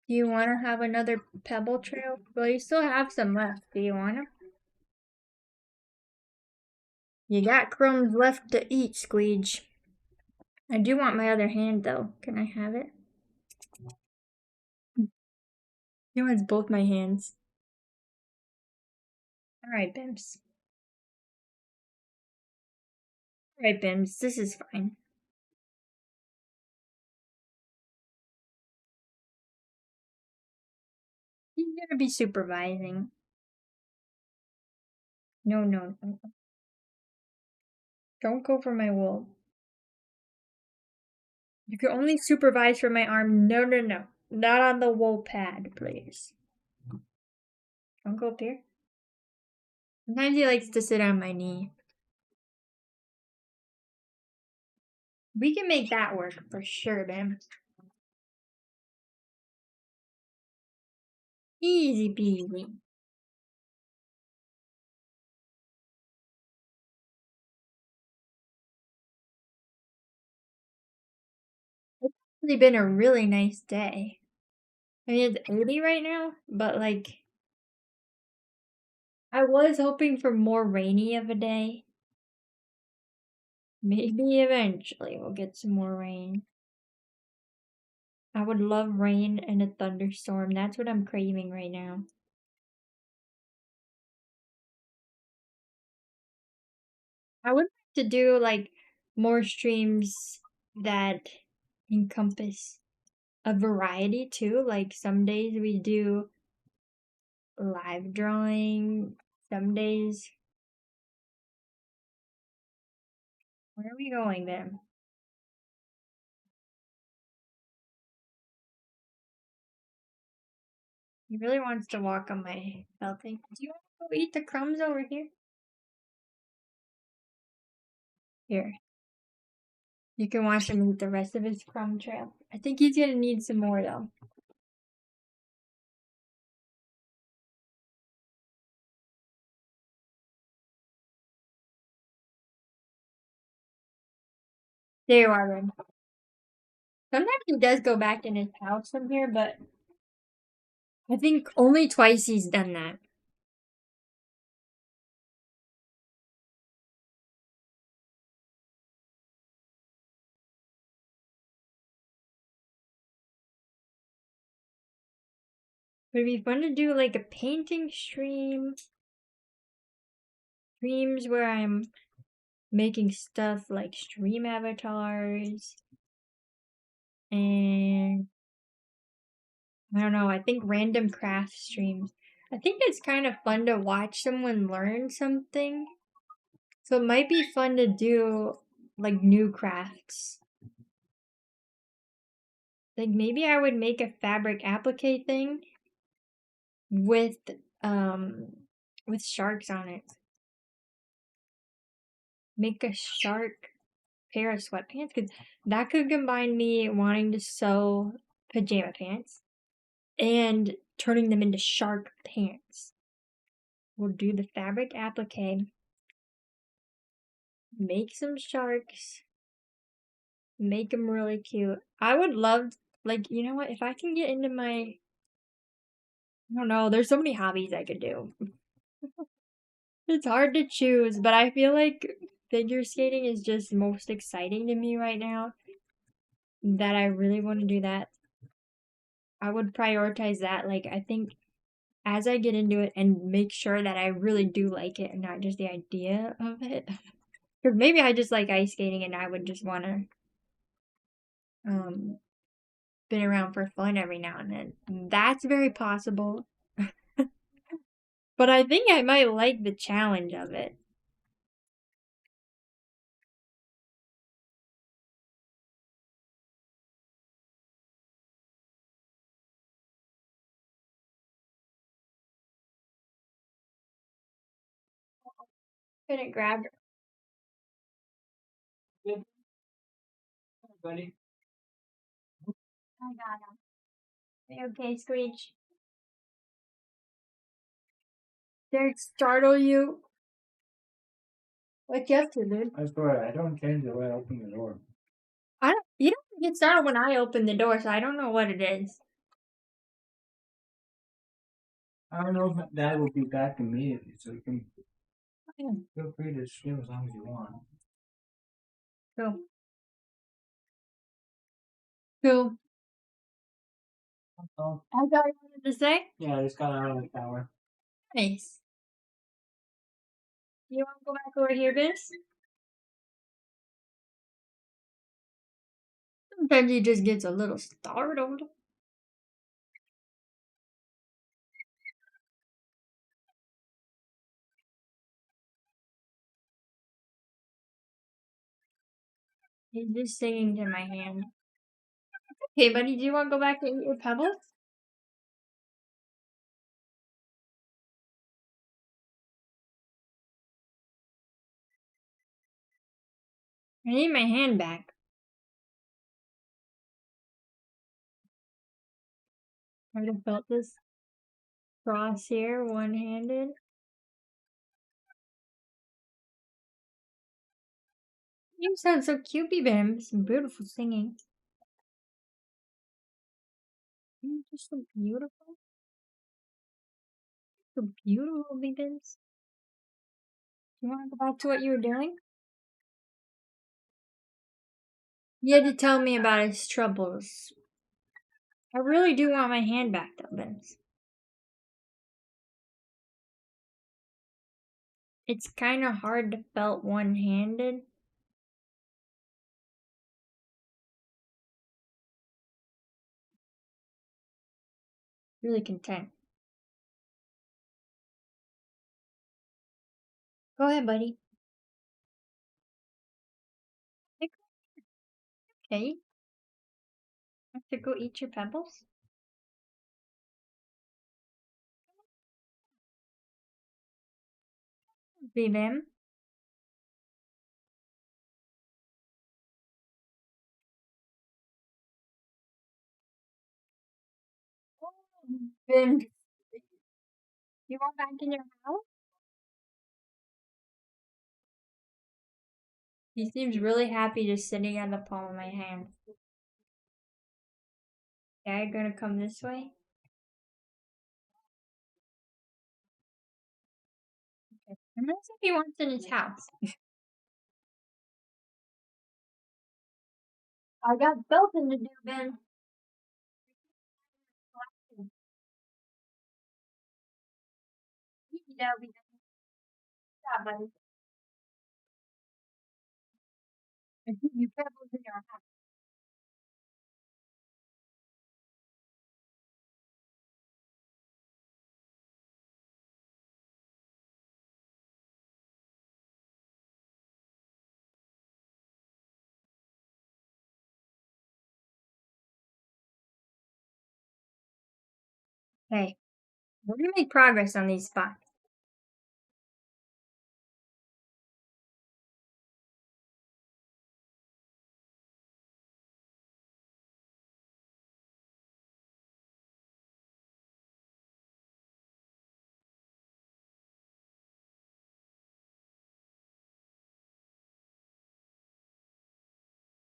Do you want to have another pebble trail? Well, you still have some left. Do you want to? You got crumbs left to eat, Squeege. I do want my other hand, though. Can I have it? He wants both my hands. Alright, Bims. Alright, Bims. This is fine. He's gonna be supervising. No, no, no. Don't go for my wool. You can only supervise from my arm. No, no, no. Not on the wool pad, please. Don't go up here. Sometimes he likes to sit on my knee. We can make that work for sure, man. Easy peasy. It's actually been a really nice day. I mean, it's 80 right now, but like, I was hoping for more rainy of a day. Maybe eventually we'll get some more rain. I would love rain and a thunderstorm. That's what I'm craving right now. I would like to do like more streams that encompass a variety too. Like some days we do live drawing, some days. Where are we going then? He really wants to walk on my felting. Do you want to go eat the crumbs over here? Here. You can watch him eat the rest of his crumb trail. I think he's gonna need some more though. There you are, Ren. Sometimes he does go back in his house from here, but I think only twice he's done that. But it'd be fun to do like a painting stream. Streams where I'm making stuff like stream avatars. And I don't know, I think random craft streams. I think it's kind of fun to watch someone learn something. So it might be fun to do like new crafts. Like maybe I would make a fabric applique thing with um with sharks on it. Make a shark pair of sweatpants because that could combine me wanting to sew pajama pants and turning them into shark pants. We'll do the fabric applique, make some sharks, make them really cute. I would love, like, you know what? If I can get into my, I don't know, there's so many hobbies I could do. It's hard to choose, but I feel like figure skating is just most exciting to me right now. That I really want to do that. I would prioritize that. Like, I think as I get into it and make sure that I really do like it and not just the idea of it. Or maybe I just like ice skating and I would just want to spin around for fun every now and then. That's very possible. But I think I might like the challenge of it. Couldn't grab her. Good, buddy. I got him. Okay, Screech. Did it startle you? What you up to, dude? I swear, I don't change the way I open the door. You don't get startled when I open the door, so I don't know what it is. I don't know if Dad will be back immediately, so you can Yeah. feel free to stream as long as you want. Cool. Cool. Oh, That's all you wanted to say? yeah, I just got out of the shower. Nice. You want to go back over here, Vince? Sometimes he just gets a little startled. He's just singing to my hand. Okay, buddy, do you want to go back and eat your pebbles? I need my hand back. I would have felt this crosshair one-handed. You sound so cute, Bam. Some beautiful singing. You're just so beautiful. So beautiful, Bams. You want to go back to what you were doing? You had to tell me about his troubles. I really do want my hand back, though, Bams. It's kind of hard to felt one-handed. Really content. Go ahead, buddy. Okay. Have to go eat your pebbles? Bam. Bam. You want back in your house? He seems really happy just sitting on the palm of my hand. Yeah, you're gonna come this way? Okay. I'm gonna see if he wants in his house. I got building to do, Ben. That'll be yeah, buddy. I think you pebbles in your house. Hey, we're gonna make progress on these spots.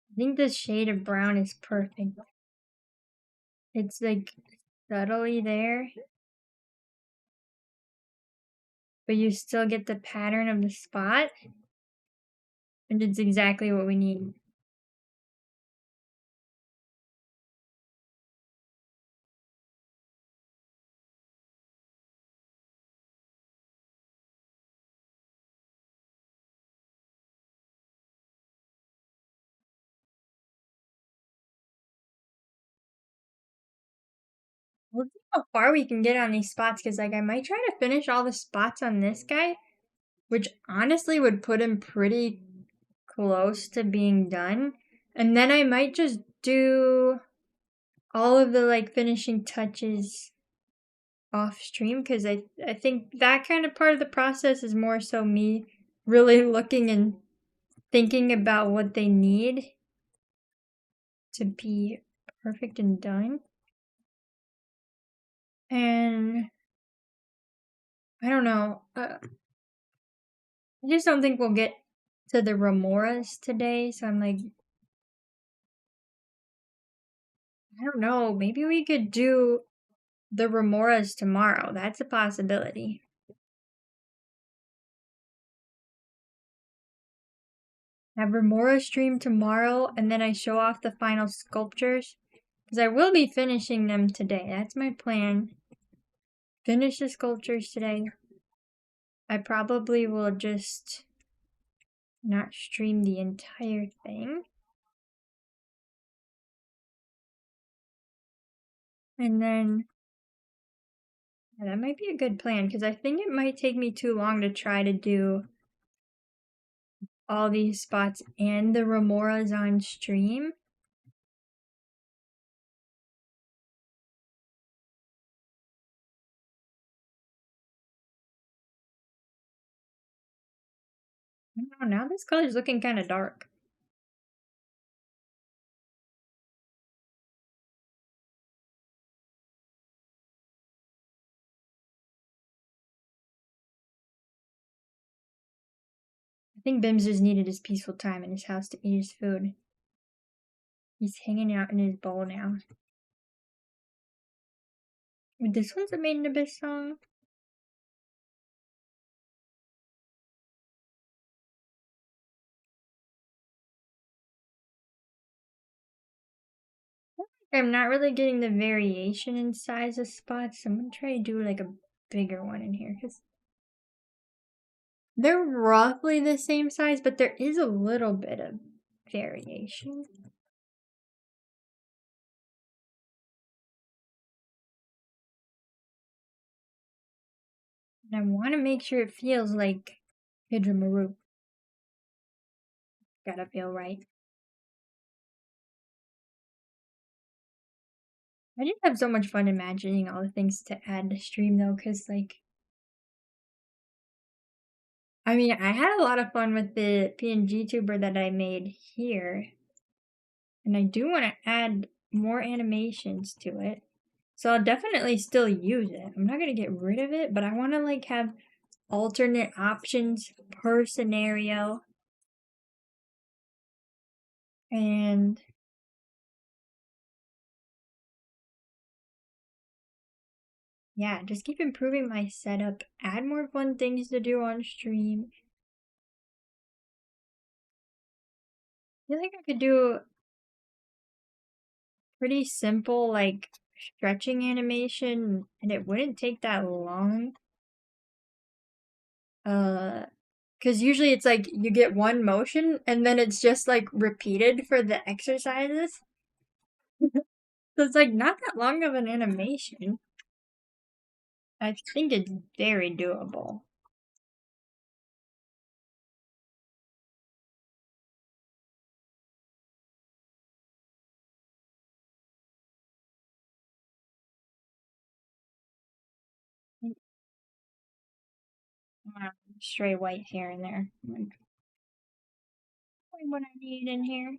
I think this shade of brown is perfect. It's like subtly there, but you still get the pattern of the spot. And it's exactly what we need. We'll see how far we can get on these spots, because like I might try to finish all the spots on this guy, which honestly would put him pretty close to being done. And then I might just do all of the like finishing touches off stream, because I think that kind of part of the process is more so me really looking and thinking about what they need to be perfect and done. And I don't know. I just don't think we'll get to the remoras today. So I'm like, I don't know. Maybe we could do the remoras tomorrow. That's a possibility. Have remora stream tomorrow, and then I show off the final sculptures. Because I will be finishing them today. That's my plan. Finish the sculptures today. I probably will just not stream the entire thing. And then yeah, that might be a good plan, because I think it might take me too long to try to do all these spots and the remoras on stream. I don't know, now this color's looking kind of dark. think Bims just needed his peaceful time in his house to eat his food. He's hanging out in his bowl now. This one's a Made in Abyss song. I'm not really getting the variation in size of spots, so I'm gonna try to do like a bigger one in here because they're roughly the same size, but there is a little bit of variation. And I want to make sure it feels like Hidra Gotta feel right. I just have so much fun imagining all the things to add to stream though, because like, I mean, I had a lot of fun with the PNG tuber that I made here, and I do want to add more animations to it. So I'll definitely still use it. I'm not gonna get rid of it, but I want to like have alternate options per scenario. And yeah, just keep improving my setup, add more fun things to do on stream. I feel like I could do pretty simple like stretching animation and it wouldn't take that long. Because usually it's like you get one motion and then it's just like repeated for the exercises. So it's like not that long of an animation. I think it's very doable. Stray white hair in there. Like, what I need in here.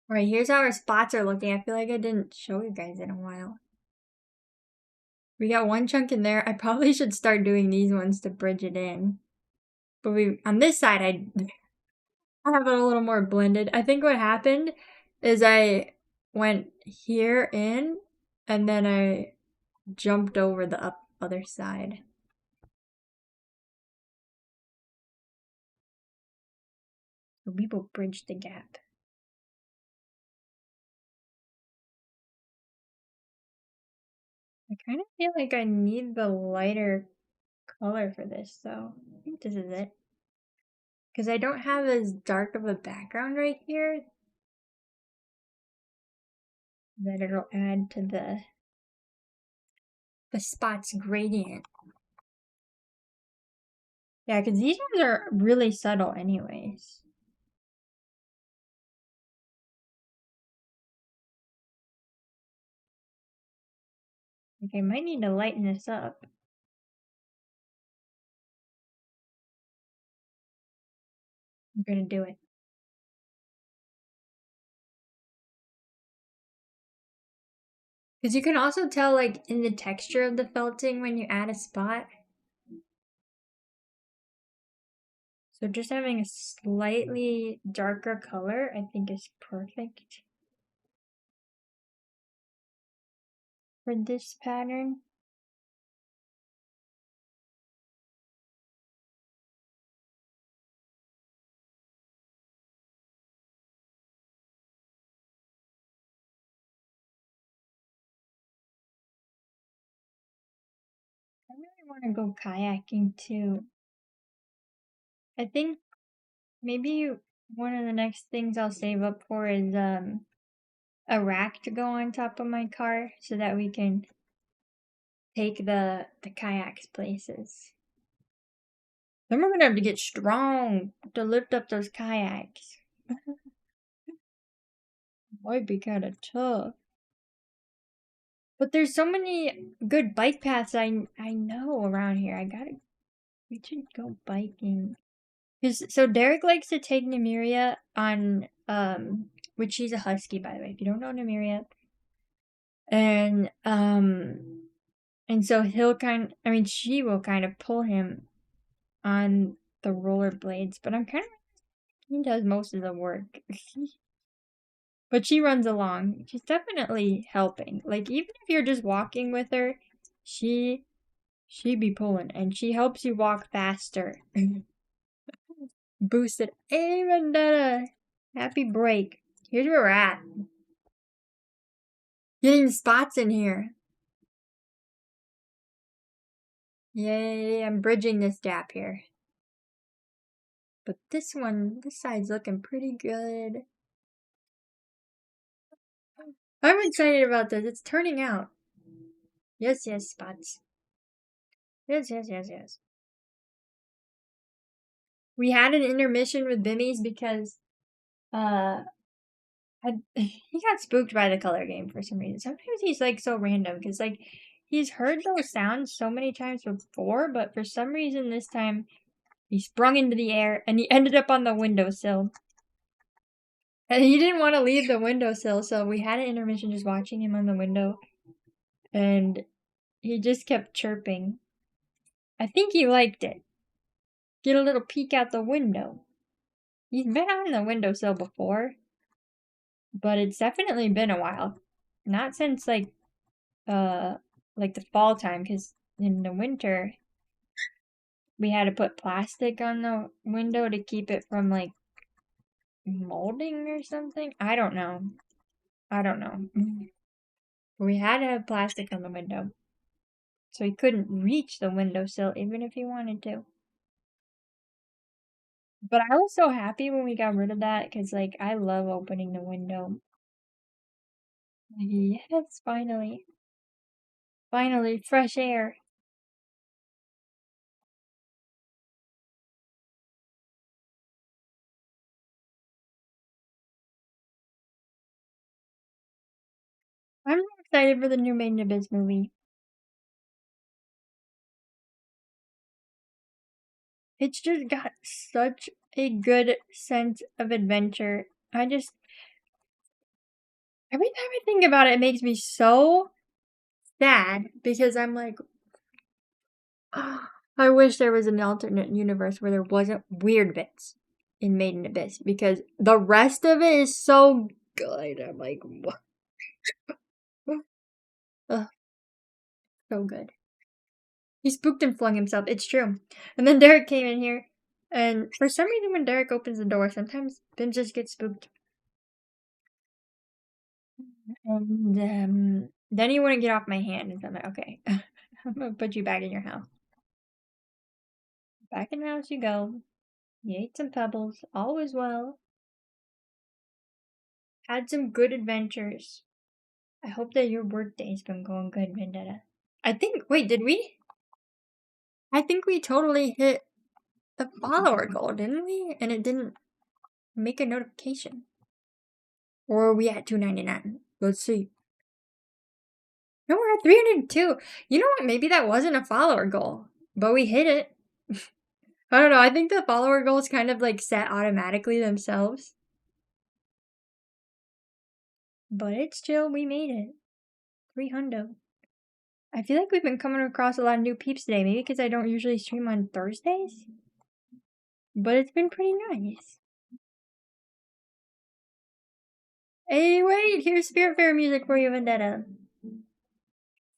Alright, here's how our spots are looking. I feel like I didn't show you guys in a while. We got one chunk in there. I probably should start doing these ones to bridge it in. But on this side, I have it a little more blended. I think what happened is I went here in and then I jumped over the other side. So we will bridge the gap. I kind of feel like I need the lighter color for this, so I think this is it. Because I don't have as dark of a background right here that it'll add to the spot's gradient. Yeah, because these ones are really subtle anyways. Like I might need to lighten this up. I'm gonna do it. Because you can also tell like in the texture of the felting when you add a spot. So just having a slightly darker color I think is perfect for this pattern. I really want to go kayaking too. I think maybe one of the next things I'll save up for is a rack to go on top of my car so that we can take the kayaks places. Then we're gonna have to get strong to lift up those kayaks. Might be kind of tough. But there's so many good bike paths I know around here. We should go biking. So Derek likes to take Nymeria on which she's a husky by the way. If you don't know Nymeria, And so she will kind of pull him on the rollerblades, but he does most of the work. But she runs along. She's definitely helping. Like, even if you're just walking with her, she be pulling, and she helps you walk faster. Boosted. Hey, Vendetta! Happy break. Here's where we're at. Getting spots in here. Yay, I'm bridging this gap here. But this side's looking pretty good. I'm excited about this. It's turning out. Yes, spots. Yes. We had an intermission with Bimmies because he got spooked by the color game for some reason. Sometimes he's like so random because like he's heard those sounds so many times before, but for some reason this time he sprung into the air and he ended up on the windowsill. And he didn't want to leave the windowsill, so we had an intermission just watching him on the window. And he just kept chirping. I think he liked it. Get a little peek out the window. He's been on the windowsill before, but it's definitely been a while. Not since like the fall time, because in the winter we had to put plastic on the window to keep it from like molding or something. I don't know. We had to have plastic on the window, so he couldn't reach the windowsill even if he wanted to. But I was so happy when we got rid of that because like I love opening the window. Yes, finally, fresh air. I'm excited for the new Made in Abyss movie. It's just got such a good sense of adventure. Every time I think about it, it makes me so sad because I'm like, oh, I wish there was an alternate universe where there wasn't weird bits in Made in Abyss because the rest of it is so good. I'm like, what? Ugh, so good. He spooked and flung himself. It's true. And then Derek came in here, and for some reason, when Derek opens the door, sometimes Bim just gets spooked. And then he wouldn't get off my hand, and so I'm like, okay, I'm gonna put you back in your house. Back in the house you go. You ate some pebbles. All was well. Had some good adventures. I hope that your work day's been going good, Vendetta. Wait, did we? I think we totally hit the follower goal, didn't we? And it didn't make a notification. Or are we at 299? Let's see. No, we're at 302. You know what? Maybe that wasn't a follower goal, but we hit it. I don't know. I think the follower goals kind of like set automatically themselves. But it's chill. We made it. 300. I feel like we've been coming across a lot of new peeps today. Maybe because I don't usually stream on Thursdays. But it's been pretty nice. Hey, wait! Here's Spiritfarer music for you, Vendetta.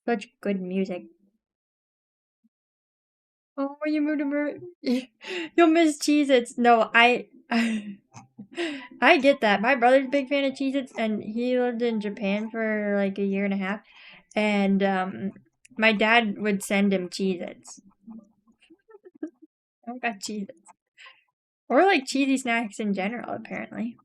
Such good music. Oh, you moved to You'll miss Cheez-Its. No, I get that. My brother's a big fan of Cheez-Its, and he lived in Japan for like a year and a half. And my dad would send him Cheez-Its. I got Cheez-Its. Or like cheesy snacks in general, apparently.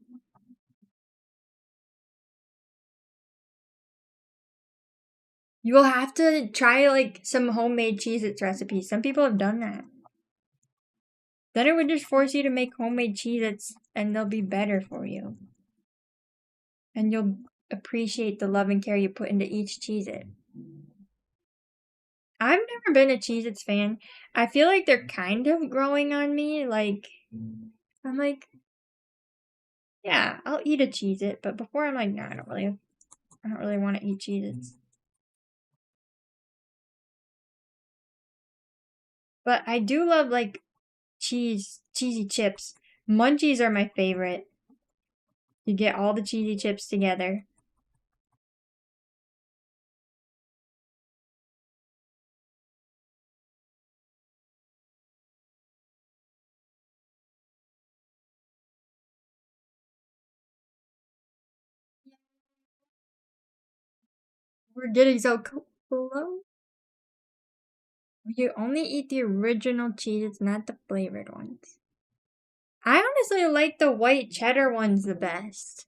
You will have to try like some homemade Cheez-Its recipes. Some people have done that. Then it would just force you to make homemade Cheez-Its and they'll be better for you. And you'll appreciate the love and care you put into each Cheez-It. I've never been a Cheez-Its fan. I feel like they're kind of growing on me. Like, I'm like, yeah, I'll eat a Cheez-It. But before I'm like, nah, I don't really I don't really want to eat Cheez-Its. But I do love like cheesy chips. Munchies are my favorite. You get all the cheesy chips together. We're getting so close. You only eat the original Cheez-Its, not the flavored ones. I honestly like the white cheddar ones the best.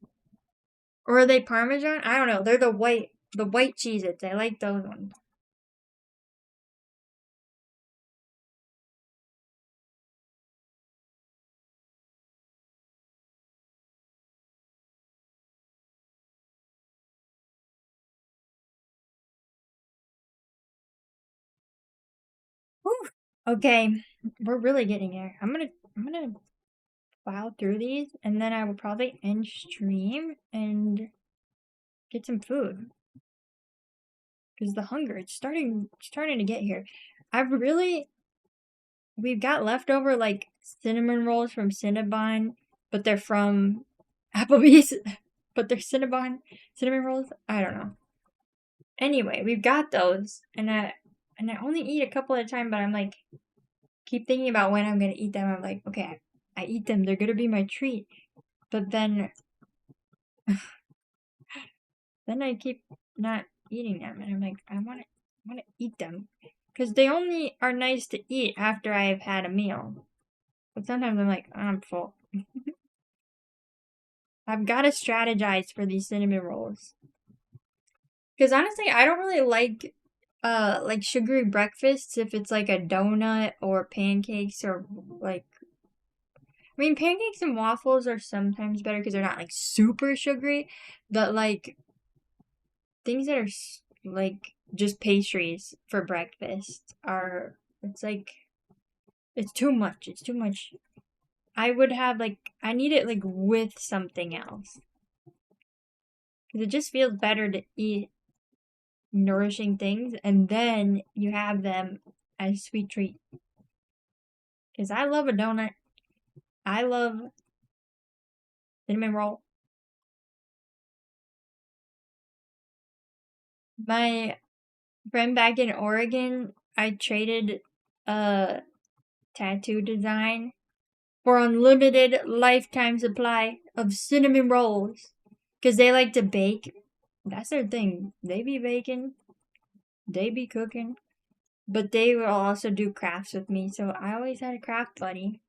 Or are they Parmesan? I don't know. They're the white Cheez-Its. I like those ones. Whew. Okay, we're really getting there. I'm gonna plow through these, and then I will probably end stream and get some food. Because the hunger, it's starting to get here. We've got leftover like cinnamon rolls from Cinnabon, but they're from Applebee's, but they're cinnamon rolls. I don't know. Anyway, we've got those, and I only eat a couple at a time, but I'm like, keep thinking about when I'm gonna eat them. I'm like, okay, I eat them, they're gonna be my treat, but then I keep not eating them, and I'm like, I want to eat them because they only are nice to eat after I've had a meal. But sometimes I'm like, I'm full. I've got to strategize for these cinnamon rolls. Because honestly, I don't really like sugary breakfasts if it's like a donut or pancakes or like, I mean, pancakes and waffles are sometimes better because they're not like super sugary, but like things that are like just pastries for breakfast are, it's like, it's too much. It's too much. I would have like, I need it like with something else. Because it just feels better to eat nourishing things and then you have them as sweet treat. Because I love a donut. I love cinnamon roll. My friend back in Oregon, I traded a tattoo design for unlimited lifetime supply of cinnamon rolls. Because they like to bake. That's their thing. They be baking. They be cooking. But they will also do crafts with me. So I always had a craft buddy.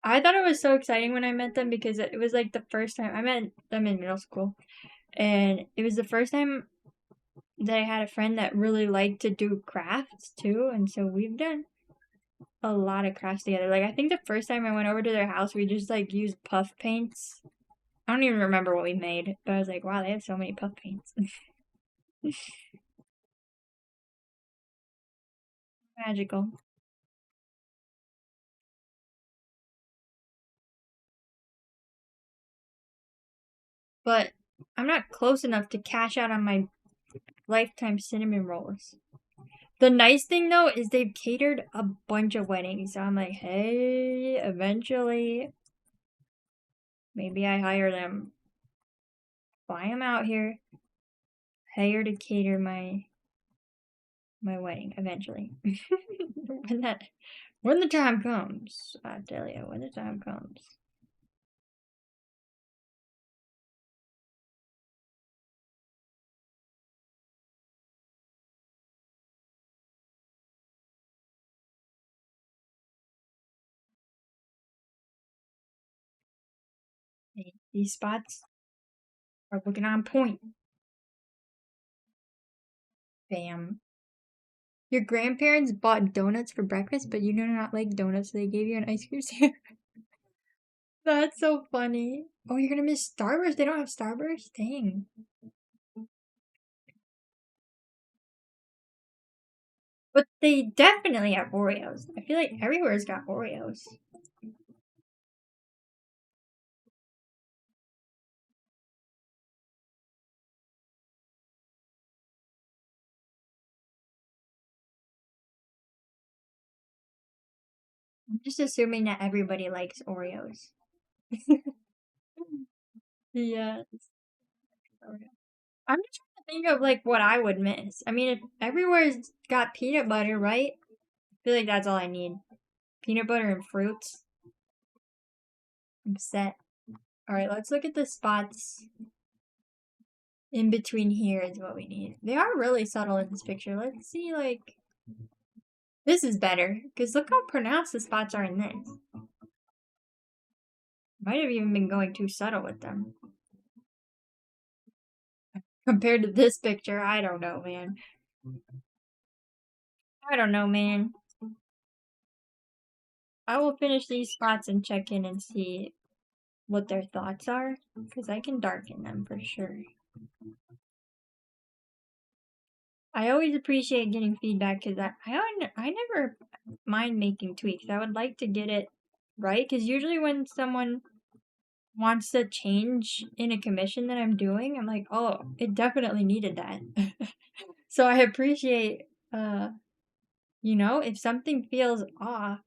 I thought it was so exciting when I met them because it was like the first time I met them in middle school. And it was the first time that I had a friend that really liked to do crafts too. And so we've done a lot of crafts together. Like I think the first time I went over to their house, we just like used puff paints. I don't even remember what we made, but I was like, wow, they have so many puff paints. Magical. But I'm not close enough to cash out on my lifetime cinnamon rolls. The nice thing though is they've catered a bunch of weddings. So I'm like, hey, eventually, maybe I hire them, fly them out here, hire to cater my wedding eventually. when the time comes, I tell you, when the time comes. These spots are looking on point. Bam. Your grandparents bought donuts for breakfast, but you do not like donuts, so they gave you an ice cream sandwich. That's so funny. Oh, you're gonna miss Starburst? They don't have Starburst? Dang. But they definitely have Oreos. I feel like everywhere's got Oreos. I'm just assuming that everybody likes Oreos. Yes. I'm just trying to think of like what I would miss. I mean, if everywhere's got peanut butter, right? I feel like that's all I need. Peanut butter and fruits. I'm set. All right, let's look at the spots in between here is what we need. They are really subtle in this picture. Let's see, like, this is better because look how pronounced the spots are in this. Might have even been going too subtle with them. Compared to this picture, I don't know, man. I don't know, man. I will finish these spots and check in and see what their thoughts are, because I can darken them for sure. I always appreciate getting feedback because I never mind making tweaks. I would like to get it right because usually when someone wants to change in a commission that I'm doing, I'm like, oh, it definitely needed that. So I appreciate, if something feels off,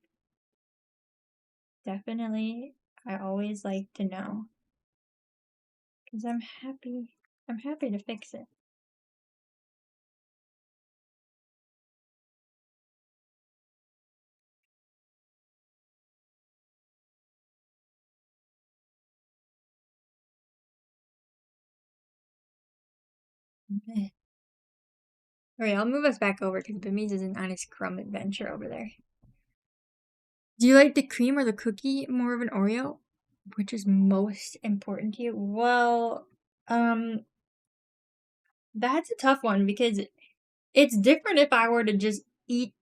definitely I always like to know because I'm happy. I'm happy to fix it. Okay. Alright, I'll move us back over because Bamiz isn't on his crumb adventure over there. Do you like the cream or the cookie more of an Oreo? Which is most important to you? Well, that's a tough one because it's different if I were to just eat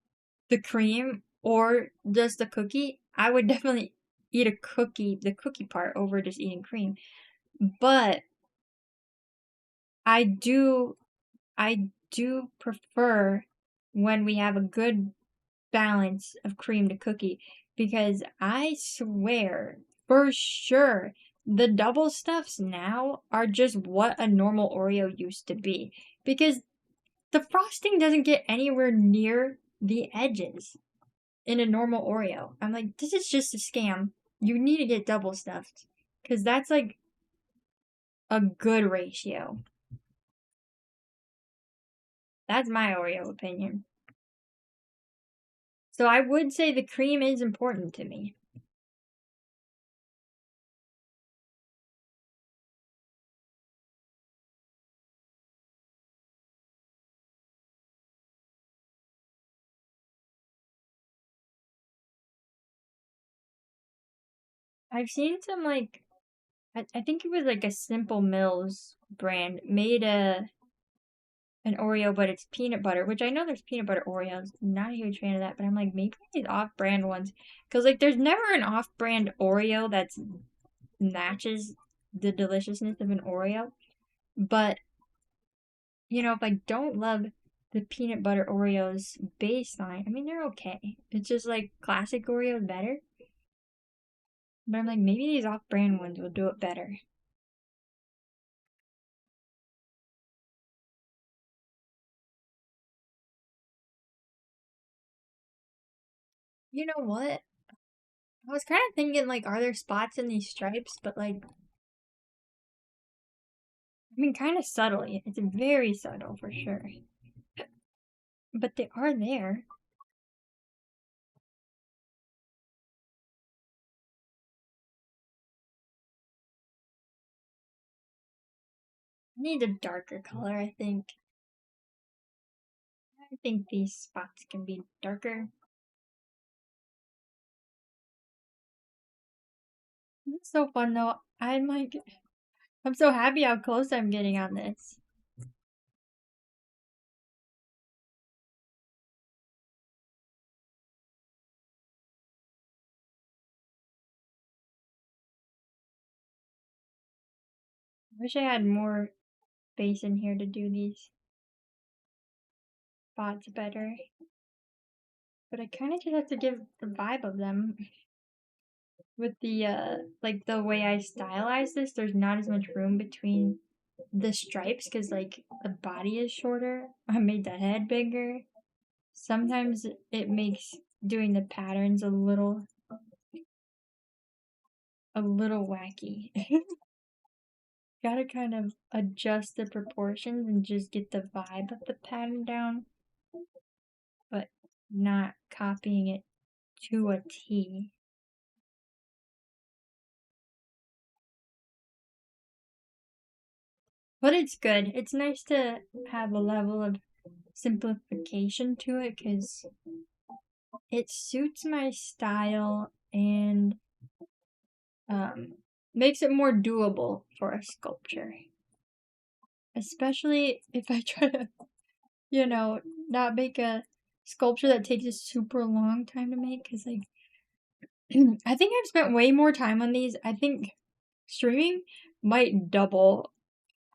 the cream or just the cookie. I would definitely eat the cookie part over just eating cream. But I do prefer when we have a good balance of cream to cookie because I swear for sure the double stuffs now are just what a normal Oreo used to be because the frosting doesn't get anywhere near the edges in a normal Oreo. I'm like, this is just a scam. You need to get double stuffed because that's like a good ratio. That's my Oreo opinion. So I would say the cream is important to me. I've seen some like I think it was like a Simple Mills brand made an Oreo, but it's peanut butter, which I know there's peanut butter Oreos. Not a huge fan of that, but I'm like maybe these off-brand ones, because like there's never an off-brand Oreo that matches the deliciousness of an Oreo. But if I don't love the peanut butter Oreos baseline, I mean they're okay. It's just like classic Oreos better. But I'm like maybe these off-brand ones will do it better. You know what? I was kind of thinking, like, are there spots in these stripes? But, like, I mean, kind of subtly. It's very subtle for sure. But they are there. I need a darker color, I think. I think these spots can be darker. It's so fun, though. I'm so happy how close I'm getting on this. I wish I had more space in here to do these spots better. But I kind of just have to give the vibe of them. With the, like, the way I stylize this, there's not as much room between the stripes because, like, the body is shorter. I made the head bigger. Sometimes it makes doing the patterns a little wacky. Gotta kind of adjust the proportions and just get the vibe of the pattern down, but not copying it to a T. But it's good. It's nice to have a level of simplification to it because it suits my style and makes it more doable for a sculpture. Especially if I try to, not make a sculpture that takes a super long time to make. Because, like, I think I've spent way more time on these. I think streaming might double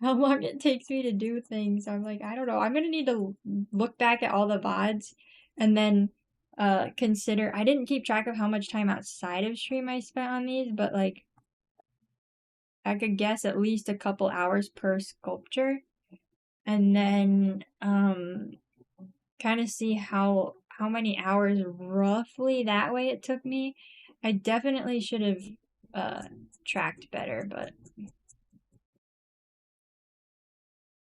how long it takes me to do things. I'm like, I don't know. I'm gonna need to look back at all the VODs and then consider. I didn't keep track of how much time outside of stream I spent on these, but like I could guess at least a couple hours per sculpture, and then kind of see how many hours roughly that way it took me. I definitely should have tracked better, but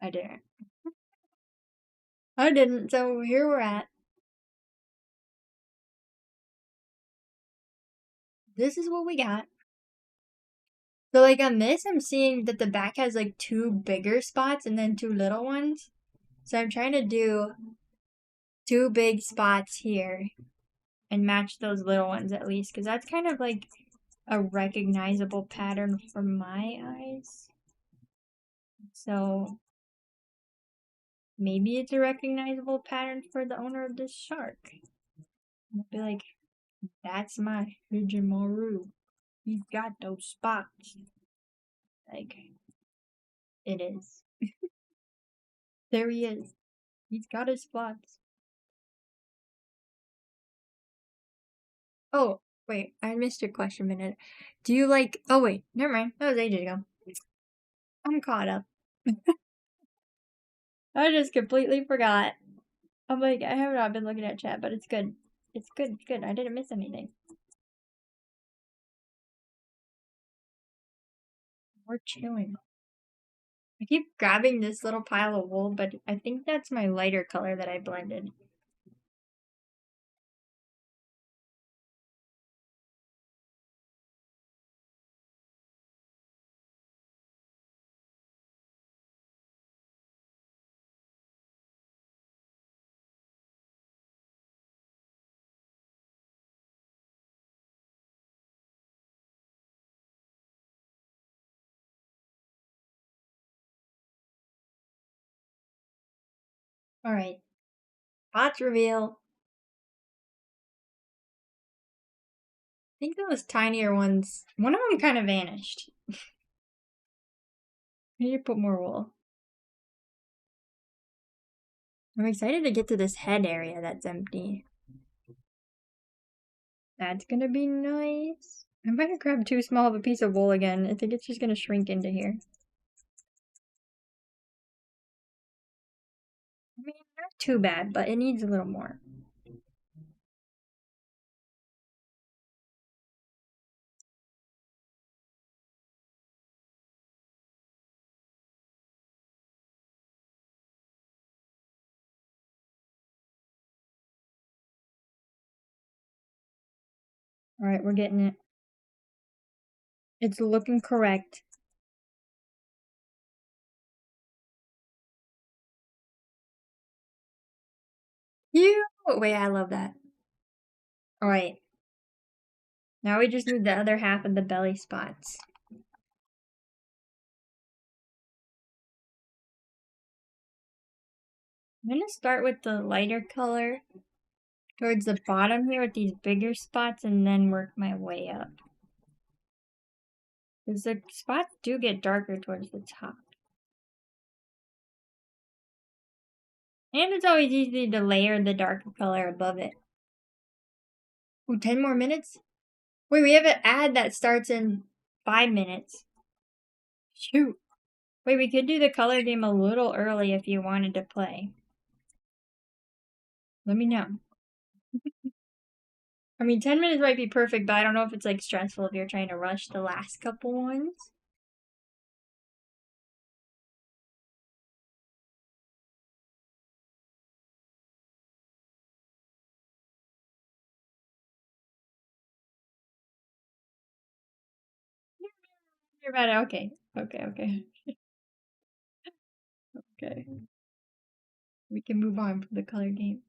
I didn't. I didn't, so here we're at. This is what we got. So, like, on this, I'm seeing that the back has, like, 2 bigger spots and then 2 little ones. So I'm trying to do 2 big spots here and match those little ones at least, because that's kind of, like, a recognizable pattern for my eyes. So maybe it's a recognizable pattern for the owner of this shark. I'll be like, that's my Hijimaru. He's got those spots. Like, it is. There he is. He's got his spots. Oh, wait, I missed your question a minute. Do you like... Oh, wait, never mind. That was ages ago. I'm caught up. I just completely forgot. I'm like, I have not been looking at chat, but it's good. It's good, it's good. I didn't miss anything. We're chilling. I keep grabbing this little pile of wool, but I think that's my lighter color that I blended. Alright. Spots reveal. I think those tinier ones, one of them kind of vanished. I need to put more wool. I'm excited to get to this head area that's empty. That's gonna be nice. I might have grabbed too small of a piece of wool again. I think it's just gonna shrink into here. I mean, not too bad, but it needs a little more. Alright, we're getting it. It's looking correct. Wait, I love that. Alright. Now we just need the other half of the belly spots. I'm gonna start with the lighter color towards the bottom here with these bigger spots and then work my way up. Because the spots do get darker towards the top. And it's always easy to layer the darker color above it. Ooh, 10 more minutes? Wait, we have an ad that starts in 5 minutes. Shoot. Wait, we could do the color game a little early if you wanted to play. Let me know. I mean, 10 minutes might be perfect, but I don't know if it's like stressful if you're trying to rush the last couple ones. You're right. Okay. Okay. Okay. We can move on from the color game.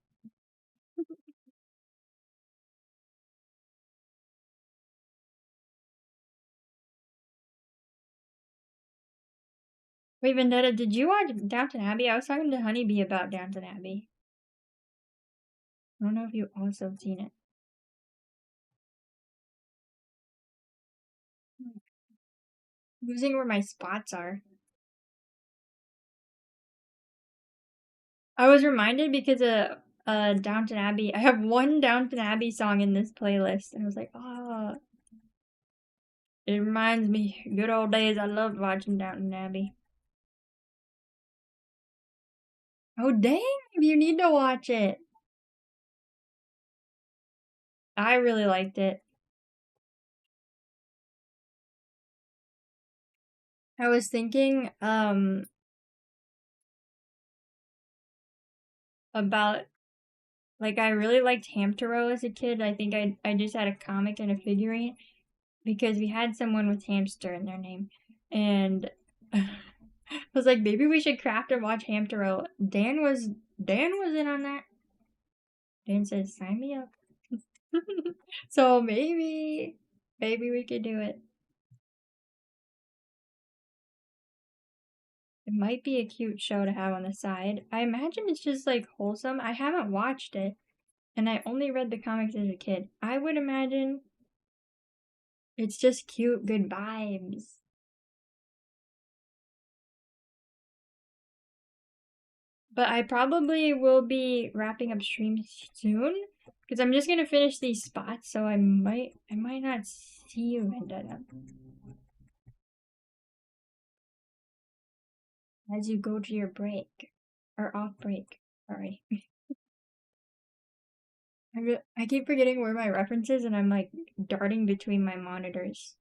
Wait, Vendetta, did you watch Downton Abbey? I was talking to Honeybee about Downton Abbey. I don't know if you also seen it. Losing where my spots are. I was reminded because of Downton Abbey. I have one Downton Abbey song in this playlist, and I was like, oh, it reminds me good old days. I loved watching Downton Abbey. Oh dang! You need to watch it. I really liked it. I was thinking about like I really liked Hamtaro as a kid. I think I just had a comic and a figurine because we had someone with hamster in their name, and I was like, maybe we should craft and watch Hamtaro. Dan was in on that. Dan says, sign me up. So maybe we could do it. It might be a cute show to have on the side. I imagine it's just like wholesome. I haven't watched it, and I only read the comics as a kid. I would imagine it's just cute, good vibes. But I probably will be wrapping up stream soon because I'm just gonna finish these spots. So I might not see you, Vendetta, as you go to your break or off break. Sorry. I keep forgetting where my reference is, and I'm like darting between my monitors.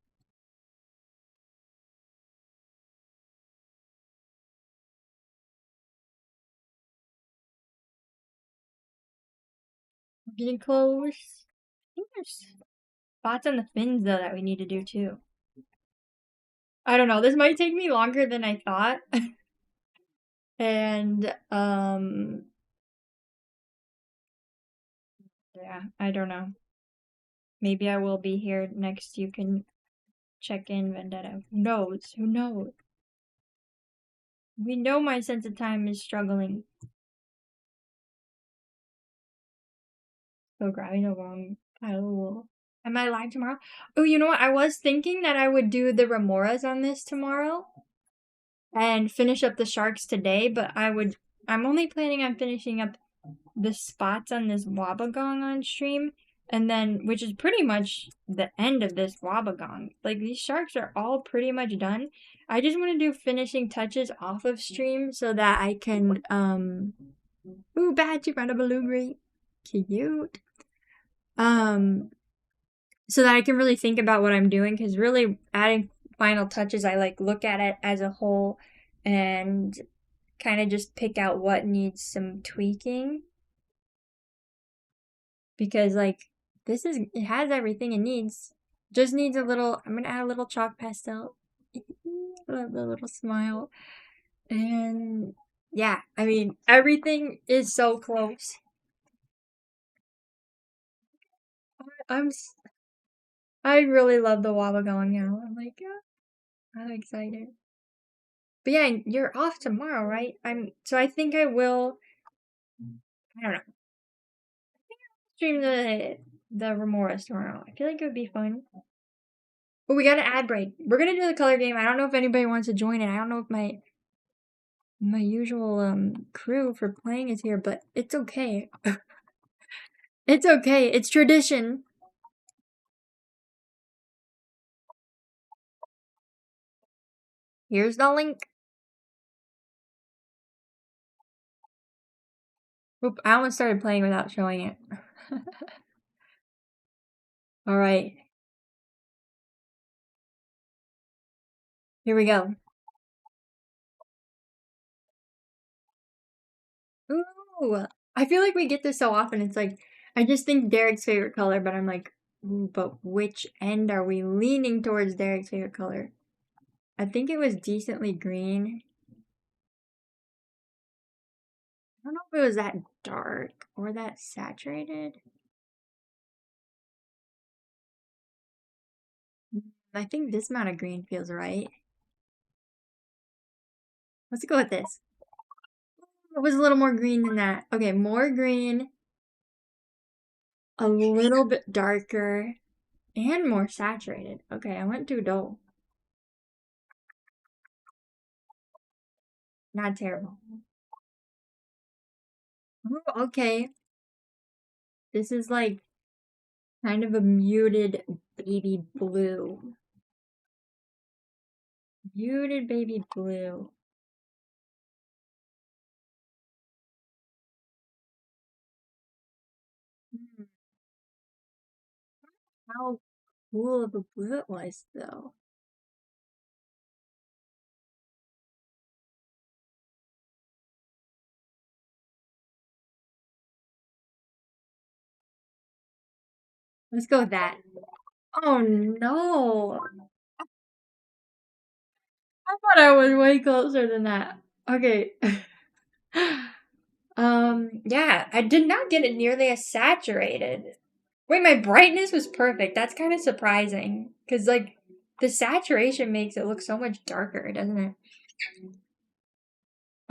We're getting close. I think there's spots on the fins though that we need to do too. I don't know. This might take me longer than I thought. And yeah, I don't know. Maybe I will be here next. You can check in, Vendetta. Who knows? Who knows? We know my sense of time is struggling. So grabbing the wrong pile. Am I live tomorrow? Oh, you know what? I was thinking that I would do the remoras on this tomorrow and finish up the sharks today, but I'm only planning on finishing up the spots on this Wabagong on stream, and then which is pretty much the end of this Wabagong. Like these sharks are all pretty much done. I just want to do finishing touches off of stream so that I can ooh, bad, you found a beluga. Cute. So that I can really think about what I'm doing, because really adding final touches, I like look at it as a whole and kind of just pick out what needs some tweaking. Because like it has everything it needs. Just needs a little. I'm gonna add a little chalk pastel. Love the little smile. And yeah, I mean everything is so close. I really love the Wabagong now. I'm like, yeah, I'm excited. But yeah, you're off tomorrow, right? I think I will. I don't know. Stream the Remoras tomorrow. I feel like it would be fun. But we got an ad break. We're gonna do the color game. I don't know if anybody wants to join it. I don't know if my usual crew for playing is here, but it's okay. It's okay. It's tradition. Here's the link. Oop, I almost started playing without showing it. All right. Here we go. Ooh, I feel like we get this so often. It's like, I just think Derek's favorite color, but I'm like, ooh, but which end are we leaning towards Derek's favorite color? I think it was decently green. I don't know if it was that dark or that saturated. I think this amount of green feels right. Let's go with this. It was a little more green than that. Okay, more green, a little bit darker, and more saturated. Okay, I went too dull. Not terrible. Ooh, okay. This is like kind of a muted baby blue. Muted baby blue. Hmm, how cool of a blue it was, though. Let's go with that. Oh no! I thought I was way closer than that. Okay. Yeah, I did not get it nearly as saturated. Wait, my brightness was perfect. That's kind of surprising. Because, like, the saturation makes it look so much darker, doesn't it?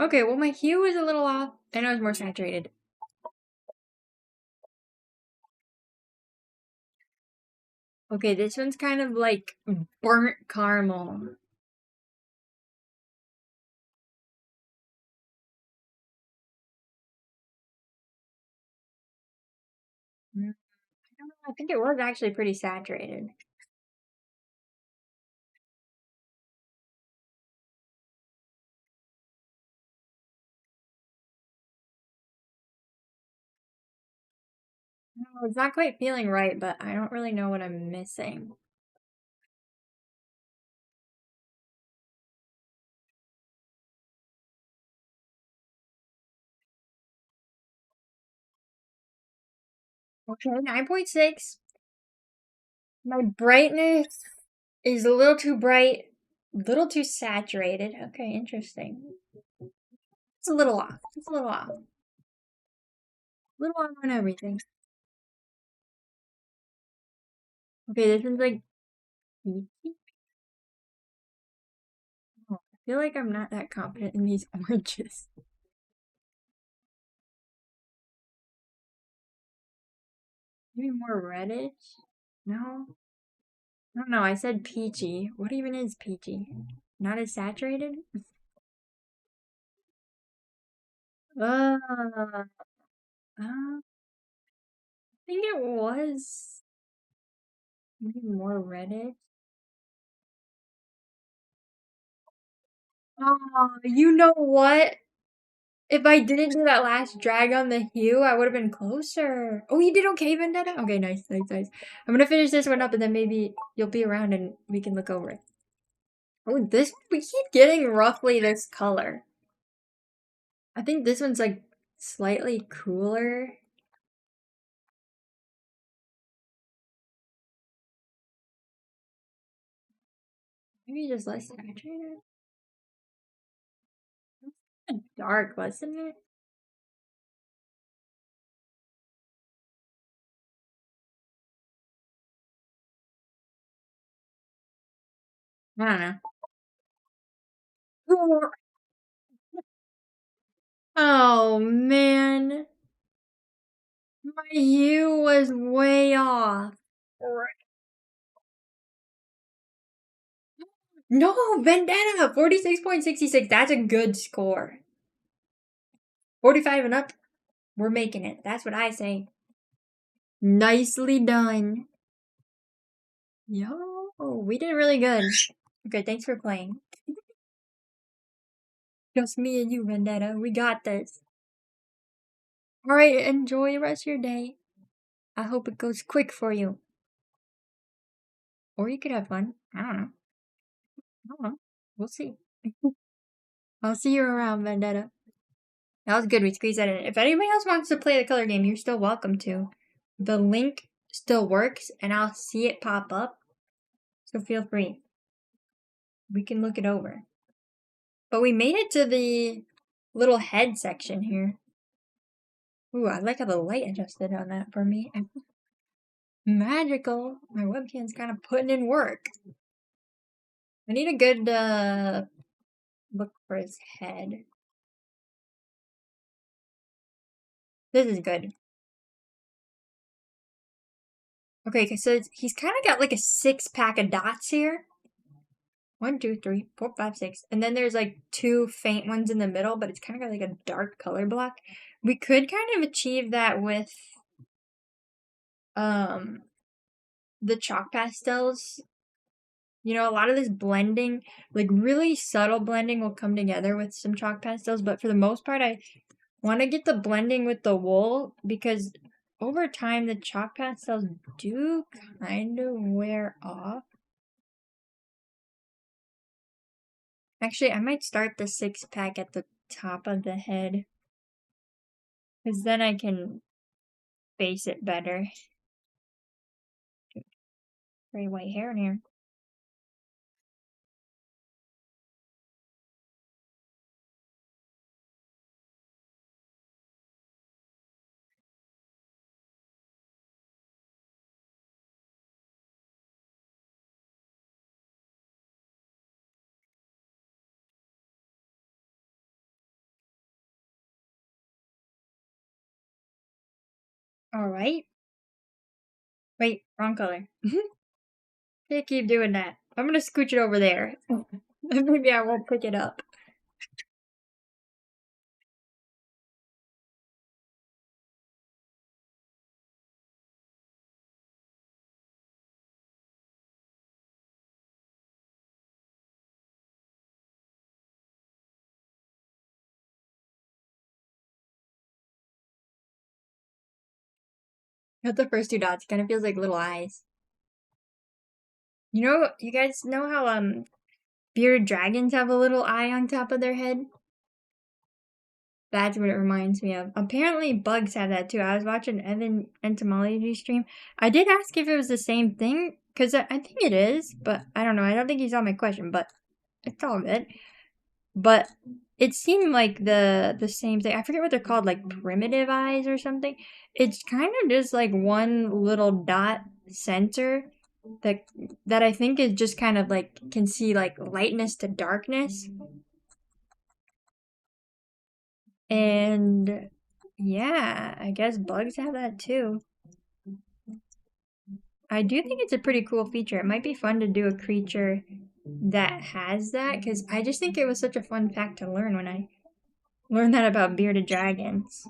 Okay, well, my hue was a little off, and I was more saturated. Okay, this one's kind of like burnt caramel. I don't know, I think it was actually pretty saturated. No, it's not quite feeling right, but I don't really know what I'm missing. Okay, 9.6. My brightness is a little too bright, a little too saturated. Okay, interesting. It's a little off. It's a little off. A little off on everything. Okay, this one's like peachy. Oh, I feel like I'm not that confident in these oranges. Maybe more reddish? No? I don't know. I said peachy. What even is peachy? Not as saturated? Uh, I think it was maybe more reddish. Oh, you know what? If I didn't do that last drag on the hue, I would have been closer. Oh, you did okay, Vendetta? Okay, nice, nice, nice. I'm gonna finish this one up and then maybe you'll be around and we can look over it. Oh, we keep getting roughly this color. I think this one's like slightly cooler. Maybe just less saturated. Kinda dark, wasn't it? I don't know. Oh man, my hue was way off. No, Vendetta, 46.66. That's a good score. 45 and up, we're making it. That's what I say. Nicely done. Yo, we did really good. Okay, thanks for playing. Just me and you, Vendetta. We got this. Alright, enjoy the rest of your day. I hope it goes quick for you. Or you could have fun. I don't know. I don't know. We'll see. I'll see you around, Vendetta. That was good. We squeezed that in. If anybody else wants to play the color game, you're still welcome to. The link still works, and I'll see it pop up. So feel free. We can look it over. But we made it to the little head section here. Ooh, I like how the light adjusted on that for me. Magical. My webcam's kind of putting in work. I need a good look for his head. This is good. Okay, so he's kind of got like a 6-pack of dots here. 1, 2, 3, 4, 5, 6. And then there's like 2 faint ones in the middle, but it's kind of got like a dark color block. We could kind of achieve that with the chalk pastels. You know, a lot of this blending, like really subtle blending, will come together with some chalk pastels, but for the most part, I want to get the blending with the wool because over time the chalk pastels do kind of wear off. Actually, I might start the 6-pack at the top of the head because then I can base it better. Very white hair in here. All right. Wait, wrong color. They keep doing that. I'm gonna scooch it over there. Maybe I won't pick it up. Got the first 2 dots. Kind of feels like little eyes. You know, you guys know how bearded dragons have a little eye on top of their head? That's what it reminds me of. Apparently bugs have that too. I was watching Evan Entomology stream. I did ask if it was the same thing, because I think it is, but I don't know. I don't think he saw my question, but it's all good. But it seemed like the same thing. I forget what they're called, like primitive eyes or something. It's kind of just like one little dot center that I think is just kind of like can see like lightness to darkness. And yeah, I guess bugs have that too. I do think it's a pretty cool feature. It might be fun to do a creature that has that because I just think it was such a fun fact to learn when I learned that about bearded dragons.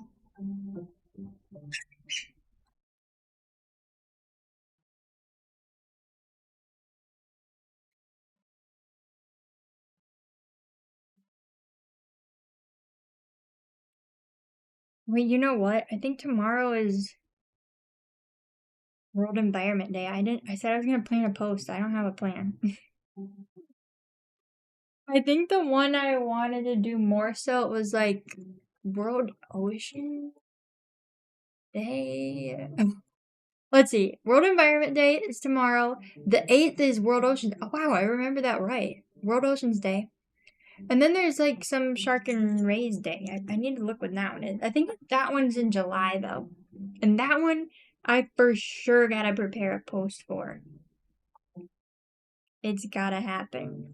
Wait, you know what? I think tomorrow is World Environment Day. I said I was gonna plan a post. I don't have a plan. I think the one I wanted to do more so was like World Ocean Day. Let's see. World Environment Day is tomorrow. The 8th is World Oceans. Oh, wow, I remember that right. World Oceans Day. And then there's like some Shark and Rays Day. I need to look what that one is. I think that one's in July though. And that one I for sure gotta prepare a post for. It's gotta happen.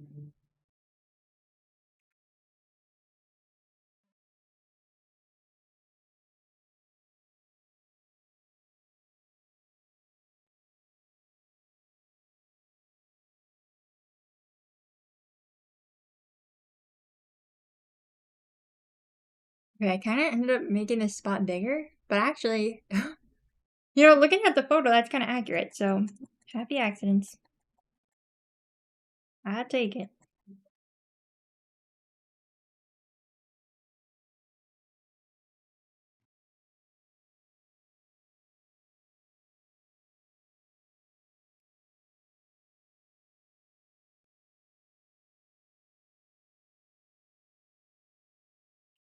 Okay, I kind of ended up making this spot bigger, but actually, you know, looking at the photo, that's kind of accurate. So, happy accidents. I take it.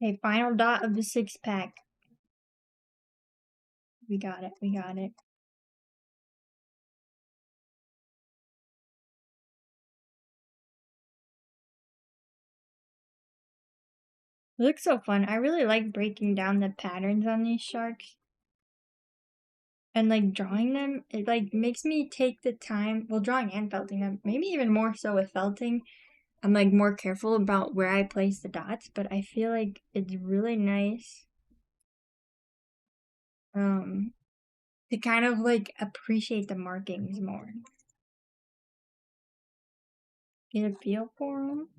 Okay, final dot of the 6-pack. We got it, we got it. It looks so fun. I really like breaking down the patterns on these sharks. And like drawing them, it like makes me take the time, well, drawing and felting them, maybe even more so with felting. I'm like more careful about where I place the dots, but I feel like it's really nice to kind of like appreciate the markings more. Get a feel for them.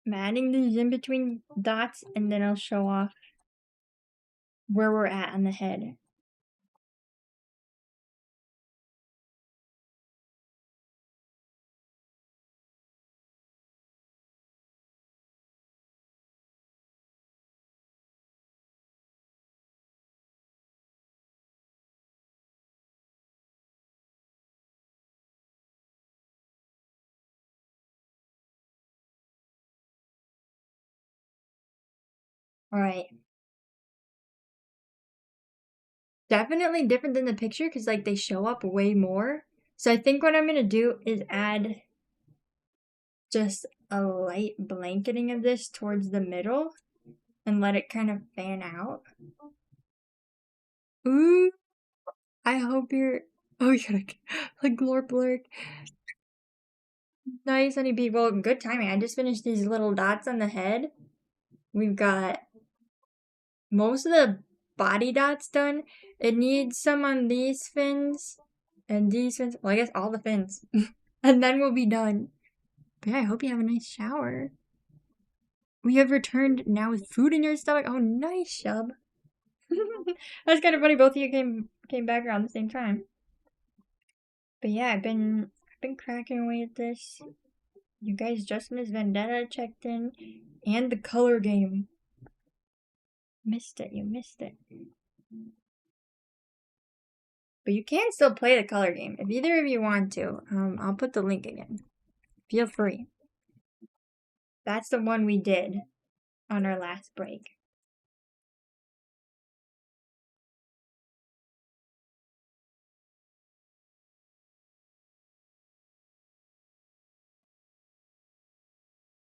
I'm adding these in between dots, and then I'll show off where we're at on the head. All right. Definitely different than the picture because like they show up way more. So I think what I'm gonna do is add just a light blanketing of this towards the middle and let it kind of fan out. Ooh, I hope you're. Oh, you gotta like glorp blurk. Nice, honeybee. Well, good timing. I just finished these little dots on the head. We've got most of the body dots done. It needs some on these fins and these fins. Well, I guess all the fins. And then we'll be done. But yeah, I hope you have a nice shower. We have returned now with food in your stomach. Oh, nice, Shub. That's kind of funny. Both of you came back around the same time. But yeah, I've been cracking away at this. You guys, just Miss Vendetta checked in, and the color game. Missed it. You missed it. But you can still play the color game if either of you want to. I'll put the link again. Feel free. That's the one we did on our last break.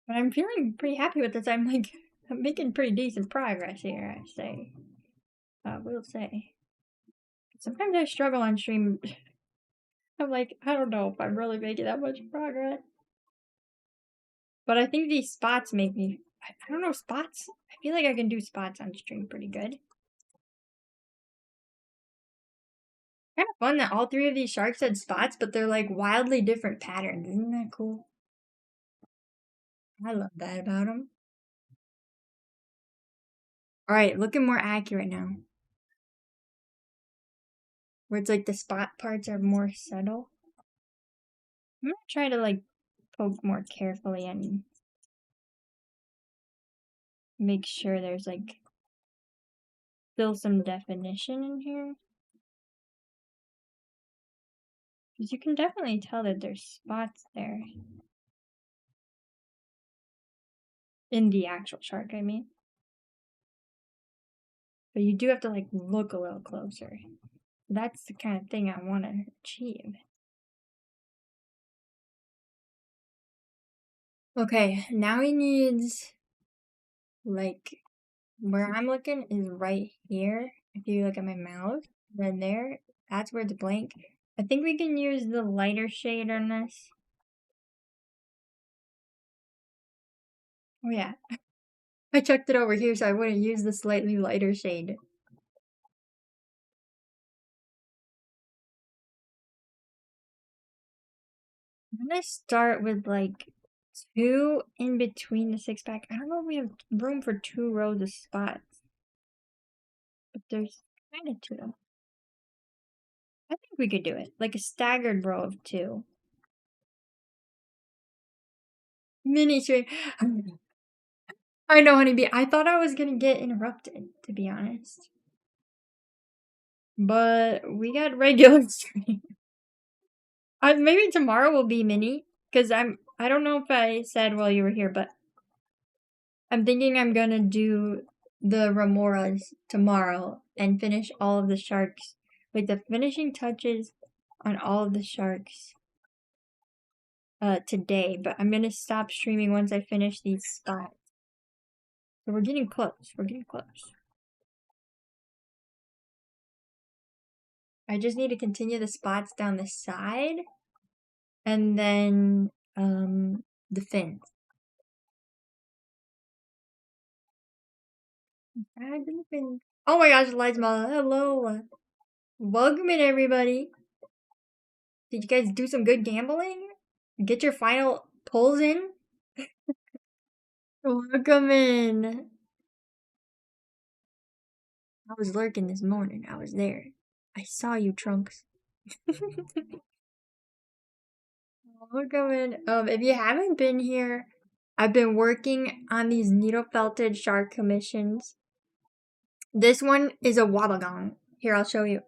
But I'm feeling pretty happy with this. I'm making pretty decent progress here, I say. I will say. Sometimes I struggle on stream. I'm like, I don't know if I'm really making that much progress. But I think these spots make me, I don't know, spots? I feel like I can do spots on stream pretty good. Kind of fun that all three of these sharks had spots, but they're like wildly different patterns. Isn't that cool? I love that about them. Alright, looking more accurate now. Where it's like the spot parts are more subtle. I'm gonna try to like poke more carefully and make sure there's like still some definition in here. Because you can definitely tell that there's spots there. In the actual shark, I mean. But you do have to like look a little closer. That's the kind of thing I want to achieve. Okay, now he needs like where I'm looking is right here. If you look at my mouth, then there, that's where it's blank. I think we can use the lighter shade on this. Oh yeah. I chucked it over here so I wouldn't use the slightly lighter shade. I'm gonna start with like 2 in between the 6-pack. I don't know if we have room for 2 rows of spots. But there's kind of 2. I think we could do it. Like a staggered row of 2. Mini stream. I know, honeybee. I thought I was gonna get interrupted, to be honest. But we got regular stream. Maybe tomorrow will be mini. Because I don't know if I said while you were here, but I'm thinking I'm gonna do the remoras tomorrow and finish all of the sharks. Like the finishing touches on all of the sharks today, but I'm gonna stop streaming once I finish these spots. So we're getting close. We're getting close. I just need to continue the spots down the side and then the fins. Oh my gosh, Lizma, hello. Welcome in, everybody. Did you guys do some good gambling? Get your final pulls in? Welcome in. I was lurking this morning. I was there. I saw you, Trunks. Welcome in. If you haven't been here, I've been working on these needle felted shark commissions. This one is a wobbegong. Here, I'll show you.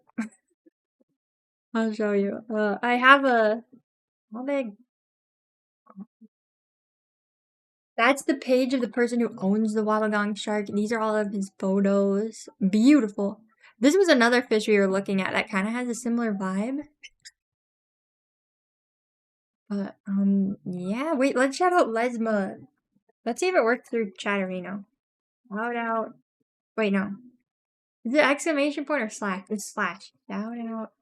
I'll show you. I have a... How big? That's the page of the person who owns the wobbegong shark. These are all of his photos. Beautiful. This was another fish we were looking at that kind of has a similar vibe. But, yeah. Wait, let's shout out Lesma. Let's see if it works through Chatterino. Shout out. Wait, no. Is it exclamation point or slash? It's slash. Shout out.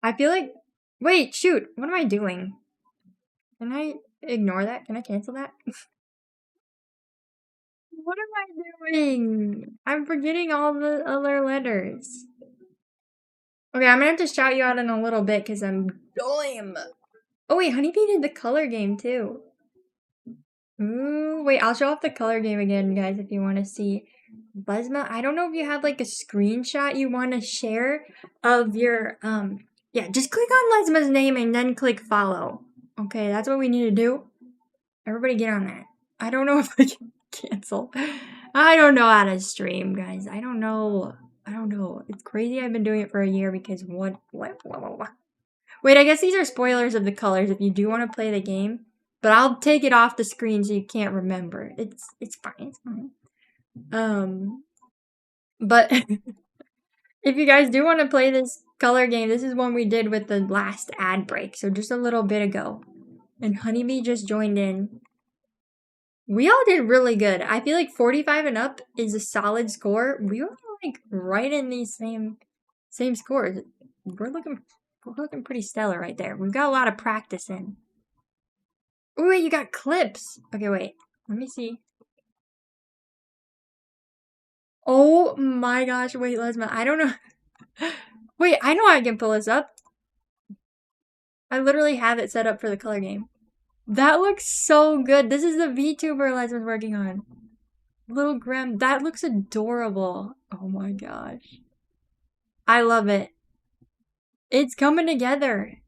I feel like... Wait, shoot. What am I doing? Can I ignore that? Can I cancel that? What am I doing? I'm forgetting all the other letters. Okay, I'm gonna have to shout you out in a little bit because I'm lame. Oh wait, Honeybee did the color game too. Ooh, wait, I'll show off the color game again, guys, if you want to see. Lesma, I don't know if you have like a screenshot you want to share of your, yeah, just click on Lesma's name and then click follow. Okay, that's what we need to do. Everybody get on that. I don't know if I can cancel. I don't know how to stream, guys. I don't know. It's crazy I've been doing it for a year because what? Wait, I guess these are spoilers of the colors if you do want to play the game. But I'll take it off the screen so you can't remember. It's fine. It's fine. But if you guys do want to play this color game, this is one we did with the last ad break. So just a little bit ago. And Honeybee just joined in. We all did really good. I feel like 45 and up is a solid score. We were like right in these same scores. We're looking pretty stellar right there. We've got a lot of practice in. Oh wait, you got clips. Okay, wait. Let me see. Oh my gosh, wait, Lesma. I don't know. Wait, I know I can pull this up. I literally have it set up for the color game. That looks so good. This is the VTuber Lesma's working on. Little Grem. That looks adorable. Oh my gosh. I love it. It's coming together.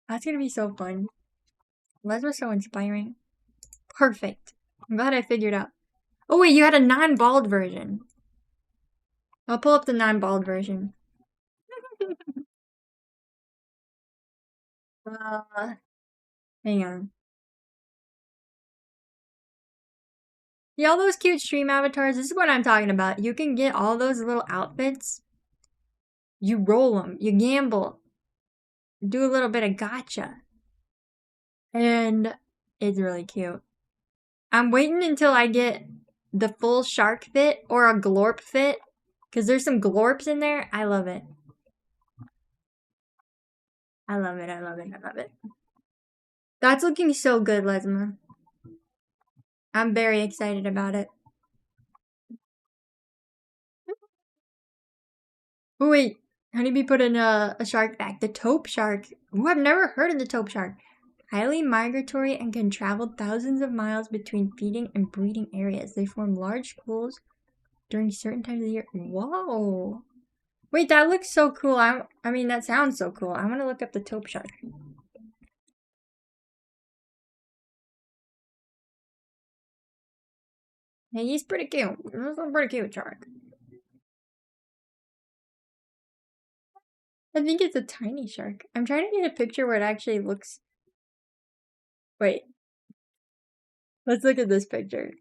That's gonna be so fun. Lesma's so inspiring. Perfect. I'm glad I figured out. Oh wait, you had a non-bald version. I'll pull up the non-bald version. Hang on. Yeah, all those cute stream avatars, this is what I'm talking about. You can get all those little outfits. You roll them. You gamble. Do a little bit of gotcha. And it's really cute. I'm waiting until I get the full shark fit or a glorp fit. Because there's some glorps in there. I love it. I love it. I love it. I love it. That's looking so good, Lesma. I'm very excited about it. Oh, wait. Honeybee put in a shark fact. The taupe shark. Ooh, I've never heard of the taupe shark. Highly migratory and can travel thousands of miles between feeding and breeding areas. They form large schools during certain times of the year. Whoa. Wait, that looks so cool. I mean, that sounds so cool. I want to look up the taupe shark. Yeah, he's pretty cute. He's a pretty cute shark. I think it's a tiny shark. I'm trying to get a picture where it actually looks... Wait. Let's look at this picture.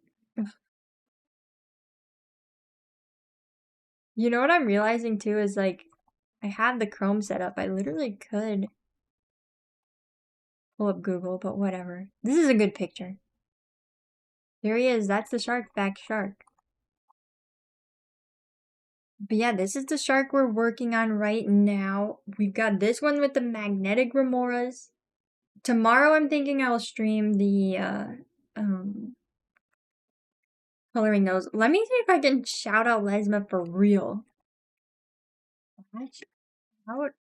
You know what I'm realizing too is like I have the Chrome set up. I literally could pull up Google, but whatever. This is a good picture. There he is. That's the shark fact shark. But yeah, this is the shark we're working on right now. We've got this one with the magnetic remoras. Tomorrow I'm thinking I'll stream the coloring those. Let me see if I can shout out Lesma for real. Shout.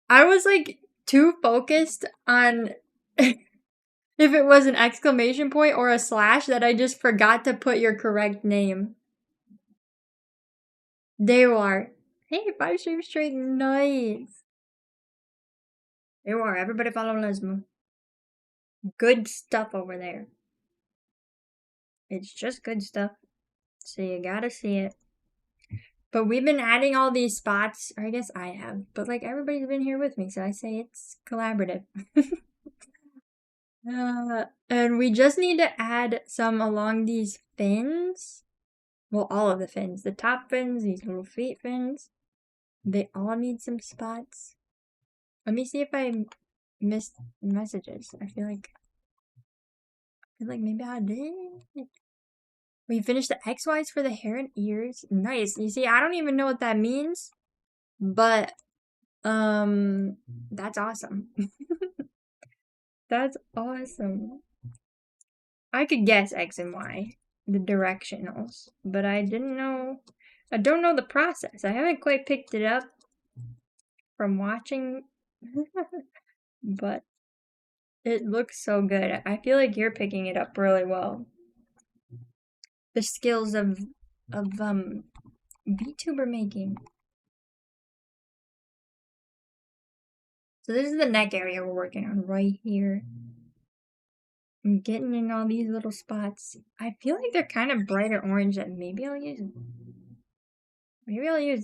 I was like too focused on if it was an exclamation point or a slash that I just forgot to put your correct name. There you are. Hey, 5 streams straight, nice. There you are. Everybody follow Lesmo. Good stuff over there. It's just good stuff. So you gotta see it. But we've been adding all these spots, or I guess I have, but like everybody's been here with me, so I say it's collaborative. And we just need to add some along these fins. Well, all of the fins. The top fins, these little feet fins. They all need some spots. Let me see if I missed messages. I feel like maybe I did. We finished the XYs for the hair and ears. Nice. You see, I don't even know what that means, but that's awesome. That's awesome. I could guess X and Y, the directionals, but I don't know the process. I haven't quite picked it up from watching, but it looks so good. I feel like you're picking it up really well. The skills of VTuber making. So this is the neck area we're working on right here. I'm getting in all these little spots. I feel like they're kind of brighter orange that maybe I'll use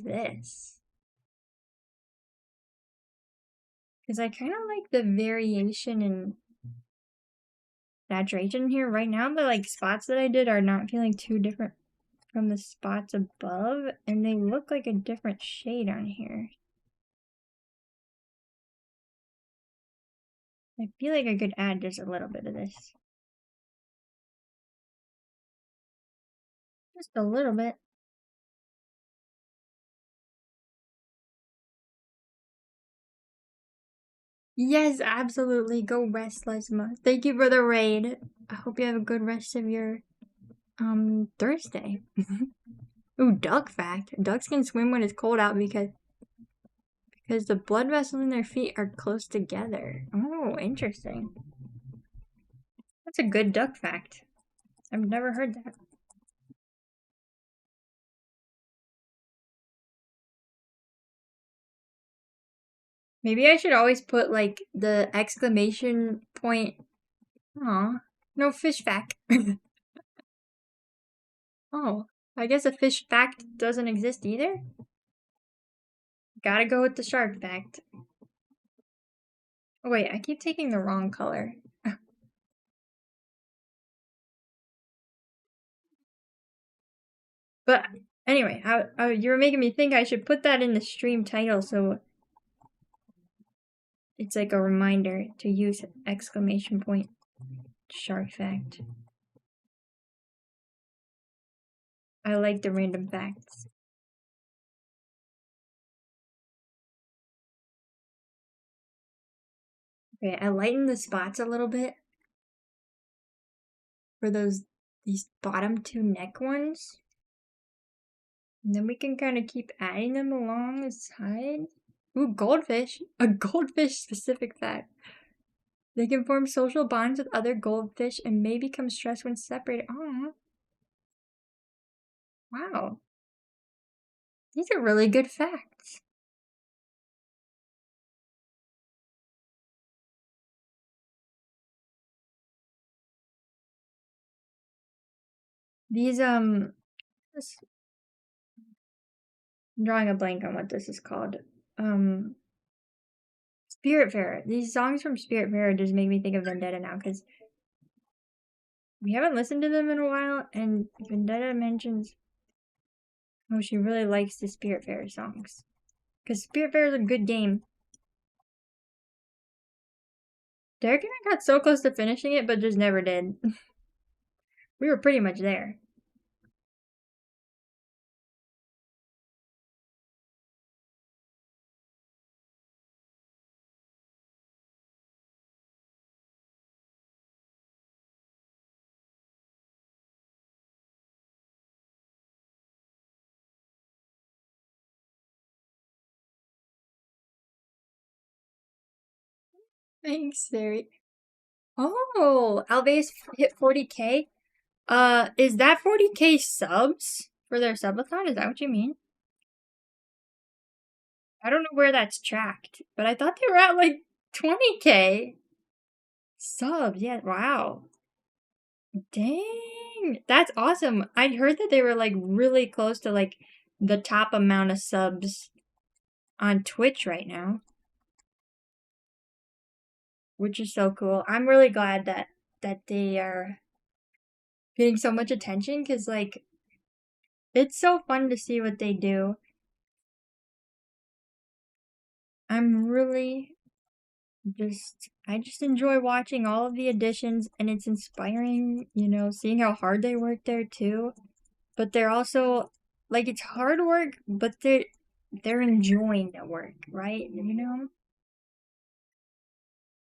this. Because I kind of like the variation in saturation here. Right now, the like spots that I did are not feeling too different from the spots above. And they look like a different shade on here. I feel like I could add just a little bit of this. Just a little bit. Yes, absolutely. Go rest, Lesma. Thank you for the raid. I hope you have a good rest of your Thursday. Ooh, duck fact. Ducks can swim when it's cold out because the blood vessels in their feet are close together. Oh, interesting. That's a good duck fact. I've never heard that. Maybe I should always put like the exclamation point. Aw, no fish fact. Oh, I guess a fish fact doesn't exist either? Gotta go with the shark fact. Oh wait, I keep taking the wrong color. But anyway, you were making me think I should put that in the stream title so it's like a reminder to use exclamation point shark fact. I like the random facts. Okay, I lightened the spots a little bit for these bottom two neck ones. And then we can kind of keep adding them along the side. Ooh, goldfish. A goldfish specific fact. They can form social bonds with other goldfish and may become stressed when separated. Aww. Wow. These are really good facts. These, I'm drawing a blank on what this is called. Spiritfarer. These songs from Spiritfarer just make me think of Vendetta now because we haven't listened to them in a while, and Vendetta mentions how she really likes the Spiritfarer songs. Because Spiritfarer is a good game. Derek and I got so close to finishing it, but just never did. We were pretty much there. Thanks, Sari. Oh, Alveus hit 40K. Is that 40K subs for their subathon? Is that what you mean? I don't know where that's tracked, but I thought they were at like 20K subs. Yeah, wow. Dang, that's awesome. I'd heard that they were like really close to like the top amount of subs on Twitch right now, which is so cool. I'm really glad that they are getting so much attention because like it's so fun to see what they do. I'm really I just enjoy watching all of the additions, and it's inspiring, seeing how hard they work there too. But they're also like it's hard work, but they're enjoying the work, right?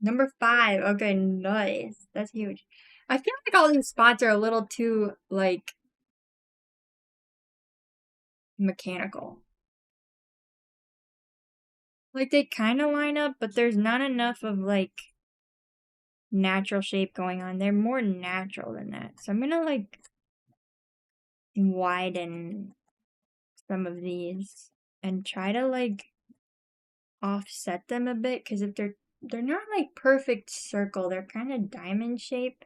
Number 5. Okay, nice. That's huge. I feel like all these spots are a little too like mechanical. Like they kind of line up, but there's not enough of like natural shape going on. They're more natural than that. So I'm gonna like widen some of these and try to like offset them a bit because if they're not like perfect circle, they're kind of diamond shape.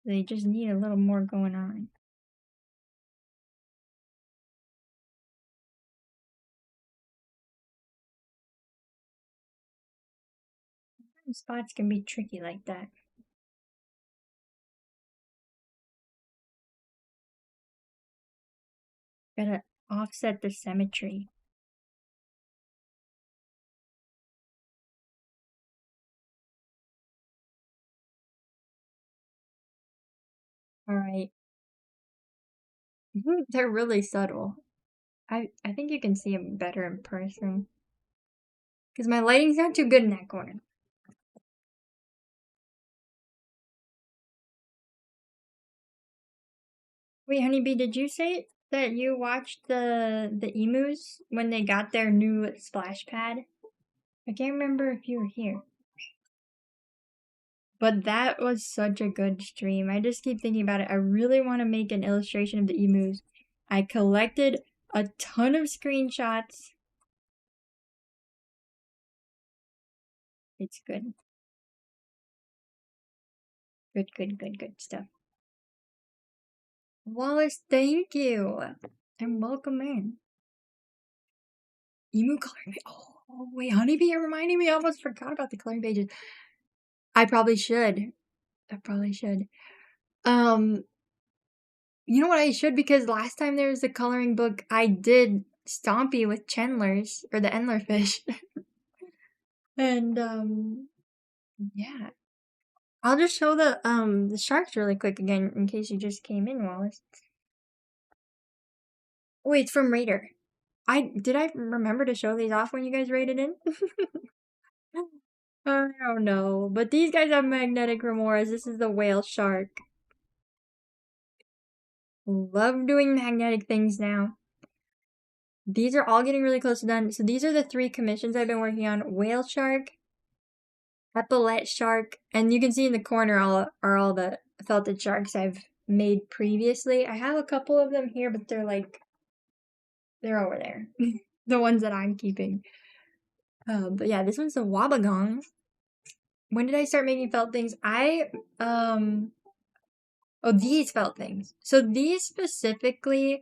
They just need a little more going on. Some spots can be tricky like that. Gotta offset the symmetry. Alright. They're really subtle. I think you can see them better in person. Because my lighting's not too good in that corner. Wait, Honeybee, did you say that you watched the emus when they got their new splash pad? I can't remember if you were here. But that was such a good stream. I just keep thinking about it. I really want to make an illustration of the emus. I collected a ton of screenshots. It's good. Good stuff. Wallace, thank you. And welcome in. Emu coloring. Oh, wait, Honeybee, you're reminding me. I almost forgot about the coloring pages. I probably should. You know what I should? Because last time there was a coloring book, I did Stompy with Chandler's, or the Endler fish. And, yeah. I'll just show the sharks really quick again, in case you just came in, Wallace. Wait, it's from Raider. Did I remember to show these off when you guys raided in? I don't know. But these guys have magnetic remoras. This is the whale shark. Love doing magnetic things now. These are all getting really close to done. So these are the 3 commissions I've been working on. Whale shark, epaulette shark, and you can see in the corner are all the felted sharks I've made previously. I have a couple of them here, but they're over there. The ones that I'm keeping. But yeah, this one's a Wabagong. When did I start making felt things? Oh, these felt things. So these specifically,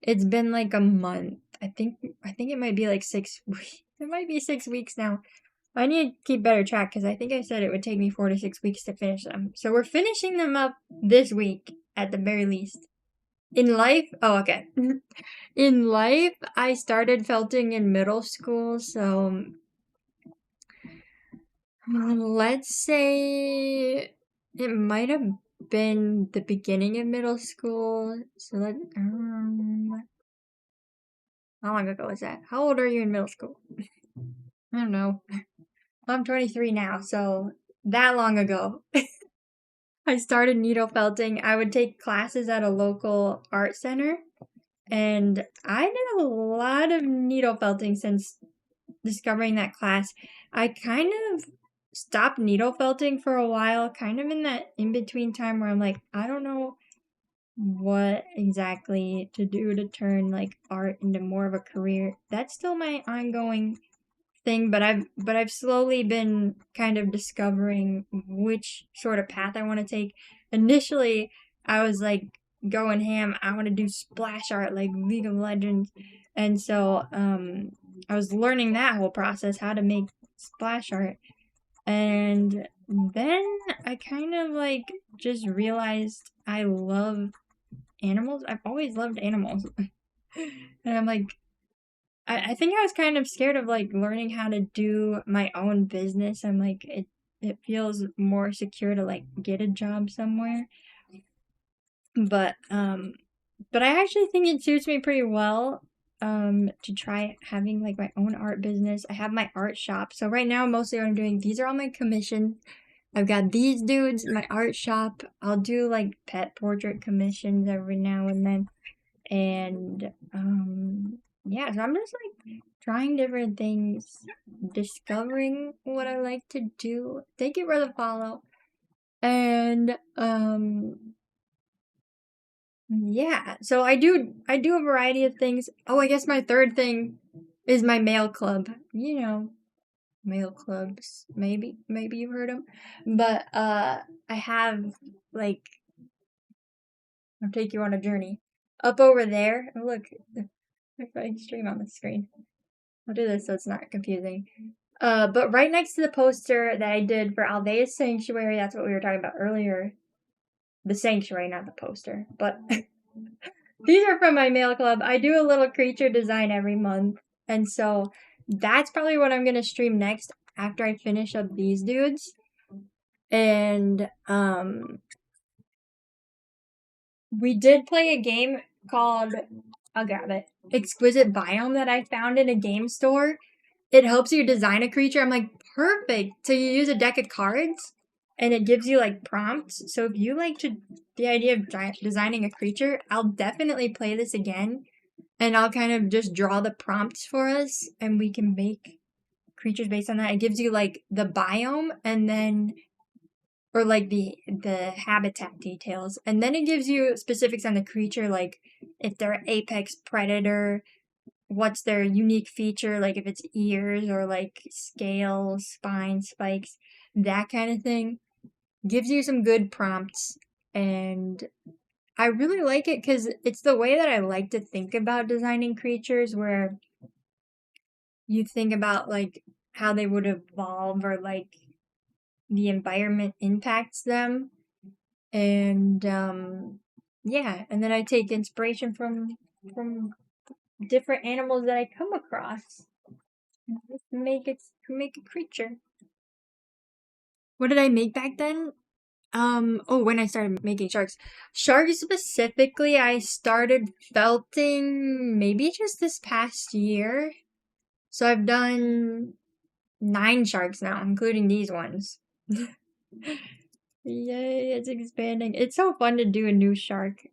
it's been like a month. I think it might be like 6 weeks. It might be 6 weeks now. I need to keep better track because I think I said it would take me 4 to 6 weeks to finish them. So we're finishing them up this week at the very least. In life, oh, okay. In life, I started felting in middle school, so let's say it might have been the beginning of middle school. So how long ago was that? How old are you in middle school? I don't know. I'm 23 now, so that long ago. I started needle felting. I would take classes at a local art center, and I did a lot of needle felting since discovering that class. I kind of stopped needle felting for a while, kind of in that in-between time where I'm like, I don't know what exactly to do to turn like art into more of a career. That's still my ongoing thing, but I've slowly been kind of discovering which sort of path I want to take. Initially, I was like going ham. I want to do splash art like League of Legends, and so I was learning that whole process, how to make splash art, and then I kind of like just realized I love animals. I've always loved animals, and I'm like, I think I was kind of scared of like learning how to do my own business. I'm like, it feels more secure to like get a job somewhere. But I actually think it suits me pretty well to try having like my own art business. I have my art shop. So right now mostly what I'm doing, these are all my commissions. I've got these dudes in my art shop. I'll do like pet portrait commissions every now and then. And yeah, so I'm just like trying different things, discovering what I like to do. Thank you for the follow. And yeah, so I do a variety of things. Oh, I guess my third thing is my mail club. You know, mail clubs. Maybe you've heard them. But I have like, I'll take you on a journey. Up over there. Oh, look, if I stream on the screen. I'll do this so it's not confusing. But right next to the poster that I did for Aldea's Sanctuary, that's what we were talking about earlier. The sanctuary, not the poster. But these are from my mail club. I do a little creature design every month. And so that's probably what I'm going to stream next after I finish up these dudes. And we did play a game called, I'll grab it, Exquisite Biome that I found in a game store. It helps you design a creature. I'm like, perfect. So you use a deck of cards and it gives you like prompts. So if you like the idea of designing a creature, I'll definitely play this again. And I'll kind of just draw the prompts for us and we can make creatures based on that. It gives you like the biome and then, or like the habitat details. And then it gives you specifics on the creature, like if they're apex predator, what's their unique feature, like if it's ears or like scales, spines, spikes, that kind of thing. Gives you some good prompts, and I really like it because it's the way that I like to think about designing creatures, where you think about like how they would evolve or like the environment impacts them, and yeah, and then I take inspiration from different animals that I come across. Make a creature. What did I make back then? When I started making sharks. Sharks specifically, I started felting maybe just this past year. So I've done 9 sharks now, including these ones. Yay, it's expanding. It's so fun to do a new shark.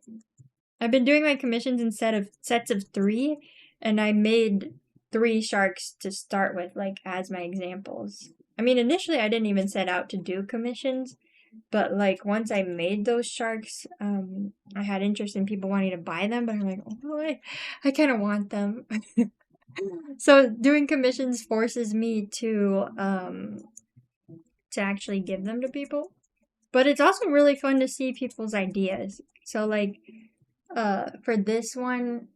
I've been doing my commissions in sets of 3, and I made 3 sharks to start with, like, as my examples. I mean, initially I didn't even set out to do commissions, but, like, once I made those sharks, I had interest in people wanting to buy them, but I'm like, oh, I kind of want them. So doing commissions forces me to actually give them to people. But it's also really fun to see people's ideas. So like for this one,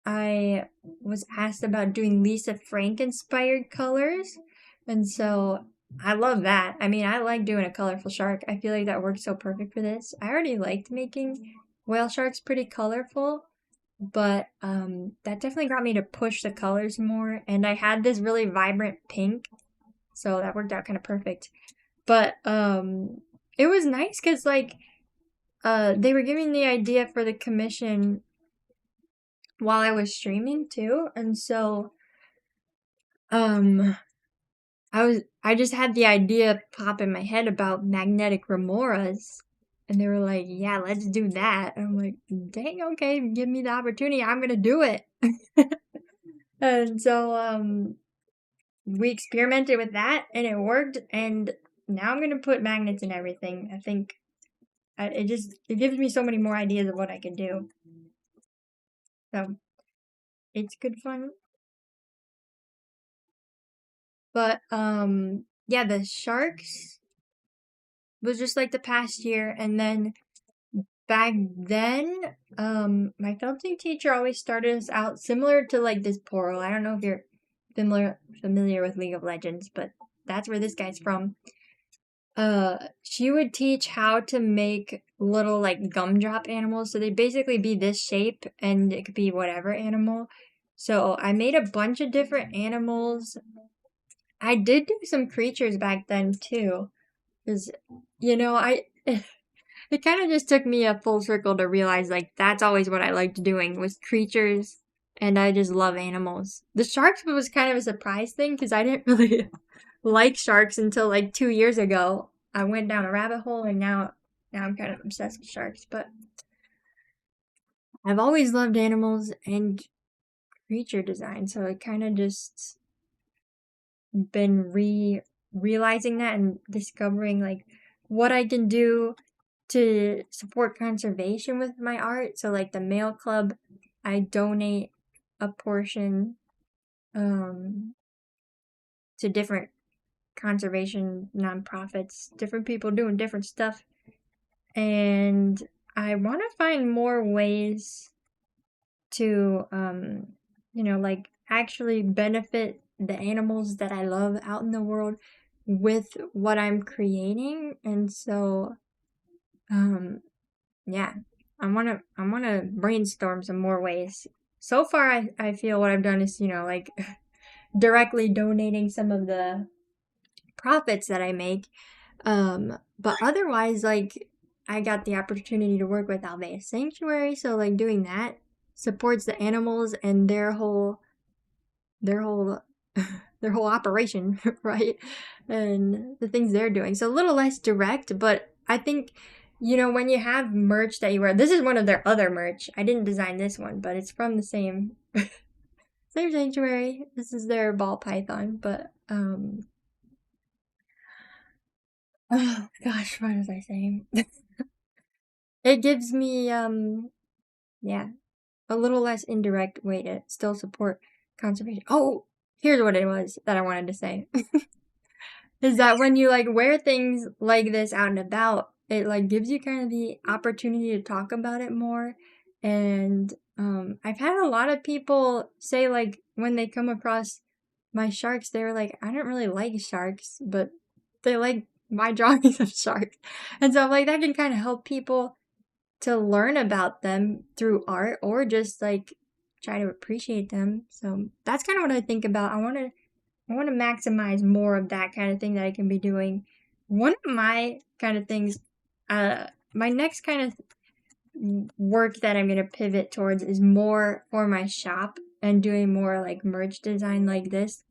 I was asked about doing Lisa Frank inspired colors. And so I love that. I mean, I like doing a colorful shark. I feel like that works so perfect for this. I already liked making whale sharks pretty colorful, but that definitely got me to push the colors more. And I had this really vibrant pink, so that worked out kind of perfect. But it was nice because like they were giving the idea for the commission while I was streaming too, and so um I just had the idea pop in my head about magnetic remoras, and they were like, "Yeah, let's do that." And I'm like, "Dang, okay, give me the opportunity, I'm gonna do it." And so we experimented with that, and it worked. And now I'm gonna put magnets in everything. I think it gives me so many more ideas of what I can do. So it's good fun. But yeah, the sharks was just like the past year. And then back then, my felting teacher always started us out similar to like this Poro. I don't know if you're familiar with League of Legends, but that's where this guy's from. She would teach how to make little like gumdrop animals. So they basically be this shape, and it could be whatever animal. So I made a bunch of different animals. I did do some creatures back then too, because I it kind of just took me a full circle to realize like that's always what I liked doing was creatures, and I just love animals. The sharks was kind of a surprise thing because I didn't really like sharks until like 2 years ago. I went down a rabbit hole, and now I'm kind of obsessed with sharks. But I've always loved animals and creature design, so it kind of just been realizing that and discovering like what I can do to support conservation with my art. So like the Mail Club, I donate a portion to different conservation nonprofits, different people doing different stuff. And I want to find more ways to like actually benefit the animals that I love out in the world with what I'm creating. And so yeah, I wanna brainstorm some more ways. So far I feel what I've done is, like directly donating some of the profits that I make. But otherwise, like, I got the opportunity to work with Alvea Sanctuary, so like doing that supports the animals and their whole their whole their whole operation, right? And the things they're doing. So a little less direct, but I think when you have merch that you wear, this is one of their other merch. I didn't design this one, but it's from the same same sanctuary. This is their ball python, but oh gosh, what was I saying? It gives me yeah, a little less indirect way to still support conservation. Oh, here's what it was that I wanted to say. Is that when you like wear things like this out and about, it like gives you kind of the opportunity to talk about it more. And I've had a lot of people say like when they come across my sharks, they're like, I don't really like sharks, but they like my drawings of sharks. And so like that can kind of help people to learn about them through art, or just like try to appreciate them. So that's kind of what I think about. I want to maximize more of that kind of thing that I can be doing. One of my kind of things, my next kind of work that I'm going to pivot towards is more for my shop and doing more like merch design like this.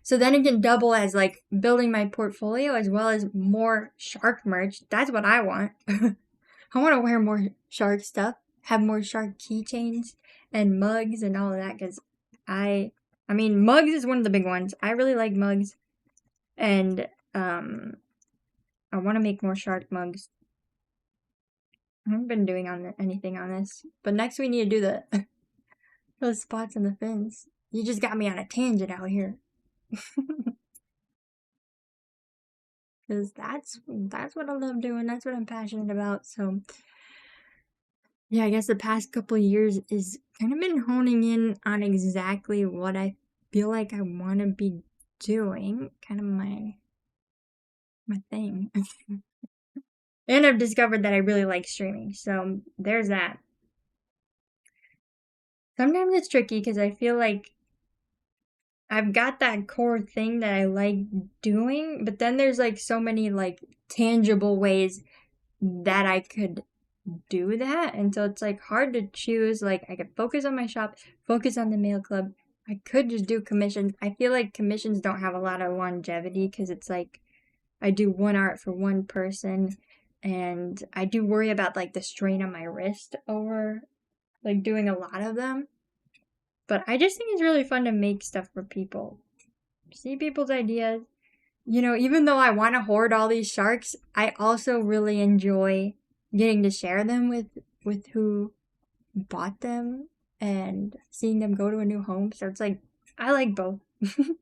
So then it can double as like building my portfolio as well as more shark merch. That's what I want. I want to wear more shark stuff, have more shark keychains and mugs and all of that, because I mean, mugs is one of the big ones. I really like mugs, and I want to make more shark mugs. I haven't been doing anything on this, but next we need to do the those spots and the fins. You just got me on a tangent out here. because that's what I love doing. That's what I'm passionate about. So yeah, I guess the past couple of years is kind of been honing in on exactly what I feel like I want to be doing, kind of my thing. And I've discovered that I really like streaming, so there's that. Sometimes it's tricky because I feel like I've got that core thing that I like doing, but then there's like so many like tangible ways that I could do that, and so it's like hard to choose. Like I could focus on my shop, focus on the mail club. I could just do commissions. I feel like commissions don't have a lot of longevity because it's like I do one art for one person, and I do worry about like the strain on my wrist over like doing a lot of them. But I just think it's really fun to make stuff for people. See people's ideas. You know, even though I want to hoard all these sharks, I also really enjoy getting to share them with who bought them and seeing them go to a new home. So it's like I like both. I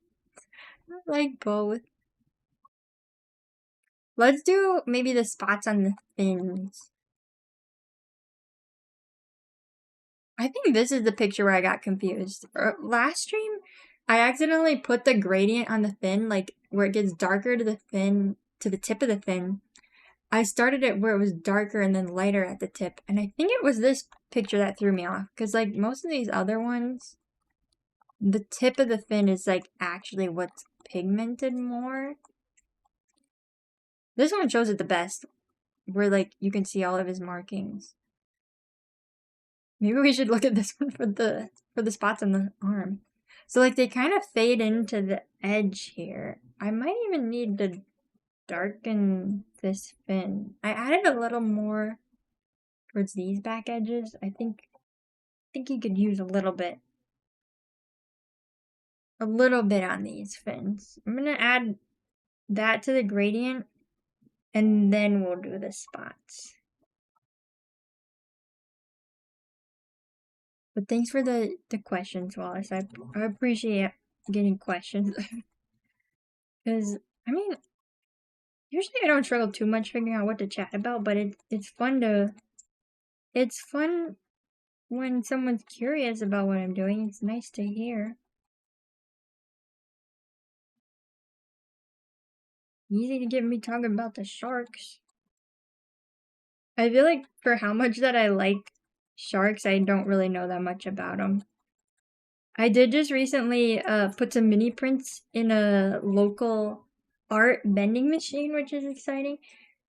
like both. Let's do maybe the spots on the fins. I think this is the picture where I got confused. Last stream, I accidentally put the gradient on the fin, like where it gets darker to the fin, to the tip of the fin. I started it where it was darker and then lighter at the tip. And I think it was this picture that threw me off. Because like most of these other ones, the tip of the fin is like actually what's pigmented more. This one shows it the best. Where like you can see all of his markings. Maybe we should look at this one for the spots on the arm. So like they kind of fade into the edge here. I might even need to darken this fin. I added a little more towards these back edges. I think you could use a little bit on these fins. I'm gonna add that to the gradient, and then we'll do the spots. But thanks for the questions, Wallace. I appreciate getting questions. Because, I mean, usually I don't struggle too much figuring out what to chat about, but it's fun when someone's curious about what I'm doing. It's nice to hear. Easy to get me talking about the sharks. I feel like for how much that I like sharks, I don't really know that much about them. I did just recently put some mini prints in a local art vending machine, which is exciting.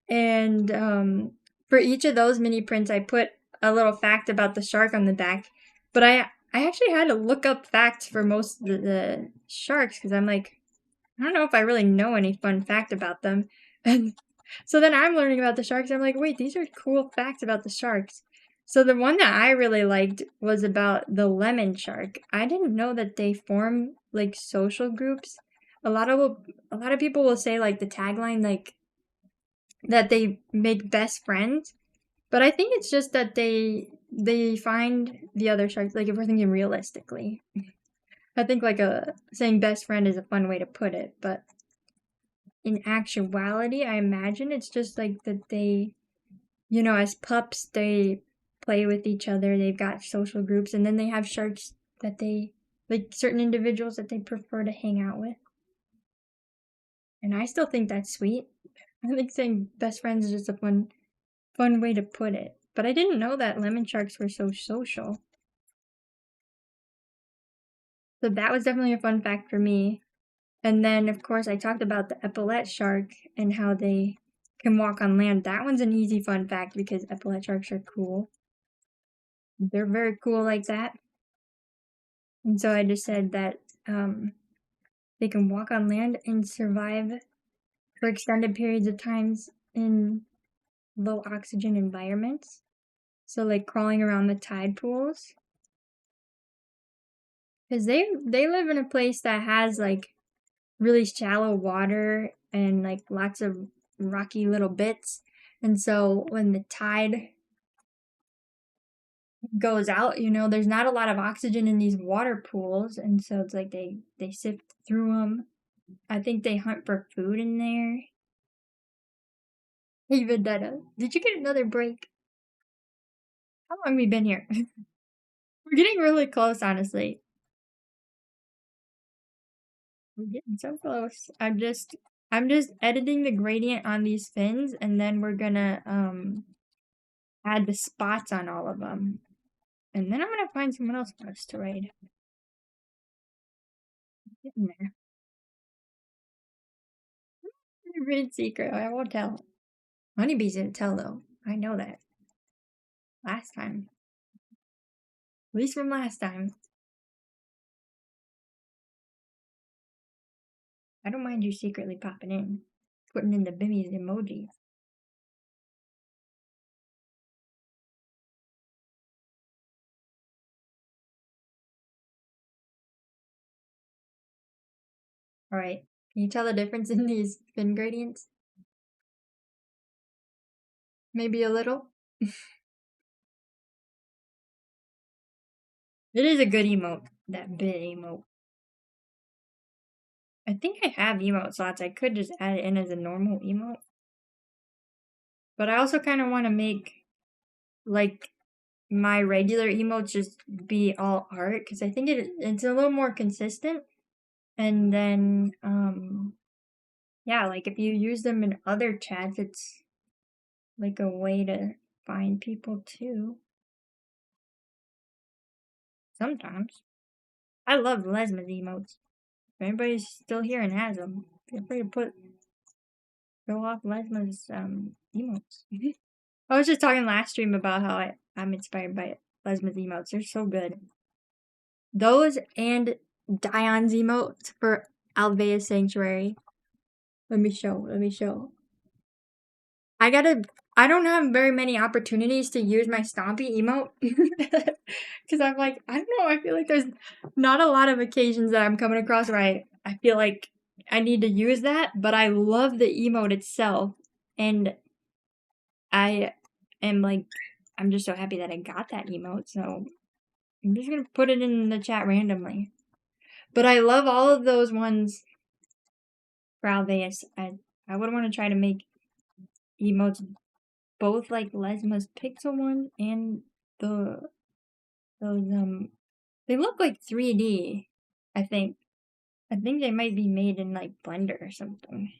And for each of those mini prints, I put a little fact about the shark on the back. But I actually had to look up facts for most of the sharks because I'm like, I don't know if I really know any fun fact about them. And so then I'm learning about the sharks. I'm like, wait, these are cool facts about the sharks. So the one that I really liked was about the lemon shark. I didn't know that they form like social groups. A lot of people will say like the tagline like that they make best friends, but I think it's just that they find the other sharks. Like if we're thinking realistically, I think like saying best friend is a fun way to put it, but in actuality, I imagine it's just like that they, you know, as pups, they play with each other. They've got social groups, and then they have sharks that they, like certain individuals that they prefer to hang out with. And I still think that's sweet. I think saying best friends is just a fun way to put it. But I didn't know that lemon sharks were so social. So that was definitely a fun fact for me. And then, of course, I talked about the epaulet shark and how they can walk on land. That one's an easy fun fact because epaulet sharks are cool. They're very cool like that. And so I just said that they can walk on land and survive for extended periods of times in low oxygen environments. So like crawling around the tide pools. Because they live in a place that has like really shallow water and like lots of rocky little bits. And so when the tide goes out, you know, there's not a lot of oxygen in these water pools. And so it's like they sift through them. I think they hunt for food in there. Hey, Vendetta, did you get another break? How long have we been here? We're getting really close, honestly. We're getting so close. I'm just editing the gradient on these fins, and then we're gonna add the spots on all of them. And then I'm gonna find someone else for us to raid. Getting there. Raid secret. I won't tell. Honeybee's gonna tell though. I know that. Last time. At least from last time. I don't mind you secretly popping in. Putting in the Bimmies emoji. Alright. Can you tell the difference in these fin gradients? Maybe a little? It is a good emote. That bit emote. I think I have emote slots. I could just add it in as a normal emote. But I also kind of want to make, like, my regular emotes just be all art. Because I think it's a little more consistent. And then, yeah, like, if you use them in other chats, it's, like, a way to find people, too. Sometimes. I love Lesma's emotes. If anybody's still here and has them, feel free to go off Lesma's emotes. I was just talking last stream about how I'm inspired by Lesma's emotes. They're so good. Those and Dion's emotes for Alvea Sanctuary. Let me show. I don't have very many opportunities to use my Stompy emote. Because I'm like, I don't know, I feel like there's not a lot of occasions that I'm coming across where I feel like I need to use that, but I love the emote itself. And I am like, I'm just so happy that I got that emote, so I'm just gonna put it in the chat randomly. But I love all of those ones for Alveus. I would want to try to make emotes both like Lesma's Pixel one and those they look like 3D, I think. I think they might be made in like Blender or something.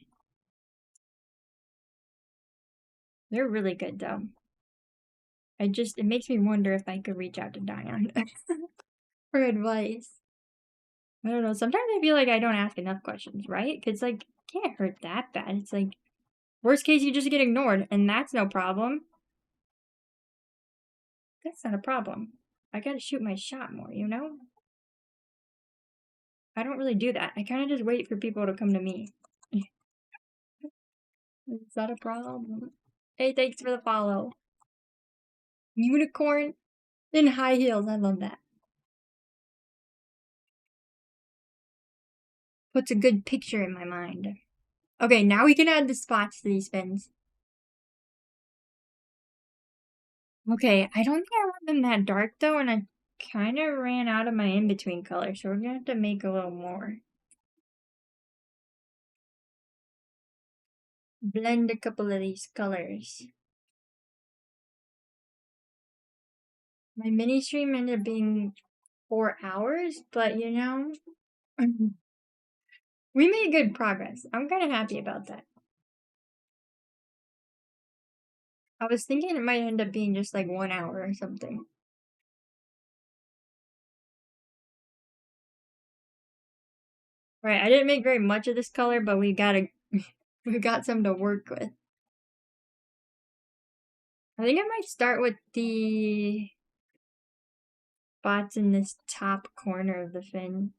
They're really good though. It makes me wonder if I could reach out to Dion for advice. I don't know. Sometimes I feel like I don't ask enough questions, right? Because, like, can't hurt that bad. It's like, worst case, you just get ignored, and that's no problem. That's not a problem. I gotta shoot my shot more, you know? I don't really do that. I kind of just wait for people to come to me. It's not a problem. Hey, thanks for the follow. Unicorn in high heels. I love that. Puts a good picture in my mind. Okay, now we can add the spots to these fins. Okay, I don't think I want them that dark though, and I kind of ran out of my in-between color, so we're gonna have to make a little more. Blend a couple of these colors. My mini stream ended up being 4 hours, but you know, we made good progress. I'm kind of happy about that. I was thinking it might end up being just like 1 hour or something. Right, I didn't make very much of this color, but we got some to work with. I think I might start with the spots in this top corner of the fin.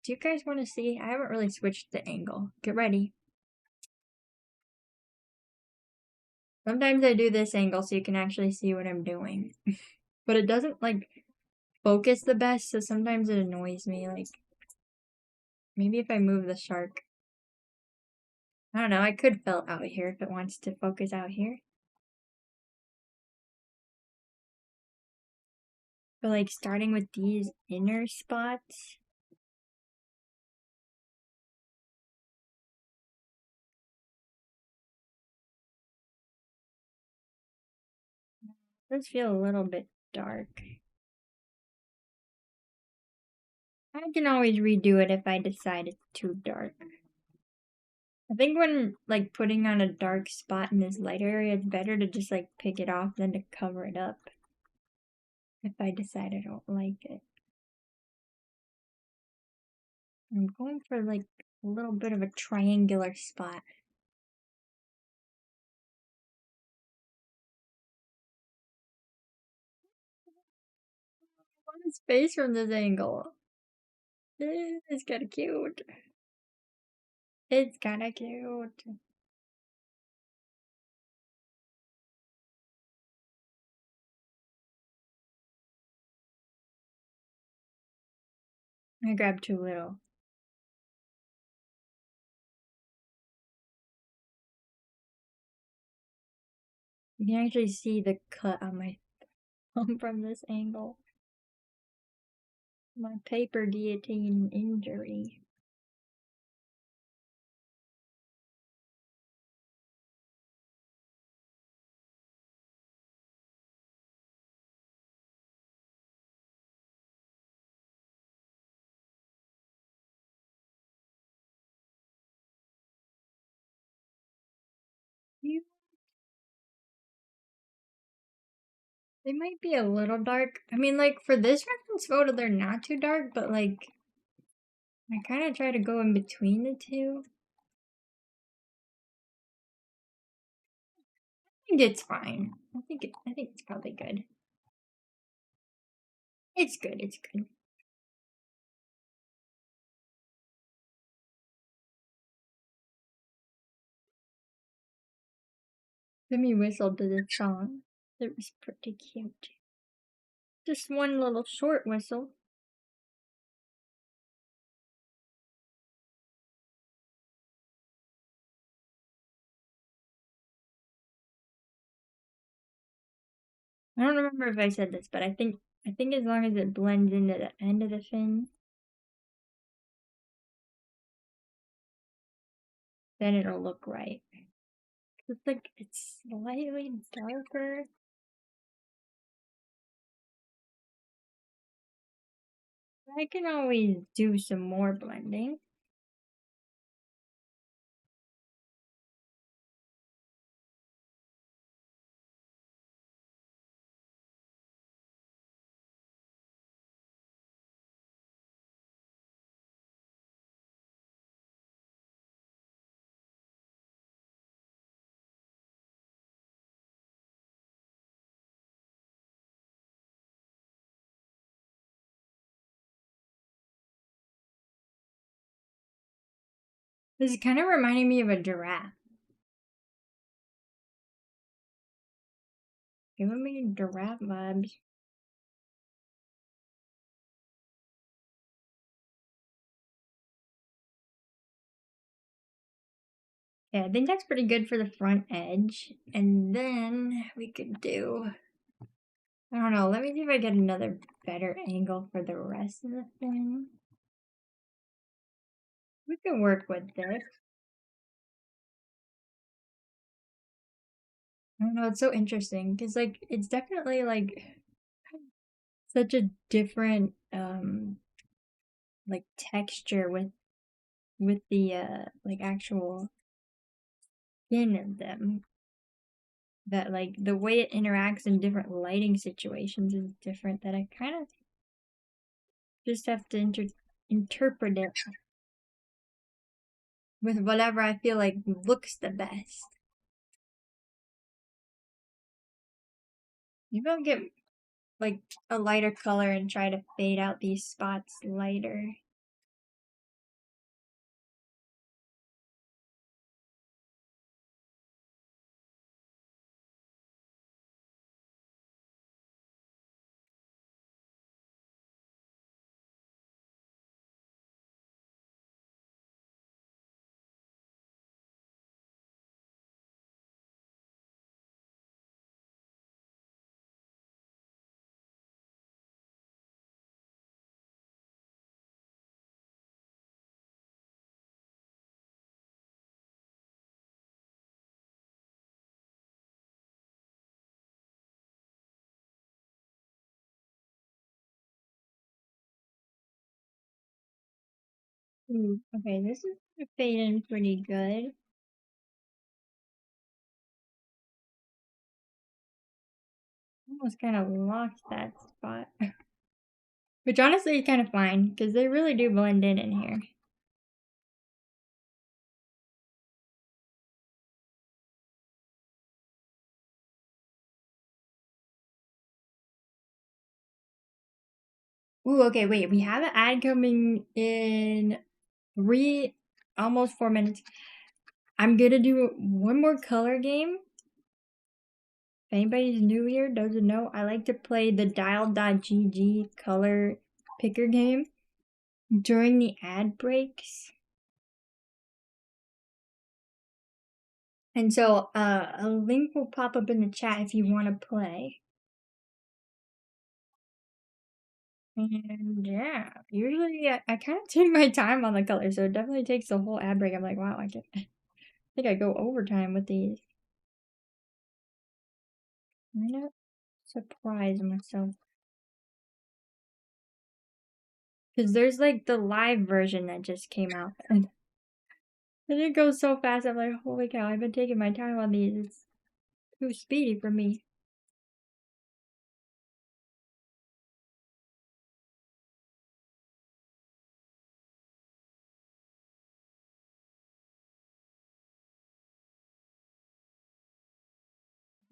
Do you guys want to see? I haven't really switched the angle. Get ready. Sometimes I do this angle so you can actually see what I'm doing. But it doesn't, like, focus the best, so sometimes it annoys me. Like, maybe if I move the shark. I don't know, I could fill out here if it wants to focus out here. But, like, starting with these inner spots. does feel a little bit dark. I can always redo it if I decide it's too dark. I think when like putting on a dark spot in this light area, it's better to just like pick it off than to cover it up. If I decide I don't like it. I'm going for like a little bit of a triangular spot. I want his face from this angle. It's kinda cute. It's kinda cute. I grabbed too little. You can actually see the cut on my thumb from this angle. My paper guillotine injury. You They might be a little dark. I mean, like, for this reference photo, they're not too dark, but, like, I kind of try to go in between the two. I think it's fine. I think it's probably good. It's good, it's good. Timmy whistled to this song. It was pretty cute. Just one little short whistle. I don't remember if I said this, but I think as long as it blends into the end of the fin, then it'll look right. It's like it's slightly darker. I can always do some more blending. This is kind of reminding me of a giraffe. Giving me giraffe vibes. Yeah, I think that's pretty good for the front edge. And then we could do, I don't know, let me see if I get another better angle for the rest of the thing. We can work with this. I don't know, it's so interesting because like it's definitely like such a different like texture with the like actual skin of them, that like the way it interacts in different lighting situations is different, that I kind of just have to interpret it with whatever I feel like looks the best. Maybe I'll get like a lighter color and try to fade out these spots lighter. Ooh, okay, this is fading pretty good. Almost kind of lost that spot. Which honestly is kind of fine, because they really do blend in here. Ooh, okay, wait, we have an ad coming in almost 4 minutes. I'm gonna do one more color game. If anybody's new here, doesn't know, I like to play the dial.gg color picker game during the ad breaks. And so a link will pop up in the chat if you want to play. And yeah, usually I kind of take my time on the color, so it definitely takes the whole ad break. I'm like, wow, I think I go overtime with these. I'm gonna surprise myself. Because there's like the live version that just came out. And it goes so fast, I'm like, holy cow, I've been taking my time on these. It's too speedy for me.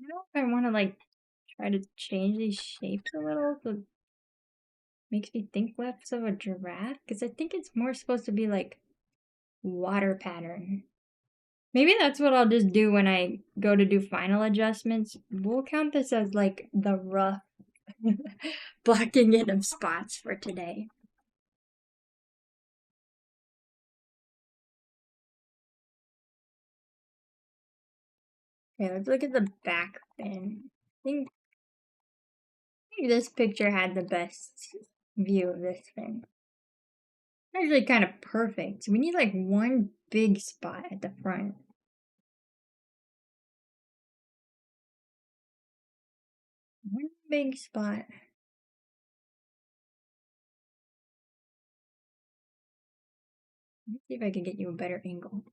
I don't know if I want to like try to change these shapes a little so it makes me think less of a giraffe. Because I think it's more supposed to be like water pattern. Maybe that's what I'll just do when I go to do final adjustments. We'll count this as like the rough blocking in of spots for today. Okay, let's look at the back fin. I think this picture had the best view of this fin. Actually kind of perfect. We need like one big spot at the front. One big spot. Let's see if I can get you a better angle.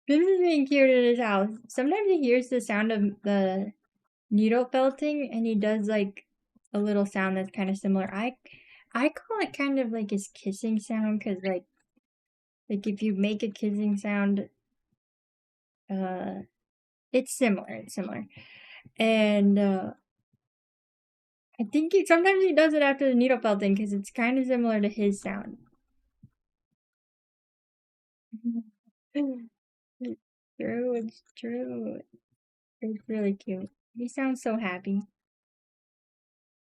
This is being cute at his house. Sometimes he hears the sound of the needle felting and he does like a little sound that's kind of similar. I call it kind of like his kissing sound because like if you make a kissing sound, it's similar. And I think sometimes he does it after the needle felting because it's kind of similar to his sound. It's true, it's true. It's really cute. He sounds so happy.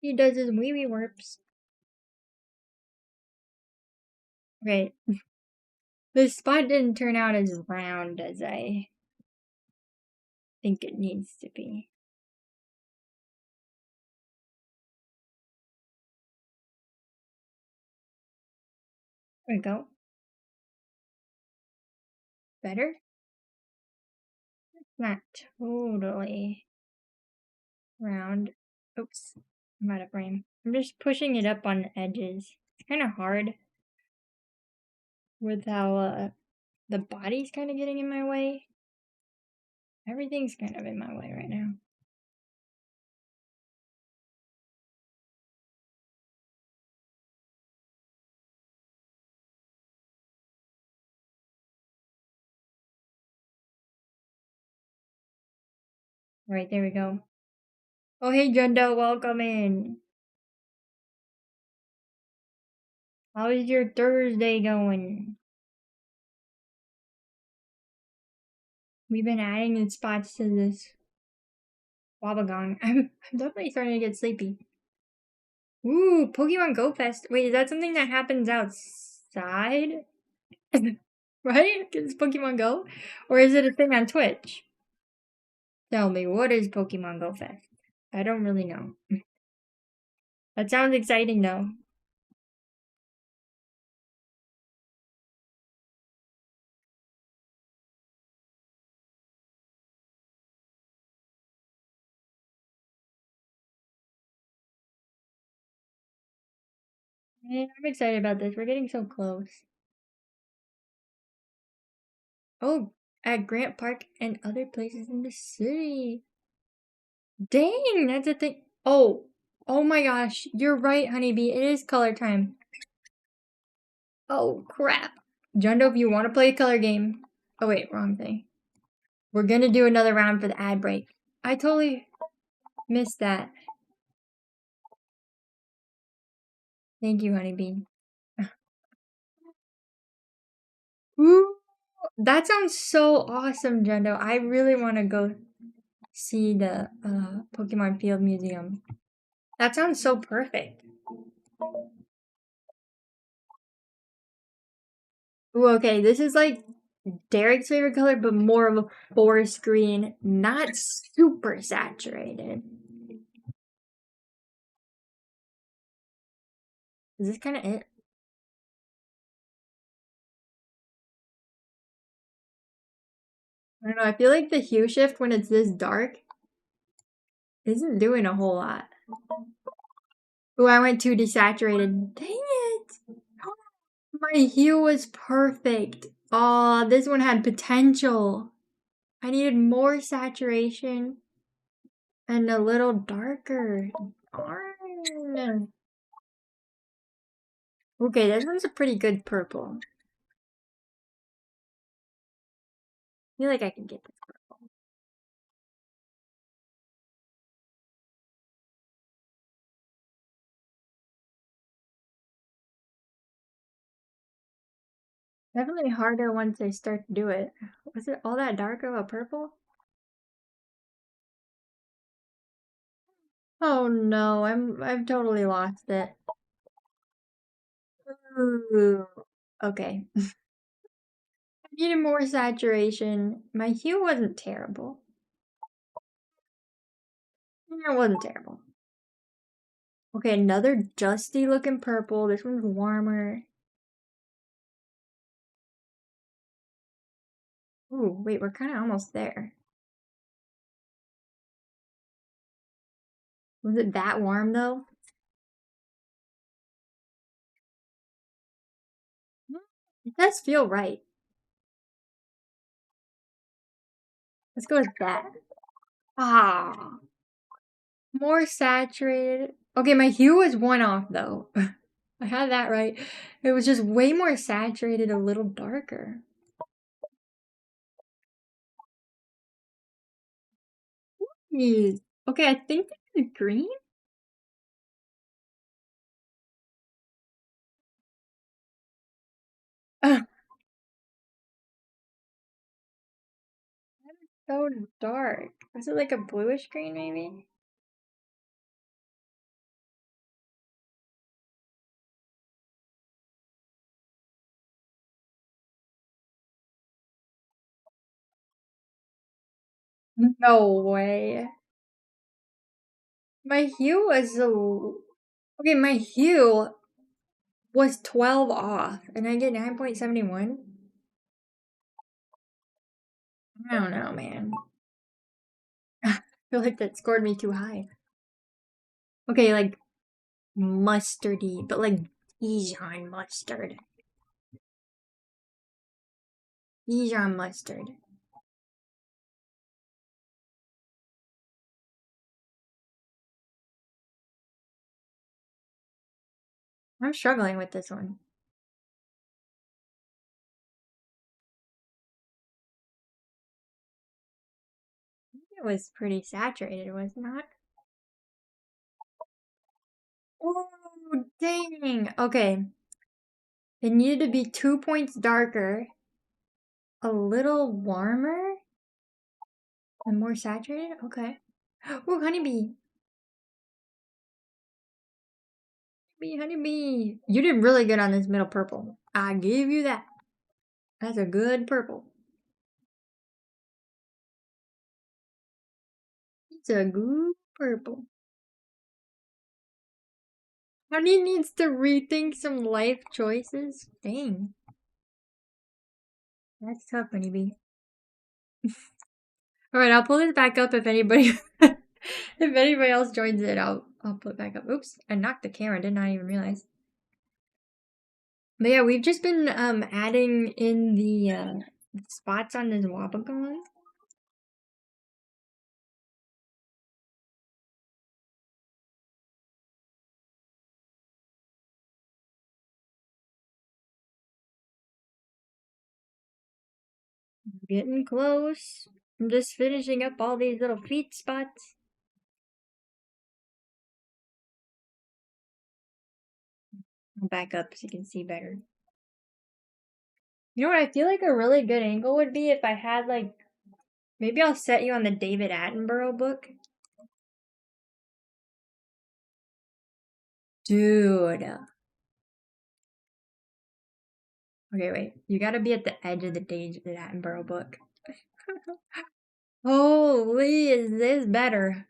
He does his wee wee warps. Right. The spot didn't turn out as round as I think it needs to be. There we go. Better? Not totally round. Oops. I'm out of frame. I'm just pushing it up on the edges. It's kind of hard with how the body's kind of getting in my way. Everything's kind of in my way right now. Right, there we go. Oh, hey, Junda, welcome in. How is your Thursday going? We've been adding the spots to this Wabagong. I'm definitely starting to get sleepy. Ooh, Pokemon Go Fest. Wait, is that something that happens outside? Right? It's Pokemon Go? Or is it a thing on Twitch? Tell me, what is Pokemon Go Fest? I don't really know. That sounds exciting though. Man, I'm excited about this. We're getting so close. Oh, at Grant Park and other places in the city. Dang, that's a thing. Oh, oh my gosh. You're right, Honeybee. It is color time. Oh, crap. Jundo, if you want to play a color game. Oh, wait, wrong thing. We're going to do another round for the ad break. I totally missed that. Thank you, Honeybee. Ooh, that sounds so awesome, Jundo. I really want to go see the Pokemon Field Museum. That sounds so perfect. Ooh, okay, this is like Derek's favorite color, but more of a forest green, not super saturated. Is this kind of it? I don't know. I feel like the hue shift when it's this dark isn't doing a whole lot. Ooh, I went too desaturated. Dang it! My hue was perfect. Aw, this one had potential. I needed more saturation and a little darker. Darn. Okay, this one's a pretty good purple. I feel like I can get this purple. Definitely harder once I start to do it. Was it all that dark of a purple? Oh no, I've totally lost it. Ooh. Okay. I needed more saturation. My hue wasn't terrible. It wasn't terrible. Okay, another dusty looking purple. This one's warmer. Ooh, wait, we're kind of almost there. Was it that warm though? It does feel right. Let's go with that. Ah, more saturated. Okay, my hue was one off though. I had that right. It was just way more saturated, a little darker. Jeez. Okay, I think this is green. That is so dark. Was it like a bluish green maybe? No way. My hue was okay, my hue was 12 off and I get 9.71. I don't know, man. I feel like that scored me too high. Okay, like mustardy, but like Dijon mustard. Dijon mustard. I'm struggling with this one. It was pretty saturated, was it not? Oh, dang. Okay. It needed to be 2 points darker, a little warmer, and more saturated? Okay. Oh, honeybee. Honeybee. You did really good on this middle purple. I give you that. That's a good purple. It's a good purple. Honey needs to rethink some life choices. Dang. That's tough, honeybee. Alright, I'll pull this back up if anybody if anybody else joins it, I'll pull it back up. Oops, I knocked the camera, did not even realize. But yeah, we've just been adding in the spots on this Wabagon. Getting close. I'm just finishing up all these little feet spots. I'll back up so you can see better. You know what I feel like a really good angle would be if I had like, maybe I'll set you on the David Attenborough book. Dude. Okay, wait. You gotta be at the edge of the David Attenborough book. Holy, is this better?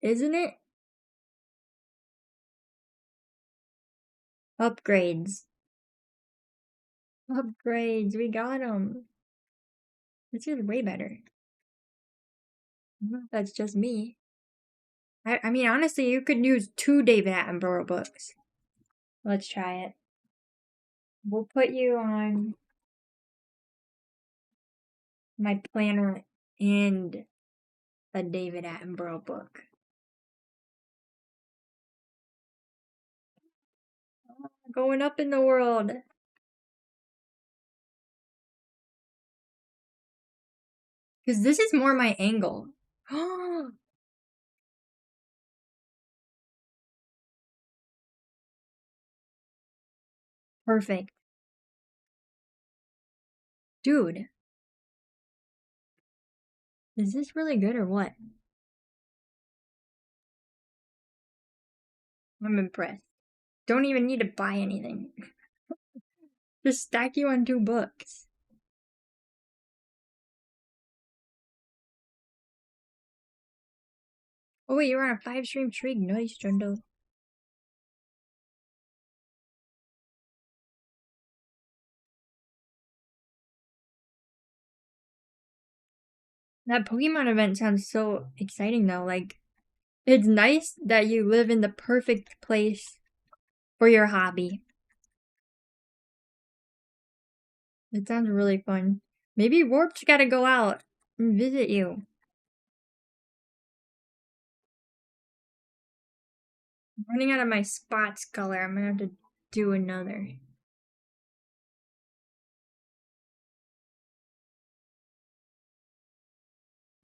Isn't it? Upgrades. Upgrades. We got them. This is way better. I don't know if that's just me. I mean, honestly, you could use 2 David Attenborough books. Let's try it. We'll put you on my planner and a David Attenborough book. Going up in the world. Because this is more my angle. Perfect. Dude. Is this really good or what? I'm impressed. Don't even need to buy anything. Just stack you on 2 books. Oh wait, you're on a 5-stream streak. Nice, Jundo. That Pokemon event sounds so exciting though. Like, it's nice that you live in the perfect place for your hobby. It sounds really fun. Maybe Warp's gotta go out and visit you. I'm running out of my spots color. I'm gonna have to do another.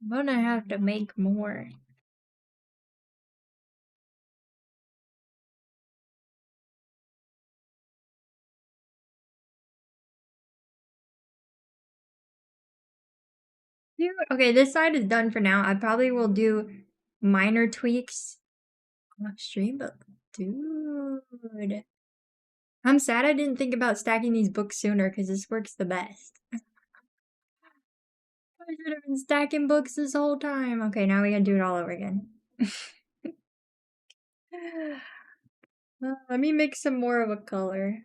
I'm gonna have to make more. Dude, okay, this side is done for now. I probably will do minor tweaks off stream, but dude. I'm sad I didn't think about stacking these books sooner because this works the best. I should have been stacking books this whole time. Okay, now we gotta do it all over again. Let me make some more of a color.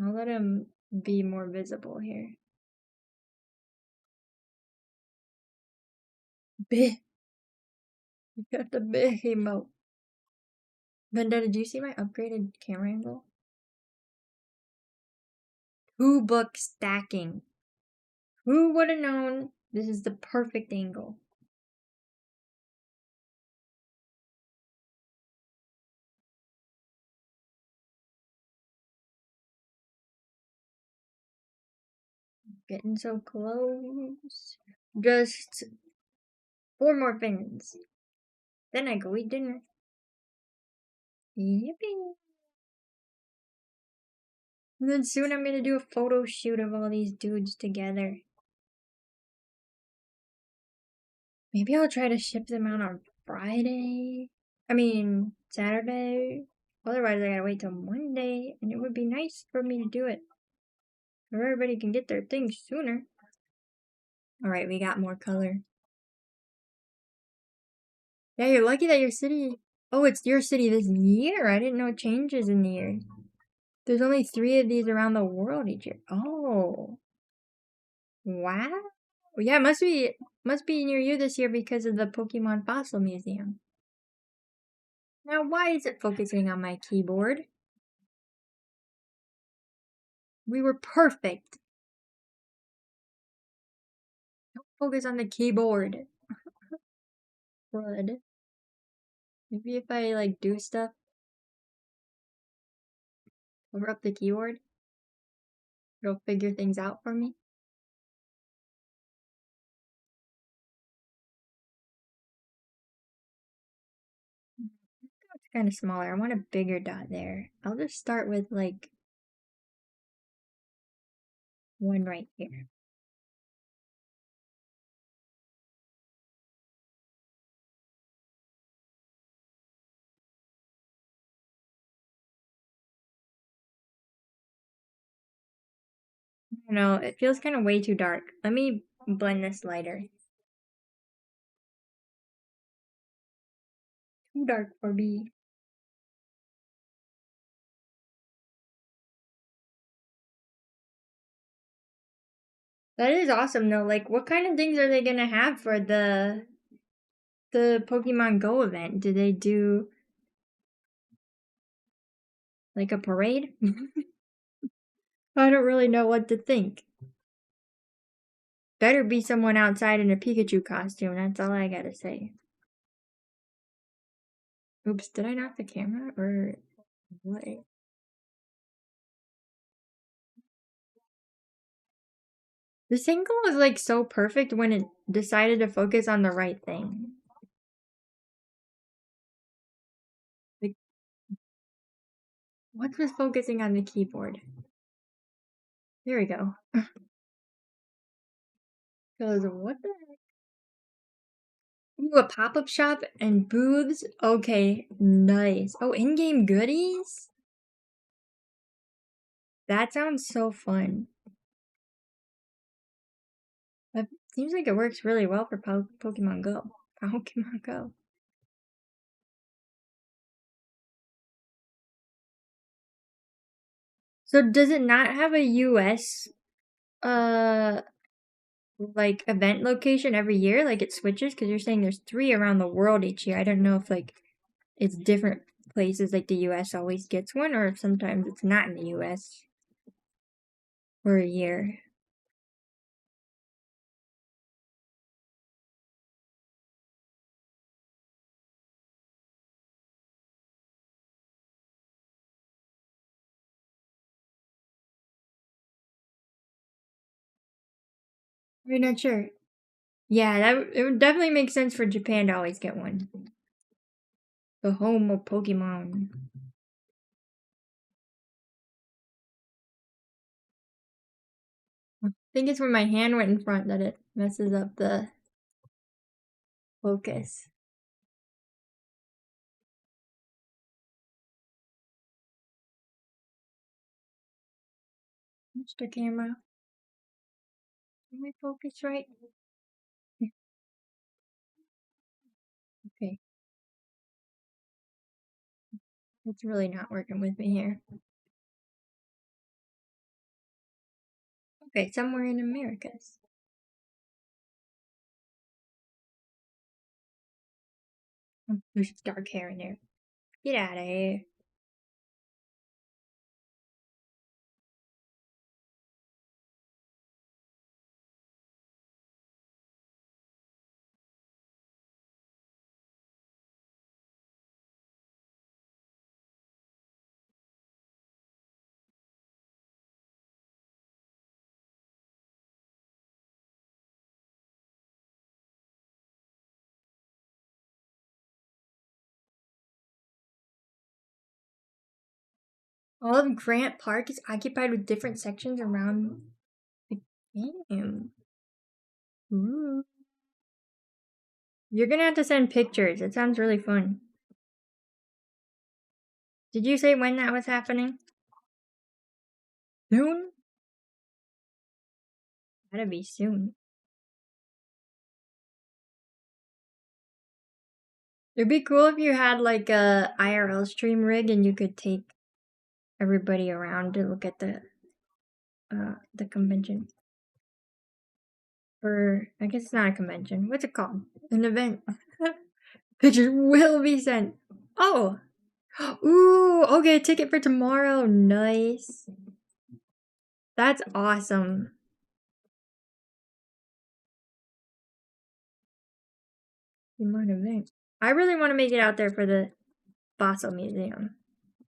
I'll let him be more visible here. Bih. You got the big emote. Vendetta, did you see my upgraded camera angle? 2 book stacking. Who would have known this is the perfect angle? Getting so close. Just 4 more things. Then I go eat dinner. Yippee. And then soon I'm gonna do a photo shoot of all these dudes together. Maybe I'll try to ship them out on Friday. I mean, Saturday. Otherwise, I gotta wait till Monday, and it would be nice for me to do it. So everybody can get their things sooner. Alright, we got more color. Yeah, you're lucky that your city... Oh, it's your city this year. I didn't know it changes in the year. There's only 3 of these around the world each year. Oh. Wow. Well, yeah, must be near you this year because of the Pokemon Fossil Museum. Now, why is it focusing on my keyboard? We were perfect. Don't focus on the keyboard. Crud. Maybe if I like do stuff, cover up the keyboard, it'll figure things out for me. It's kind of smaller. I want a bigger dot there. I'll just start with like one right here. I don't know, it feels kind of way too dark. Let me blend this lighter. Too dark for me. That is awesome though. Like, what kind of things are they gonna have for the Pokemon Go event? Do they do like a parade? I don't really know what to think. Better be someone outside in a Pikachu costume, that's all I gotta say. Oops, did I knock the camera or what? This angle is like so perfect when it decided to focus on the right thing. Like, what was focusing on the keyboard? There we go. Because what the heck? Ooh, a pop-up shop and booths? Okay, nice. Oh, in-game goodies? That sounds so fun. That seems like it works really well for Pokemon Go. Pokemon Go. So does it not have a US like event location every year? Like it switches? Because you're saying there's 3 around the world each year. I don't know if like it's different places, like the US always gets one, or if sometimes it's not in the US for a year. I'm not sure. Yeah, it would definitely make sense for Japan to always get one. The home of Pokemon. I think it's when my hand went in front that it messes up the focus. Mr. Camera. Can we focus right? Okay. It's really not working with me here. Okay, somewhere in Americas. Oh, there's dark hair in there. Get out of here. All of Grant Park is occupied with different sections around the game. Ooh. You're gonna have to send pictures. It sounds really fun. Did you say when that was happening? Soon? Gotta be soon. It'd be cool if you had like a IRL stream rig and you could take everybody around to look at the convention. Or I guess it's not a convention. What's it called? An event. Pictures will be sent. Oh. Ooh, okay, ticket for tomorrow. Nice. That's awesome. I really want to make it out there for the fossil museum.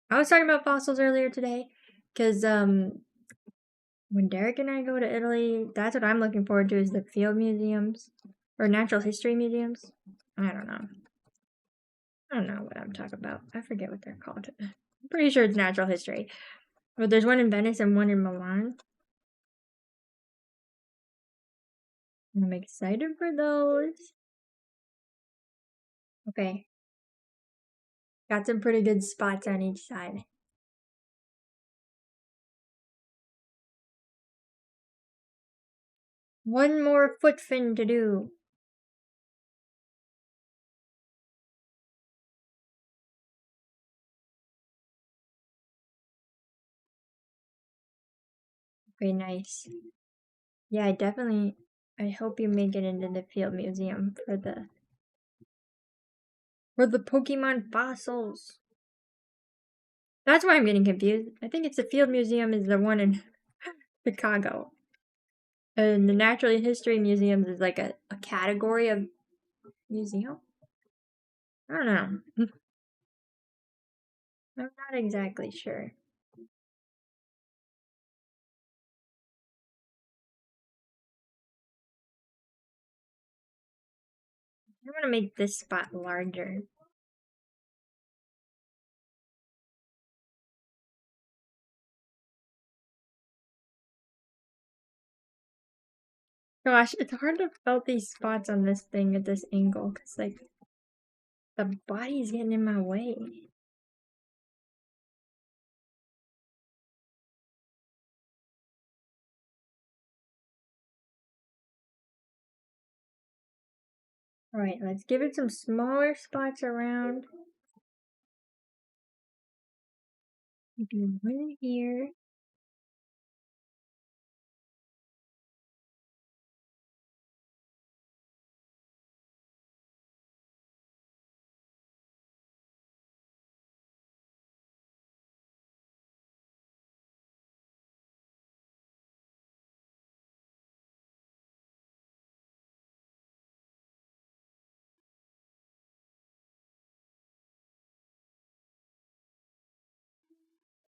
I was talking about fossils earlier today because when Derek and I go to Italy, that's what I'm looking forward to is the field museums or natural history museums. I don't know. I don't know what I'm talking about. I forget what they're called. I'm pretty sure it's natural history. But there's one in Venice and one in Milan. I'm excited for those. Okay. Got some pretty good spots on each side. One more foot fin to do. Okay, nice. Yeah, I hope you make it into the field museum for the Pokemon fossils. That's why I'm getting confused. I think it's the field museum is the one in Chicago. And the natural history museums is like a category of museum. I don't know. I'm not exactly sure. I want to make this spot larger. Gosh, it's hard to fill these spots on this thing at this angle because, like, the body's getting in my way. Alright, let's give it some smaller spots around. Do one here.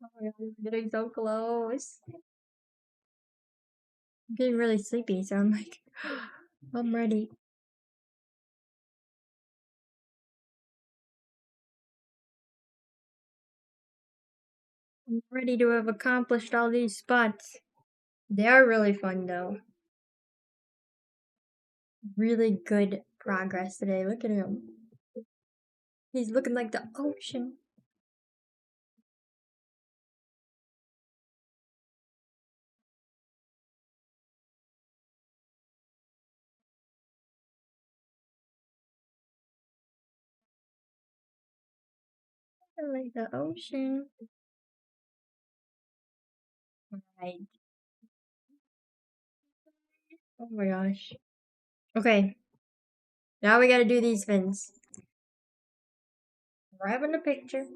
Oh my god, we're getting so close. I'm getting really sleepy, so I'm like, I'm ready. I'm ready to have accomplished all these spots. They are really fun though. Really good progress today. Look at him. He's looking like the ocean. Like the ocean. Right. Oh my gosh. Okay. Now we gotta do these fins. Grabbing the picture.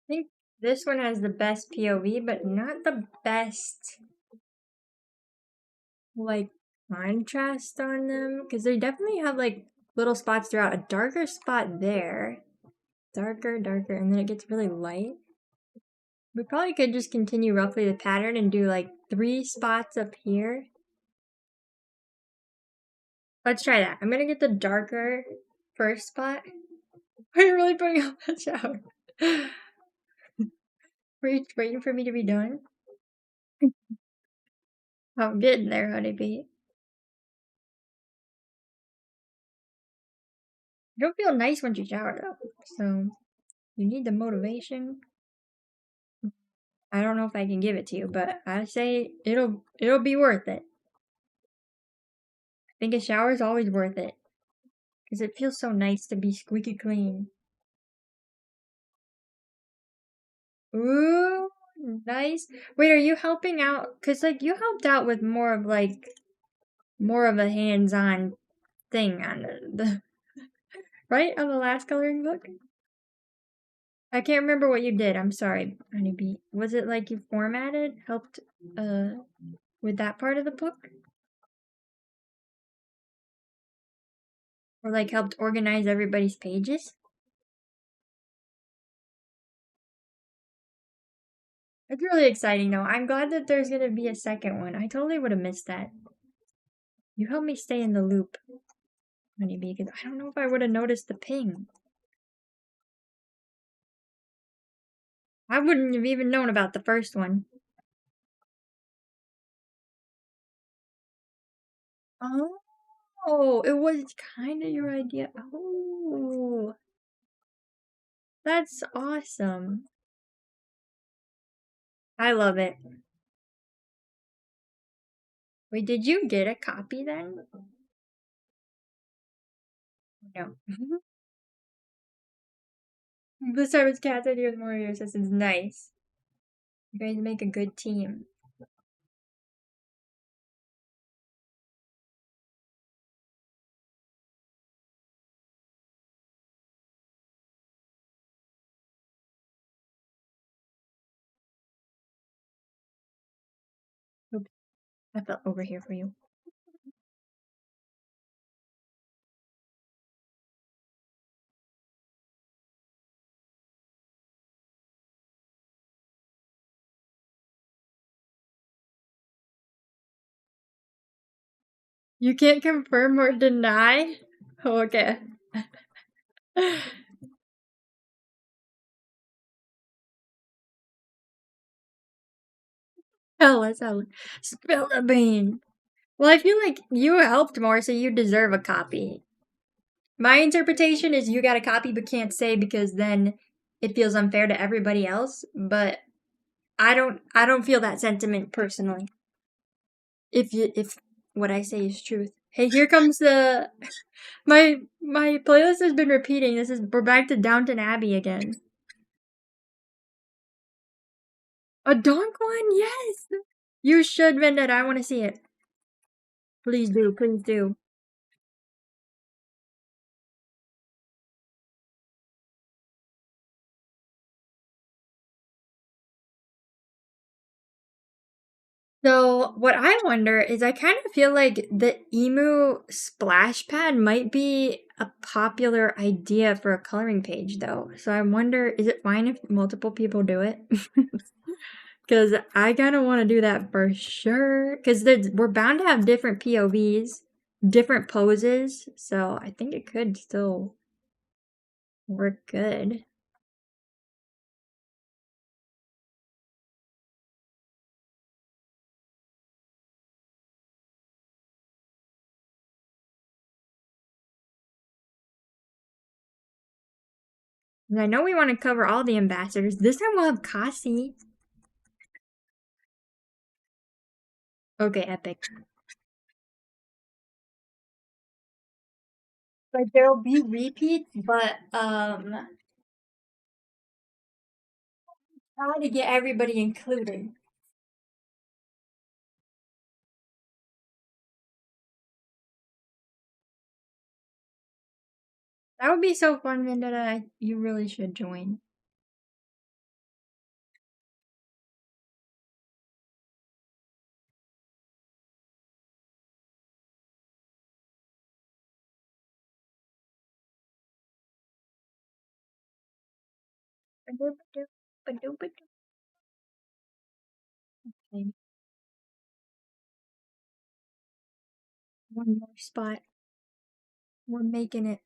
I think this one has the best POV, but not the best, like, contrast on them. Because they definitely have, like, little spots throughout. A darker spot there. Darker, and then it gets really light. We probably could just continue roughly the pattern and do, like, 3 spots up here. Let's try that. I'm gonna get the darker first spot. Are you really putting out that shower? Were you waiting for me to be done? I'm getting there, honeybee. You don't feel nice once you shower, though. So, you need the motivation. I don't know if I can give it to you, but I say it'll be worth it. I think a shower is always worth it. Because it feels so nice to be squeaky clean. Ooh, nice. Wait, are you helping out? Because, like, you helped out with more of a hands-on thing on the right on the last coloring book. I can't remember what you did. I'm sorry, Honeybee. Was it like you formatted, helped with that part of the book? Or like helped organize everybody's pages? It's really exciting though. I'm glad that there's gonna be a second one. I totally would have missed that. You helped me stay in the loop, Honeybee, because I don't know if I would have noticed the ping. I wouldn't have even known about the first one. Oh, it was kind of your idea. Oh, that's awesome. I love it. Wait, did you get a copy then? No. This time it's Cat's idea with Mario Assistants. Nice. You guys make a good team. Oops, I fell over here for you. You can't confirm or deny? Oh, okay. Hella. Spill the bean. Well, I feel like you helped more, so you deserve a copy. My interpretation is you got a copy but can't say because then it feels unfair to everybody else, but I don't feel that sentiment personally. If what I say is truth. Hey, here comes the my playlist has been repeating. We're back to Downton Abbey again. A donk one? Yes. You should, Vendetta. I want to see it. Please do. Please do. So, what I wonder is I kind of feel like the emu splash pad might be a popular idea for a coloring page, though. So, I wonder, is it fine if multiple people do it? Because I kind of want to do that for sure. Because we're bound to have different POVs, different poses. So, I think it could still work good. And I know we want to cover all the ambassadors. This time we'll have Kasi. Okay, epic. Like there'll be repeats, but try to get everybody included. That would be so fun, Vendetta. You really should join. Okay, one more spot. We're making it.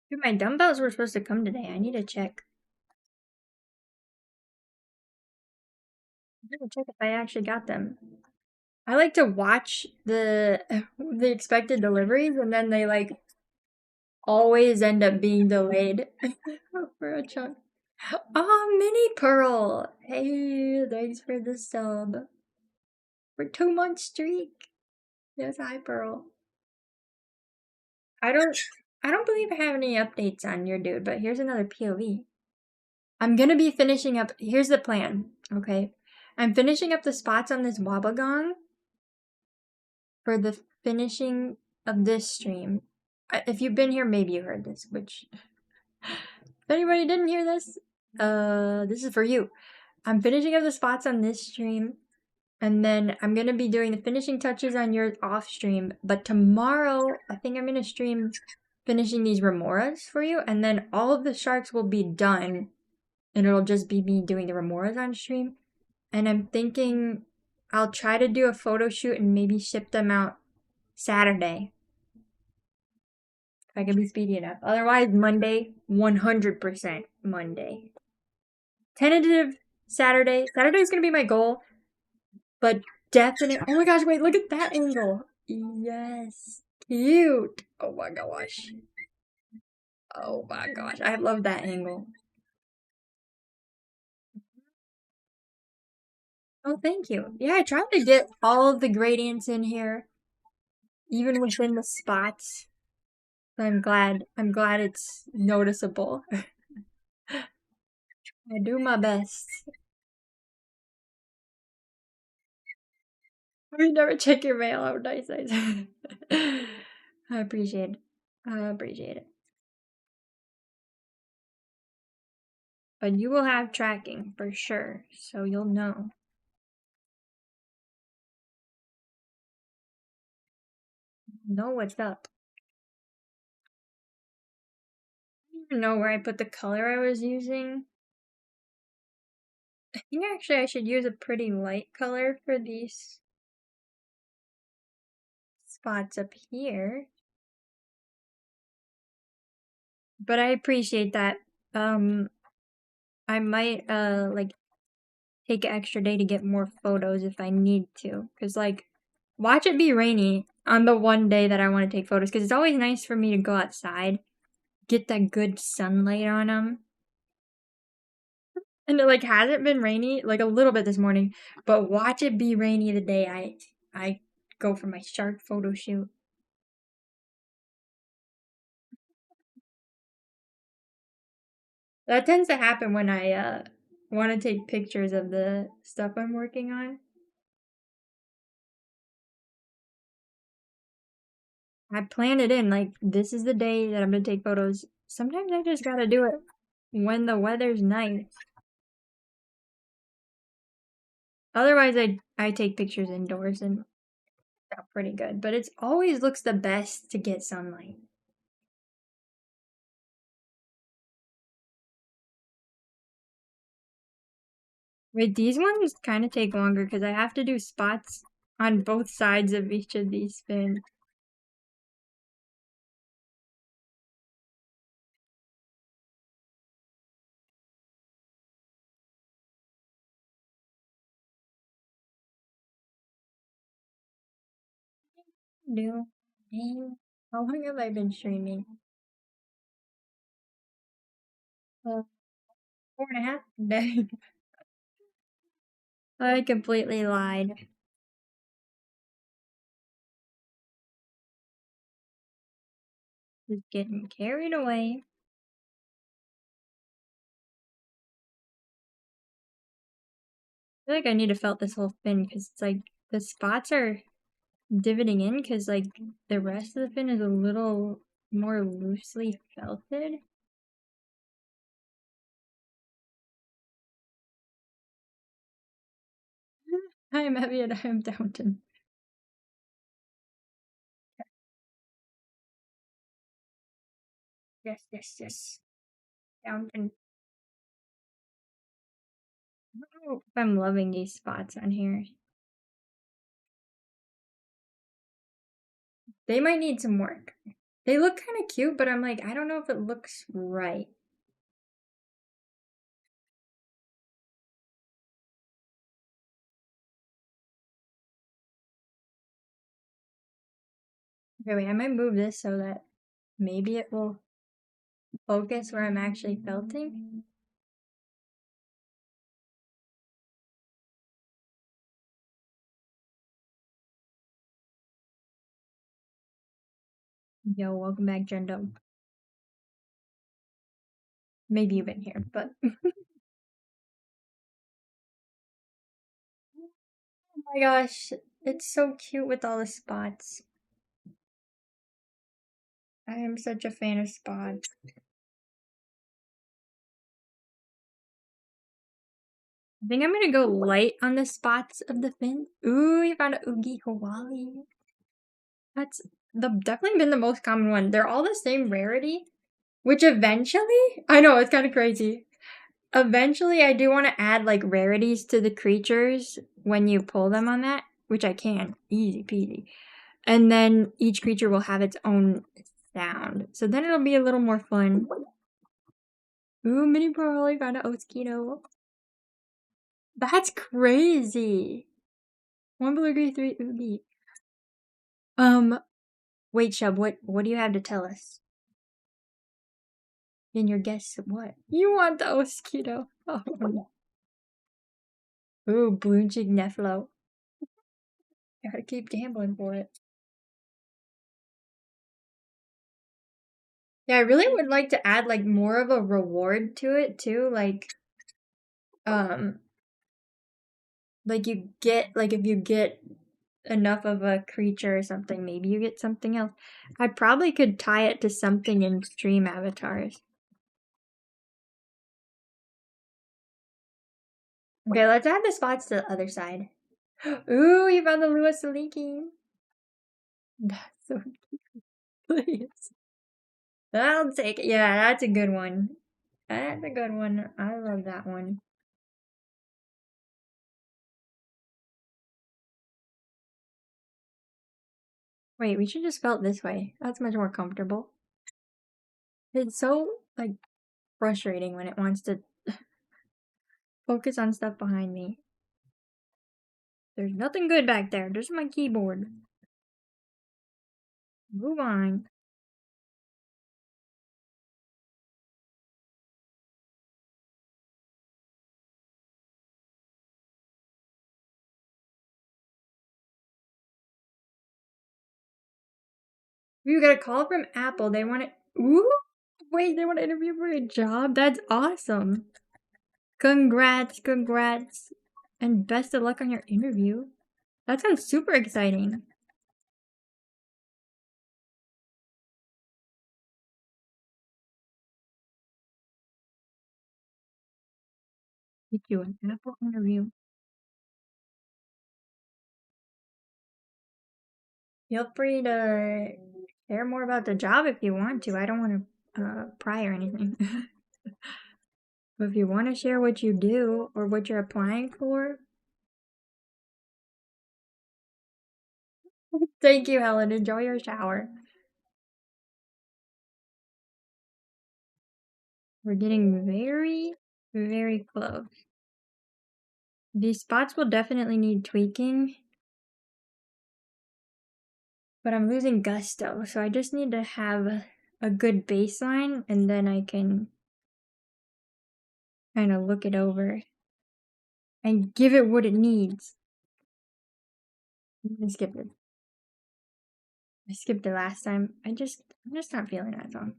Dude, my dumbbells were supposed to come today. I need to check. I need to check if I actually got them. I like to watch the expected deliveries, and then they like always end up being delayed for a chunk. Oh, Mini Pearl! Hey, thanks for the sub. For 2 month streak. Yes, hi Pearl. I don't I don't believe I have any updates on your dude, but here's another POV. I'm gonna be finishing up. Here's the plan, okay? I'm finishing up the spots on this Wabagong for the finishing of this stream. If you've been here, maybe you heard this, which if anybody didn't hear this, this is for you. I'm finishing up the spots on this stream, and then I'm gonna be doing the finishing touches on your off stream. But tomorrow, I think I'm gonna stream finishing these remoras for you, and then all of the sharks will be done, and it'll just be me doing the remoras on stream. And I'm thinking I'll try to do a photo shoot and maybe ship them out Saturday. If I can be speedy enough. Otherwise, Monday, 100% Monday. Tentative Saturday. Saturday's gonna be my goal, but definite. Oh my gosh, wait, look at that angle. Yes. Cute. Oh my gosh. Oh my gosh, I love that angle. Oh, thank you. Yeah, I tried to get all of the gradients in here, even within the spots. I'm glad it's noticeable. I do my best. We never check your mail. How nice. I appreciate it. I appreciate it. But you will have tracking for sure, so you'll know. Know what's up. I don't even know where I put the color I was using. I think actually I should use a pretty light color for these spots up here. But I appreciate that. I might like take an extra day to get more photos if I need to, cause like watch it be rainy on the one day that I want to take photos, cause it's always nice for me to go outside, get that good sunlight on them. And it like hasn't been rainy like a little bit this morning, but watch it be rainy the day I go for my shark photo shoot. That tends to happen when I want to take pictures of the stuff I'm working on. I plan it in, like, this is the day that I'm gonna take photos. Sometimes I just gotta do it when the weather's nice. Otherwise, I take pictures indoors and they're pretty good. But it always looks the best to get sunlight. Wait, these ones kind of take longer because I have to do spots on both sides of each of these spins. Do how long have I been streaming? 4.5 days. I completely lied. Just getting carried away. I feel like I need to felt this whole fin because it's like the spots are divoting in because like the rest of the fin is a little more loosely felted. I am heavy and I am Downton. Yes, yes, yes. Downton. I don't know if I'm loving these spots on here. They might need some work. They look kind of cute, but I'm like, I don't know if it looks right. Okay, wait, I might move this so that maybe it will focus where I'm actually felting. Yo, welcome back, Jendo. Maybe you've been here, but oh my gosh, it's so cute with all the spots. I am such a fan of spots. I think I'm gonna go light on the spots of the fin. Ooh, you found a Oogie Hawali. That's definitely been the most common one. They're all the same rarity, which eventually, I know, it's kind of crazy. Eventually, I do want to add like rarities to the creatures when you pull them on that, which I can. Easy peasy. And then each creature will have its own sound. So then it'll be a little more fun. Ooh, mini pearl, I found an Oskito. That's crazy. 1 beluga, 3 oogie. Wait, Shub, what do you have to tell us? In your guess, what? You want the Oskito. Oh, no. Ooh, Balloon Cheek Nephilo. Gotta keep gambling for it. Yeah, I really would like to add like more of a reward to it too, like you get like if you get enough of a creature or something, maybe you get something else. I probably could tie it to something in stream avatars. Okay, let's add the spots to the other side. Ooh, you found the Lewis Saliki. That's so cute. Please. I'll take it. Yeah, that's a good one. That's a good one. I love that one. Wait, we should just spell it this way. That's much more comfortable. It's so, like, frustrating when it wants to focus on stuff behind me. There's nothing good back there. Just my keyboard. Move on. You got a call from Apple. They want to. Ooh! Wait, they want to interview for a job? That's awesome. Congrats, congrats. And best of luck on your interview. That sounds super exciting. Get you an Apple interview. Feel free to share more about the job if you want to. I don't want to pry or anything. But if you want to share what you do or what you're applying for. Thank you, Helen. Enjoy your shower. We're getting very, very close. These spots will definitely need tweaking. But I'm losing gusto, so I just need to have a good baseline and then I can kind of look it over and give it what it needs. I skipped it. I skipped it last time. I'm just not feeling that song.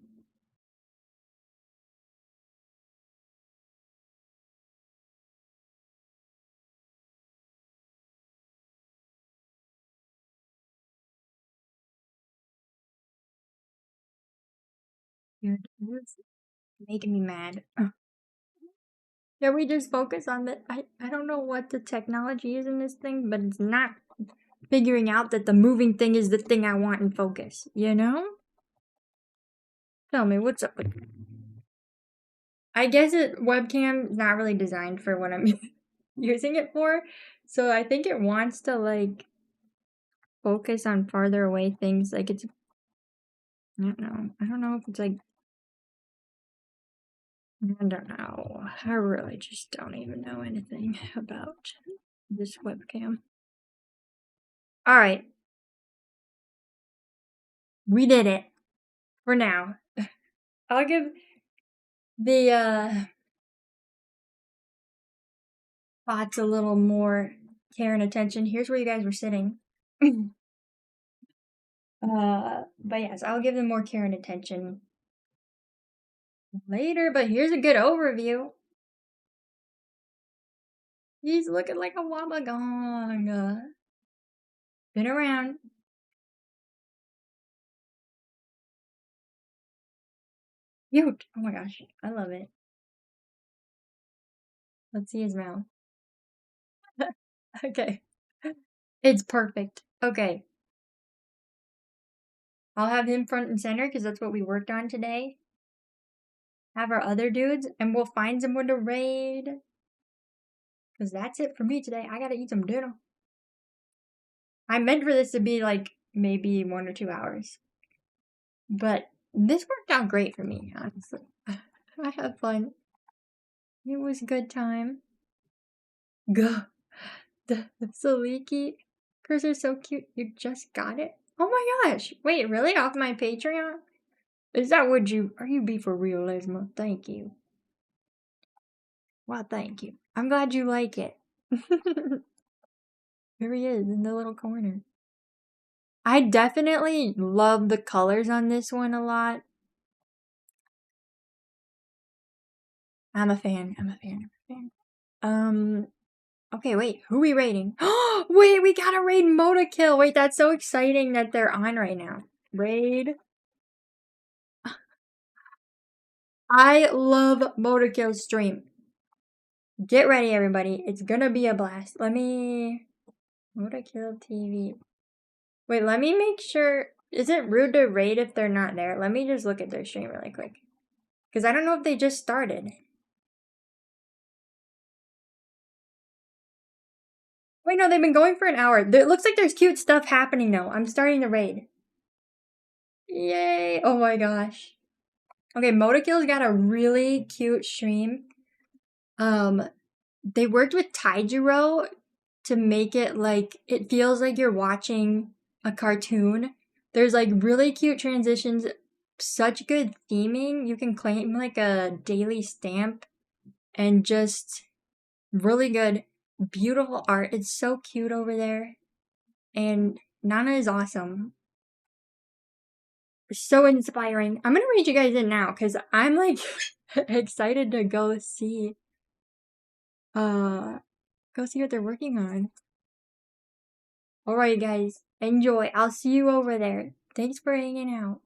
Dude, it's making me mad. Can we just focus on the I don't know what the technology is in this thing, but it's not figuring out that the moving thing is the thing I want in focus, you know? Tell me, what's up with I guess webcam not really designed for what I'm using it for. So I think it wants to like focus on farther away things. Like it's I don't know. I don't know if it's like I don't know. I really just don't even know anything about this webcam. Alright. We did it. For now. I'll give the spots a little more care and attention. Here's where you guys were sitting. But yes, I'll give them more care and attention later, but here's a good overview. He's looking like a Wabagong. Spin around. Cute. Oh my gosh, I love it. Let's see his mouth. Okay. It's perfect. Okay. I'll have him front and center because that's what we worked on today. Have our other dudes, and we'll find someone to raid. Because that's it for me today. I gotta eat some dinner. I meant for this to be like maybe 1 or 2 hours. But this worked out great for me, honestly. I had fun. It was a good time. Gah. The leaky cursor is so cute. You just got it? Oh my gosh. Wait, really? Off my Patreon? Is that what are you be for real, Lesma? Thank you. Well, thank you. I'm glad you like it. Here he is in the little corner. I definitely love the colors on this one a lot. I'm a fan. Okay, wait, who are we raiding? Wait, we gotta raid Modakill. Wait, that's so exciting that they're on right now. Raid. I love Motakill's stream. Get ready, everybody. It's gonna be a blast. Modakill TV. Wait, let me make sure. Is it rude to raid if they're not there? Let me just look at their stream really quick. Because I don't know if they just started. Wait, no, they've been going for an hour. It looks like there's cute stuff happening now. I'm starting the raid. Yay! Oh my gosh. Okay, Motakill's got a really cute stream. They worked with Taijiro to make it like, it feels like you're watching a cartoon. There's like really cute transitions, such good theming. You can claim like a daily stamp and just really good, beautiful art. It's so cute over there. And Nana is awesome. So inspiring. I'm gonna read you guys in now because I'm like excited to go see what they're working on. Alright guys, enjoy. I'll see you over there. Thanks for hanging out.